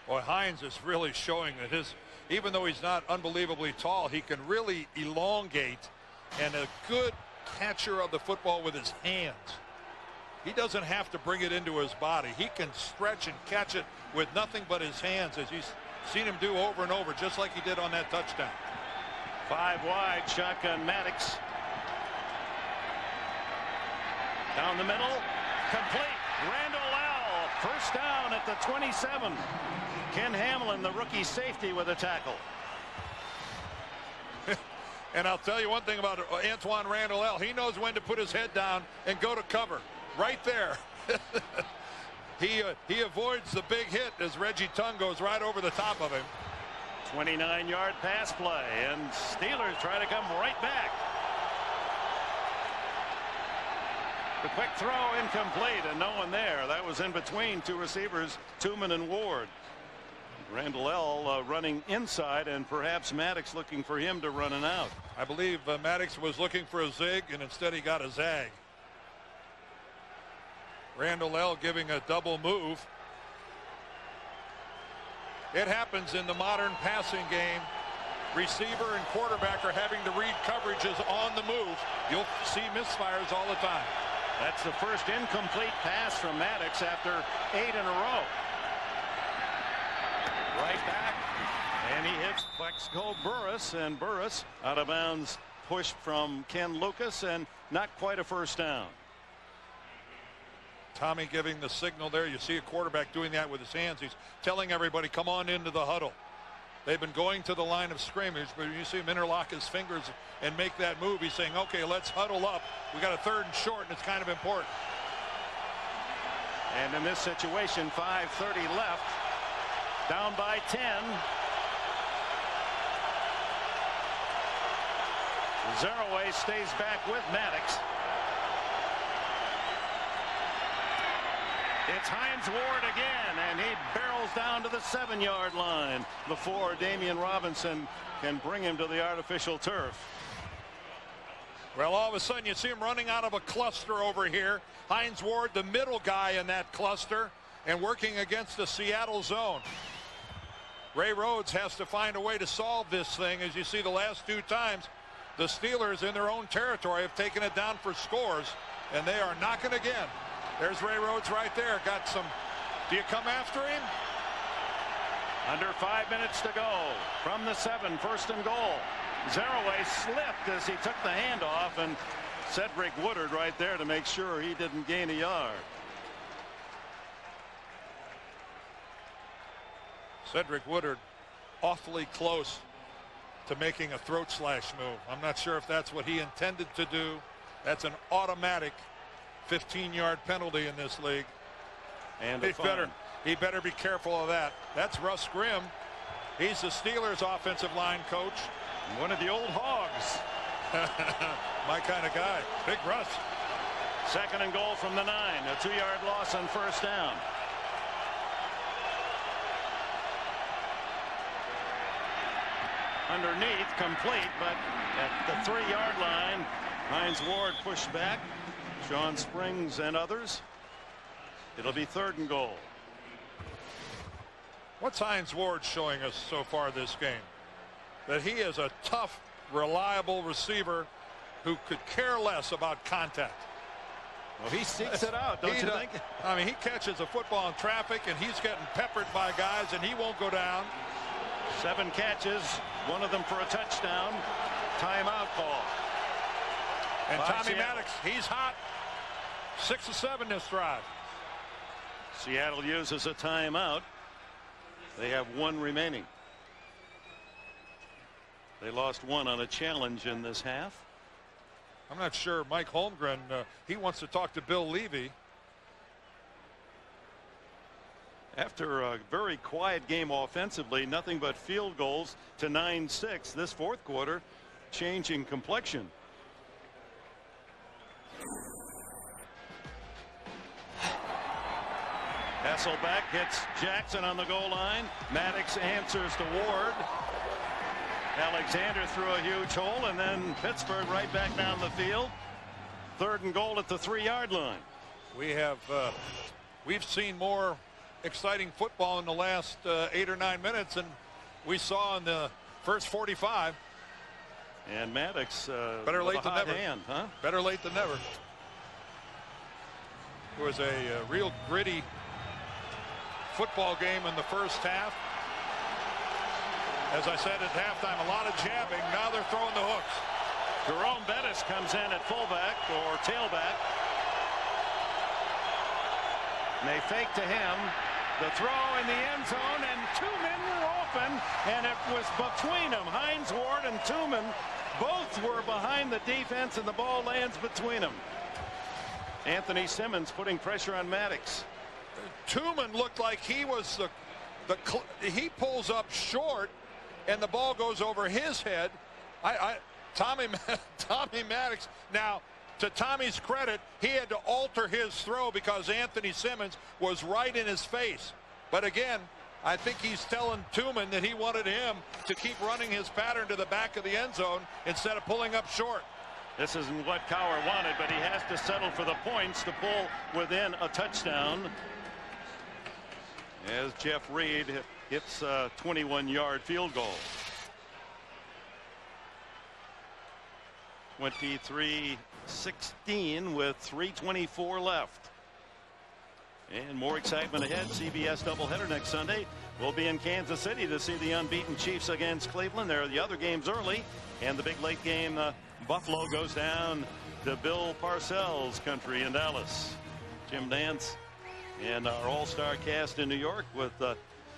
[SPEAKER 2] Boy, Hines is really showing that even though he's not unbelievably tall, he can really elongate, and a good catcher of the football with his hands. He doesn't have to bring it into his body. He can stretch and catch it with nothing but his hands, as you've seen him do over and over, just like he did on that touchdown.
[SPEAKER 1] 5 wide, shotgun Maddox. Down the middle, complete. Randall L. First down at the 27. Ken Hamlin, the rookie safety, with a tackle.
[SPEAKER 2] And I'll tell you one thing about Antoine Randall L. He knows when to put his head down and go to cover. Right there. He avoids the big hit as Reggie Tung goes right over the top of him.
[SPEAKER 1] 29-yard pass play, and Steelers try to come right back. The quick throw incomplete, and no one there. That was in between 2 receivers, Tooman and Ward. Randall L. Running inside, and perhaps Maddox looking for him to run an out.
[SPEAKER 2] I believe Maddox was looking for a zig, and instead he got a zag. Randall L. giving a double move. It happens in the modern passing game. Receiver and quarterback are having to read coverages on the move. You'll see misfires all the time.
[SPEAKER 1] That's the first incomplete pass from Maddox after 8 in a row. Right back, and he hits Plexico Burris, and Burris out of bounds, pushed from Ken Lucas, and not quite a first down.
[SPEAKER 2] Tommy giving the signal there. You see a quarterback doing that with his hands. He's telling everybody, come on into the huddle. They've been going to the line of scrimmage, but when you see him interlock his fingers and make that move, he's saying, okay, let's huddle up. We got a 3rd and short, and it's kind of important.
[SPEAKER 1] And in this situation, 5:30 left, down by 10. Zeraway stays back with Maddox. It's Hines Ward again, and he barrels down to the 7-yard line before Damian Robinson can bring him to the artificial turf.
[SPEAKER 2] Well, all of a sudden you see him running out of a cluster over here. Hines Ward, the middle guy in that cluster, and working against the Seattle zone. Ray Rhodes has to find a way to solve this thing. As you see, the last 2 times, the Steelers in their own territory have taken it down for scores, and they are knocking again. There's Ray Rhodes right there. Got some. Do you come after him?
[SPEAKER 1] Under 5 minutes to go from the 7, 1st and goal. Zeraway slipped as he took the handoff, and Cedric Woodard right there to make sure he didn't gain a yard.
[SPEAKER 2] Cedric Woodard awfully close to making a throat slash move. I'm not sure if that's what he intended to do. That's an automatic 15-yard penalty in this league.
[SPEAKER 1] And
[SPEAKER 2] he better be careful of that. That's Russ Grimm. He's the Steelers offensive line coach.
[SPEAKER 1] One of the old Hogs.
[SPEAKER 2] My kind of guy. Big Russ.
[SPEAKER 1] 2nd and goal from the 9. A 2-yard loss on 1st down. Underneath, complete, but at the 3-yard line, Hines Ward pushed back. Sean Springs and others. It'll be 3rd and goal.
[SPEAKER 2] What's Hines Ward showing us so far this game? That he is a tough, reliable receiver who could care less about contact.
[SPEAKER 1] Well, he seeks it out, don't you think?
[SPEAKER 2] I mean, he catches a football in traffic, and he's getting peppered by guys, and he won't go down.
[SPEAKER 1] 7 catches, 1 of them for a touchdown. Timeout call.
[SPEAKER 2] And Tommy Maddox, he's hot. 6 of 7 this drive.
[SPEAKER 1] Seattle uses a timeout. They have 1 remaining. They lost 1 on a challenge in this half.
[SPEAKER 2] I'm not sure Mike Holmgren, he wants to talk to Bill Levy.
[SPEAKER 1] After a very quiet game offensively, nothing but field goals to 9-6. This 4th quarter changing complexion. Hasselbeck hits Jackson on the goal line. Maddox answers to Ward. Alexander threw a huge hole, and then Pittsburgh right back down the field. 3rd and goal at the 3-yard line.
[SPEAKER 2] We've seen more exciting football in the last 8 or 9 minutes than we saw in the first 45.
[SPEAKER 1] And Maddox
[SPEAKER 2] better late than never.
[SPEAKER 1] Hand, huh?
[SPEAKER 2] Better late than never. It was a real gritty football game in the first half. As I said at halftime, a lot of jabbing. Now they're throwing the hooks.
[SPEAKER 1] Jerome Bettis comes in at fullback or tailback. And they fake to him. The throw in the end zone, and 2 men were open, and it was between them. Hines Ward and Tooman both were behind the defense, and the ball lands between them. Anthony Simmons putting pressure on Maddox.
[SPEAKER 2] Tooman looked like he was he pulls up short, and the ball goes over his head. Tommy Maddox. Now, to Tommy's credit, he had to alter his throw because Anthony Simmons was right in his face. But again, I think he's telling Tooman that he wanted him to keep running his pattern to the back of the end zone instead of pulling up short.
[SPEAKER 1] This isn't what Cowher wanted, but he has to settle for the points to pull within a touchdown. As Jeff Reed hits a 21-yard field goal. 23-16 with 3:24 left. And more excitement ahead. CBS doubleheader next Sunday. We'll be in Kansas City to see the unbeaten Chiefs against Cleveland. There are the other games early. And the big late game, Buffalo goes down to Bill Parcells' country in Dallas. Jim Nance, and our all-star cast in New York with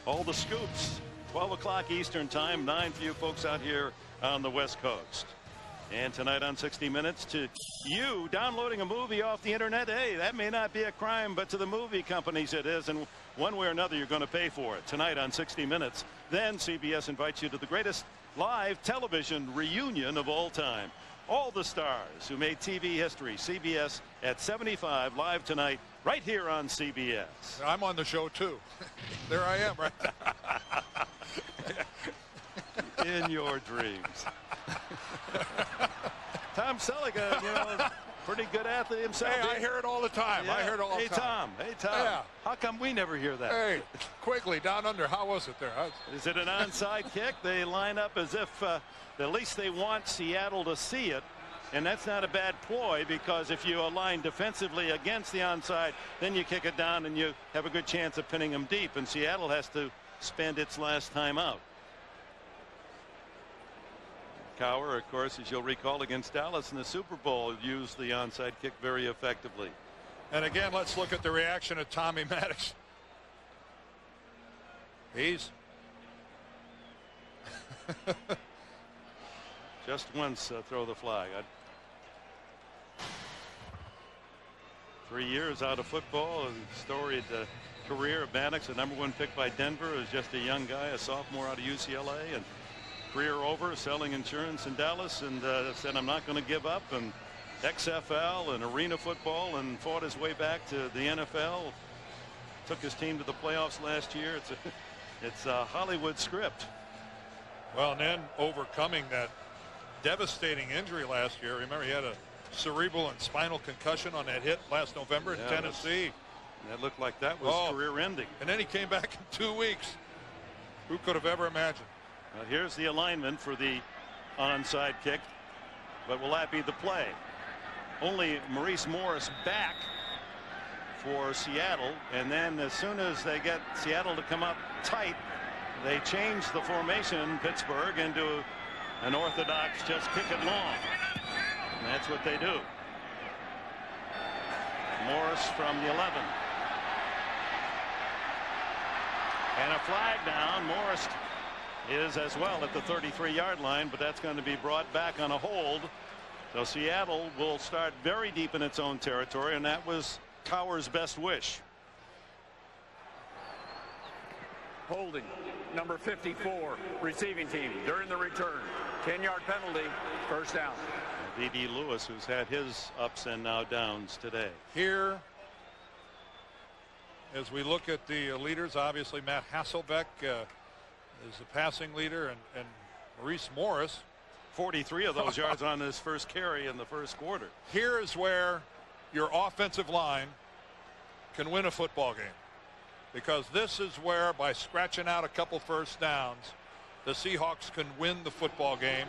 [SPEAKER 1] all the scoops. 12 o'clock Eastern time, 9 for you folks out here on the West Coast. And tonight on 60 Minutes, to you downloading a movie off the internet, hey, that may not be a crime, but to the movie companies it is, and one way or another you're going to pay for it. Tonight on 60 Minutes, then CBS invites you to the greatest live television reunion of all time. All the stars who made TV history. CBS at 75 live tonight right here on CBS.
[SPEAKER 2] I'm on the show too. There I am, right?
[SPEAKER 1] In your dreams. Tom Selleck, pretty good athlete himself.
[SPEAKER 2] Hey, I hear it all the time.
[SPEAKER 1] Yeah.
[SPEAKER 2] I hear it all the time.
[SPEAKER 1] Hey, Tom.
[SPEAKER 2] Yeah.
[SPEAKER 1] How come we never hear that?
[SPEAKER 2] Hey, quickly, down under. How was it there?
[SPEAKER 1] Is it an onside kick? They line up as if at least they want Seattle to see it. And that's not a bad ploy, because if you align defensively against the onside, then you kick it down and you have a good chance of pinning them deep. And Seattle has to spend its last time out. Cowher, of course, as you'll recall, against Dallas in the Super Bowl, used the onside kick very effectively.
[SPEAKER 2] And again, let's look at the reaction of Tommy Maddox. He's
[SPEAKER 1] just once throw the flag. 3 years out of football, and storied career of Maddox, a #1 pick by Denver, as just a young guy, a sophomore out of UCLA, and career over selling insurance in Dallas, and said, I'm not going to give up, and XFL and arena football, and fought his way back to the NFL. Took his team to the playoffs last year. It's a Hollywood script.
[SPEAKER 2] Well, and then overcoming that devastating injury last year. Remember, he had a cerebral and spinal concussion on that hit last November in Tennessee.
[SPEAKER 1] That looked like that was career ending.
[SPEAKER 2] And then he came back in 2 weeks. Who could have ever imagined?
[SPEAKER 1] Well, here's the alignment for the onside kick, but will that be the play? Only Maurice Morris back for Seattle, and then as soon as they get Seattle to come up tight, they change the formation in Pittsburgh into an orthodox just kick it long. And that's what they do. Morris from the 11. And a flag down. Morris is as well at the 33-yard line, but that's going to be brought back on a hold. So Seattle will start very deep in its own territory, and that was Cowher's best wish.
[SPEAKER 6] Holding number 54, receiving team during the return. 10-yard penalty, first down.
[SPEAKER 1] V.D. Lewis, who's had his ups and now downs today.
[SPEAKER 2] Here, as we look at the leaders, obviously Matt Hasselbeck is the passing leader, and Maurice Morris.
[SPEAKER 1] 43 of those yards on his first carry in the first quarter.
[SPEAKER 2] Here is where your offensive line can win a football game, because this is where, by scratching out a couple first downs, the Seahawks can win the football game,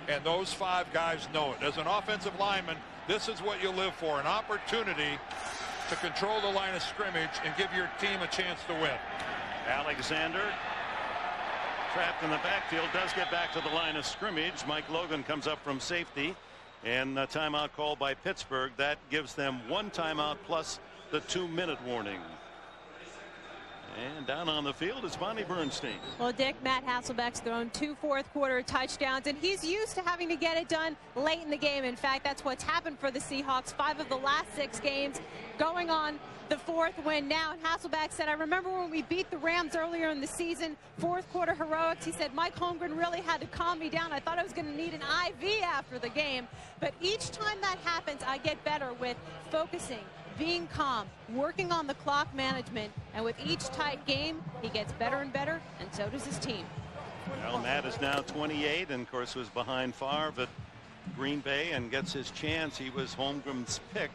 [SPEAKER 2] and those 5 guys know it. As an offensive lineman, this is what you live for, an opportunity to control the line of scrimmage and give your team a chance to win.
[SPEAKER 1] Alexander, trapped in the backfield, does get back to the line of scrimmage. Mike Logan comes up from safety, and a timeout called by Pittsburgh. That gives them 1 timeout plus the 2-minute warning. And down on the field is Bonnie Bernstein.
[SPEAKER 3] Well, Dick, Matt Hasselbeck's thrown 2 fourth-quarter touchdowns, and he's used to having to get it done late in the game. In fact, that's what's happened for the Seahawks. 5 of the last 6 games going on the 4th win now. And Hasselbeck said, I remember when we beat the Rams earlier in the season, 4th-quarter heroics. He said, Mike Holmgren really had to calm me down. I thought I was going to need an IV after the game. But each time that happens, I get better with focusing, being calm, working on the clock management, and with each tight game, he gets better and better, and so does his team.
[SPEAKER 1] Well, Matt is now 28, and of course was behind Favre at Green Bay, and gets his chance. He was Holmgren's pick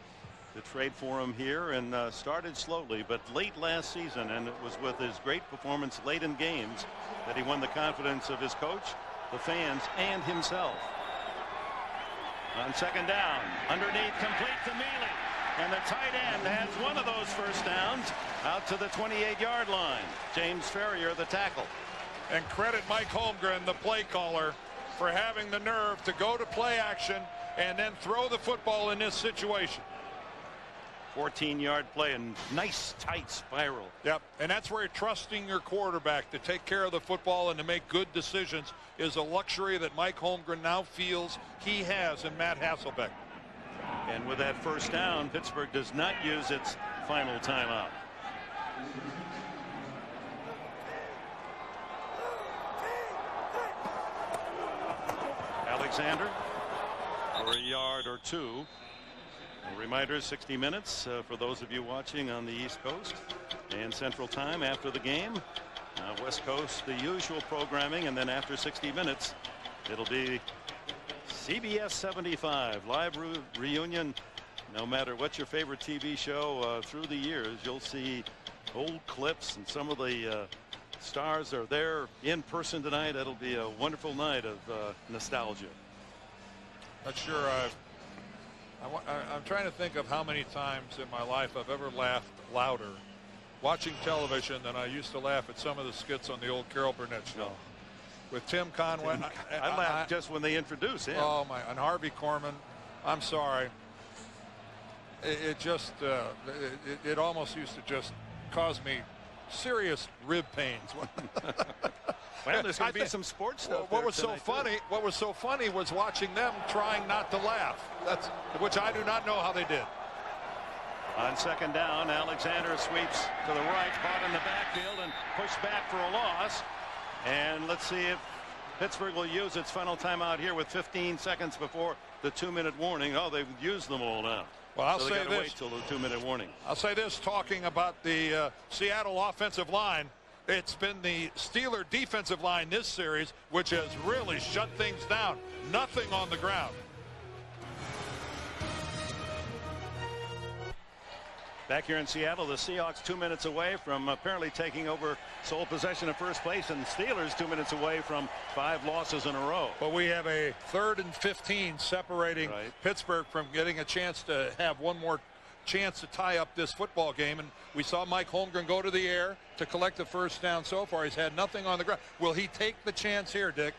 [SPEAKER 1] to trade for him here, and started slowly, but late last season, and it was with his great performance late in games that he won the confidence of his coach, the fans, and himself. On second down, underneath, complete to Mealy. And the tight end has one of those first downs out to the 28-yard line. James Ferrier, the tackle.
[SPEAKER 2] And credit Mike Holmgren, the play caller, for having the nerve to go to play action and then throw the football in this situation.
[SPEAKER 1] 14-yard play and nice tight spiral.
[SPEAKER 2] Yep, and that's where trusting your quarterback to take care of the football and to make good decisions is a luxury that Mike Holmgren now feels he has in Matt Hasselbeck.
[SPEAKER 1] And with that first down, Pittsburgh does not use its final timeout. Alexander for a yard or two. A reminder, 60 minutes for those of you watching on the East Coast and Central Time after the game. West Coast, the usual programming, and then after 60 minutes, it'll be CBS 75 live reunion. No matter what your favorite TV show through the years, you'll see old clips, and some of the stars are there in person tonight. That'll be a wonderful night of nostalgia.
[SPEAKER 2] Not sure. I'm trying to think of how many times in my life I've ever laughed louder watching television than I used to laugh at some of the skits on the old Carol Burnett show. With Tim Conway.
[SPEAKER 1] I laughed just when they introduced him.
[SPEAKER 2] Oh my! And Harvey Korman. I'm sorry. It just it almost used to just cause me serious rib pains.
[SPEAKER 1] Well, there's going to be some sports stuff.
[SPEAKER 2] What was so funny was watching them trying not to laugh. That's which I do not know how they did.
[SPEAKER 1] On second down, Alexander sweeps to the right, caught in the backfield and pushed back for a loss. And let's see if Pittsburgh will use its final timeout here with 15 seconds before the 2-minute warning. Oh, they've used them all now.
[SPEAKER 2] Well, I'll
[SPEAKER 1] so
[SPEAKER 2] say this.
[SPEAKER 1] Wait till the 2-minute warning.
[SPEAKER 2] I'll say this, talking about the Seattle offensive line. It's been the Steeler defensive line this series which has really shut things down. Nothing on the ground.
[SPEAKER 1] Back here in Seattle, the Seahawks 2 minutes away from apparently taking over sole possession of first place, and the Steelers 2 minutes away from 5 losses in a row.
[SPEAKER 2] But we have a 3rd and 15 separating Pittsburgh from getting a chance to have one more chance to tie up this football game. And we saw Mike Holmgren go to the air to collect the first down. So far he's had nothing on the ground. Will he take the chance here, Dick?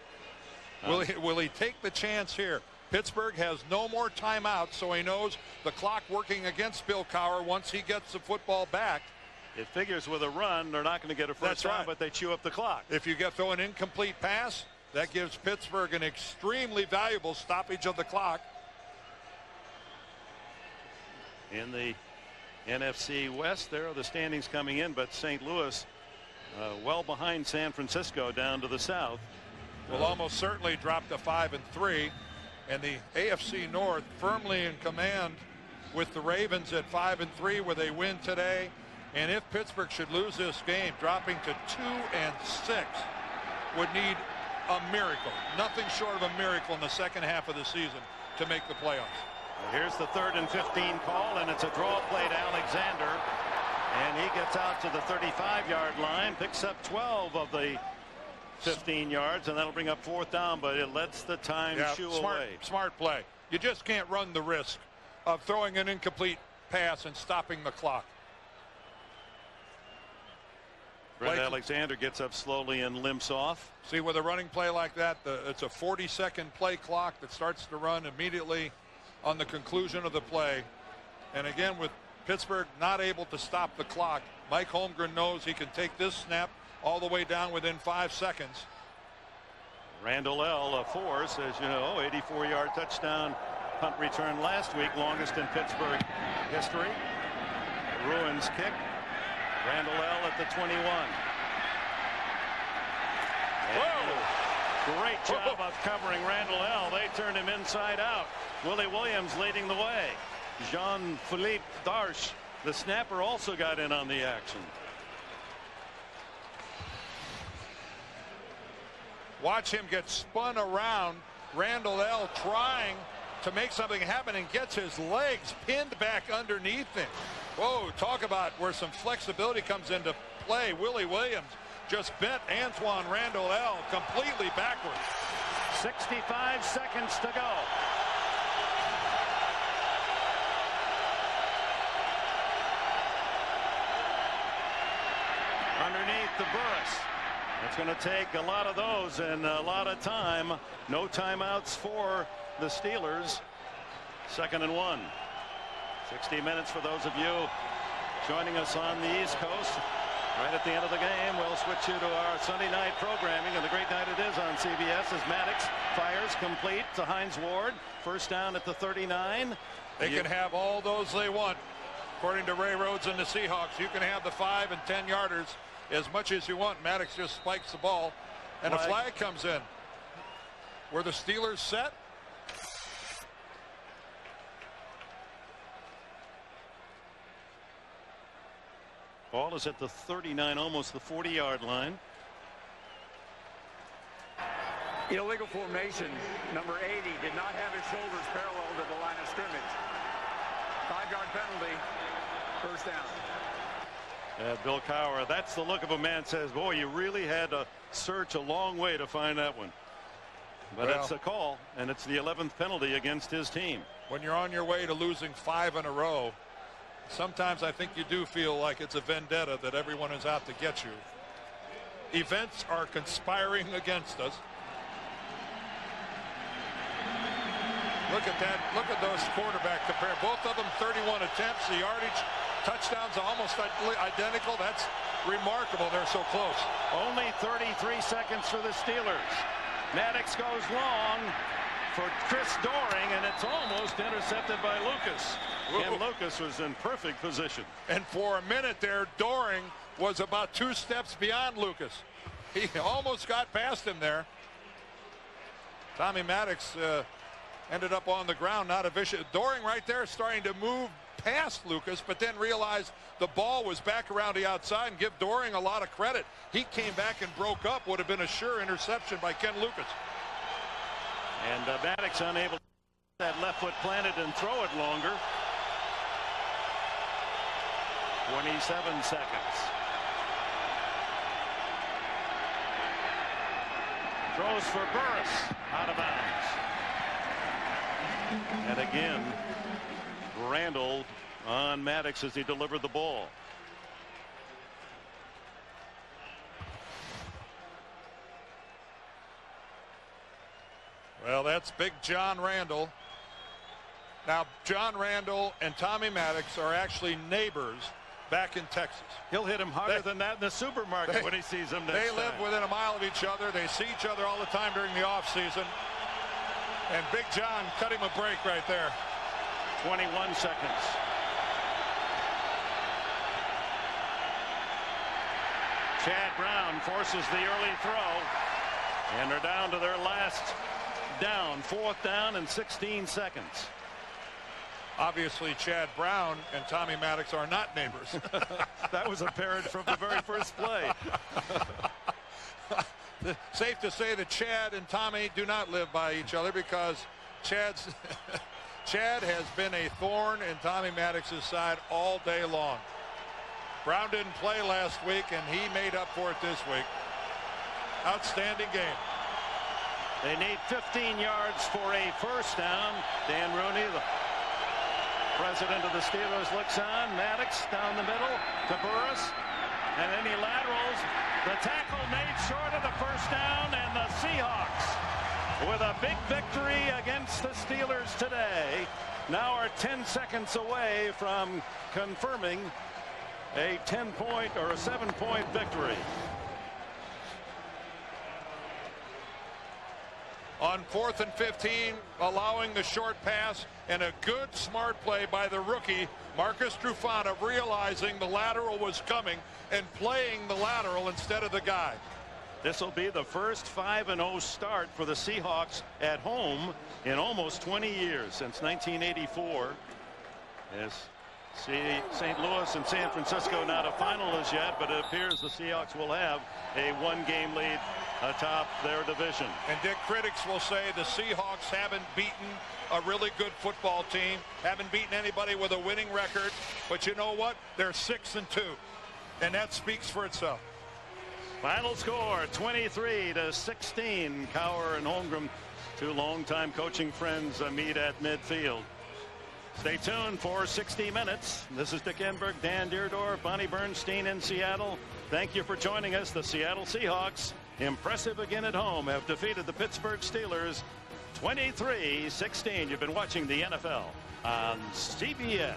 [SPEAKER 2] Will he take the chance here? Pittsburgh has no more timeouts, so he knows the clock working against Bill Cowher once he gets the football back.
[SPEAKER 1] It figures with a run they're not going to get a first down, but they chew up the clock.
[SPEAKER 2] If you throw an incomplete pass, that gives Pittsburgh an extremely valuable stoppage of the clock.
[SPEAKER 1] In the NFC West, there are the standings coming in, but St. Louis well behind San Francisco down to the south.
[SPEAKER 2] Will almost certainly drop to 5-3, and the AFC North firmly in command with the Ravens at 5-3, where they win today. And if Pittsburgh should lose this game, dropping to 2-6 would need a miracle, nothing short of a miracle in the second half of the season to make the playoffs.
[SPEAKER 1] Here's the 3rd and 15 call, and it's a draw play to Alexander, and he gets out to the 35-yard line, picks up 12 of the 15 yards, and that'll bring up 4th down, but it lets the time shoo away.
[SPEAKER 2] Smart play. You just can't run the risk of throwing an incomplete pass and stopping the clock.
[SPEAKER 1] Brent Alexander gets up slowly and limps off.
[SPEAKER 2] See, with a running play like that, it's a 40-second play clock that starts to run immediately on the conclusion of the play. And again, with Pittsburgh not able to stop the clock, Mike Holmgren knows he can take this snap all the way down within 5 seconds.
[SPEAKER 1] Randall L. force, as you know, 84-yard touchdown punt return last week, longest in Pittsburgh history. Ruins kick. Randall L. at the 21. Whoa! Great job of covering Randall L. They turned him inside out. Willie Williams leading the way. Jean-Philippe Darche, the snapper, also got in on the action.
[SPEAKER 2] Watch him get spun around. Randall L. trying to make something happen and gets his legs pinned back underneath him. Whoa, talk about where some flexibility comes into play. Willie Williams just bent Antoine Randall L. completely backwards.
[SPEAKER 1] 65 seconds to go. Underneath the Burris. It's going to take a lot of those and a lot of time. No timeouts for the Steelers. 2nd and 1. 60 minutes for those of you joining us on the East Coast. Right at the end of the game, we'll switch you to our Sunday night programming, and the great night it is on CBS as Maddox fires complete to Hines Ward. First down at the 39.
[SPEAKER 2] They can have all those they want. According to Ray Rhodes and the Seahawks, you can have the 5 and 10 yarders as much as you want. Maddox just spikes the ball, and a flag comes in. Were the Steelers set?
[SPEAKER 1] Ball is at the 39, almost the 40-yard line.
[SPEAKER 6] Illegal formation. Number 80 did not have his shoulders parallel to the line of scrimmage. 5-yard penalty. First down.
[SPEAKER 1] Bill Cowher, that's the look of a man says, boy, you really had to search a long way to find that one. But it's a call, and it's the 11th penalty against his team.
[SPEAKER 2] When you're on your way to losing 5 in a row, sometimes I think you do feel like it's a vendetta that everyone is out to get you. Events are conspiring against us. Look at that. Look at those quarterback compare. Both of them 31 attempts. The yardage, touchdowns almost identical. That's remarkable. They're so close.
[SPEAKER 1] Only 33 seconds for the Steelers. Maddox goes long for Chris Doring, and it's almost intercepted by Lucas. And Lucas was in perfect position.
[SPEAKER 2] And for a minute there, Doring was about 2 steps beyond Lucas. He almost got past him there. Tommy Maddox ended up on the ground, not a vicious. Doring right there starting to move past Lucas, but then realized the ball was back around the outside, and give Doring a lot of credit. He came back and broke up. Would have been a sure interception by Ken Lucas.
[SPEAKER 1] And Maddox unable to get that left foot planted and throw it longer. 27 seconds. Throws for Burris, out of bounds. And again, Randall on Maddox as he delivered the ball.
[SPEAKER 2] Well, that's Big John Randall. Now, John Randall and Tommy Maddox are actually neighbors back in Texas.
[SPEAKER 1] He'll hit him harder than that in the supermarket when he sees him next time.
[SPEAKER 2] They live within a mile of each other. They see each other all the time during the offseason. And Big John cut him a break right there.
[SPEAKER 1] 21 seconds. Chad Brown forces the early throw. And they're down to their last down. 4th down and 16 seconds.
[SPEAKER 2] Obviously, Chad Brown and Tommy Maddox are not neighbors.
[SPEAKER 1] That was apparent from the very first play.
[SPEAKER 2] Safe to say that Chad and Tommy do not live by each other, because Chad has been a thorn in Tommy Maddox's side all day long. Brown didn't play last week, and he made up for it this week. Outstanding game.
[SPEAKER 1] They need 15 yards for a first down. Dan Rooney, the president of the Steelers, looks on. Maddox down the middle to Burris. And any laterals. The tackle made short of the first down, and the Seahawks, with a big victory against the Steelers today, now are 10 seconds away from confirming a 10-point or a 7-point victory.
[SPEAKER 2] On 4th and 15, allowing the short pass, and a good smart play by the rookie Marcus Trufant, realizing the lateral was coming and playing the lateral instead of the guy.
[SPEAKER 1] This will be the first 5-0 start for the Seahawks at home in almost 20 years, since 1984. As St. Louis and San Francisco not a finalist yet, but it appears the Seahawks will have a 1-game lead atop their division.
[SPEAKER 2] And Dick, critics will say the Seahawks haven't beaten a really good football team, haven't beaten anybody with a winning record, but you know what? They're 6-2, and that speaks for itself.
[SPEAKER 1] Final score 23-16. Cowher and Holmgren, two longtime coaching friends, meet at midfield. Stay tuned for 60 Minutes. This is Dick Enberg, Dan Deerdorf, Bonnie Bernstein in Seattle. Thank you for joining us. The Seattle Seahawks, impressive again at home, have defeated the Pittsburgh Steelers 23-16. You've been watching the NFL
[SPEAKER 9] on CBS.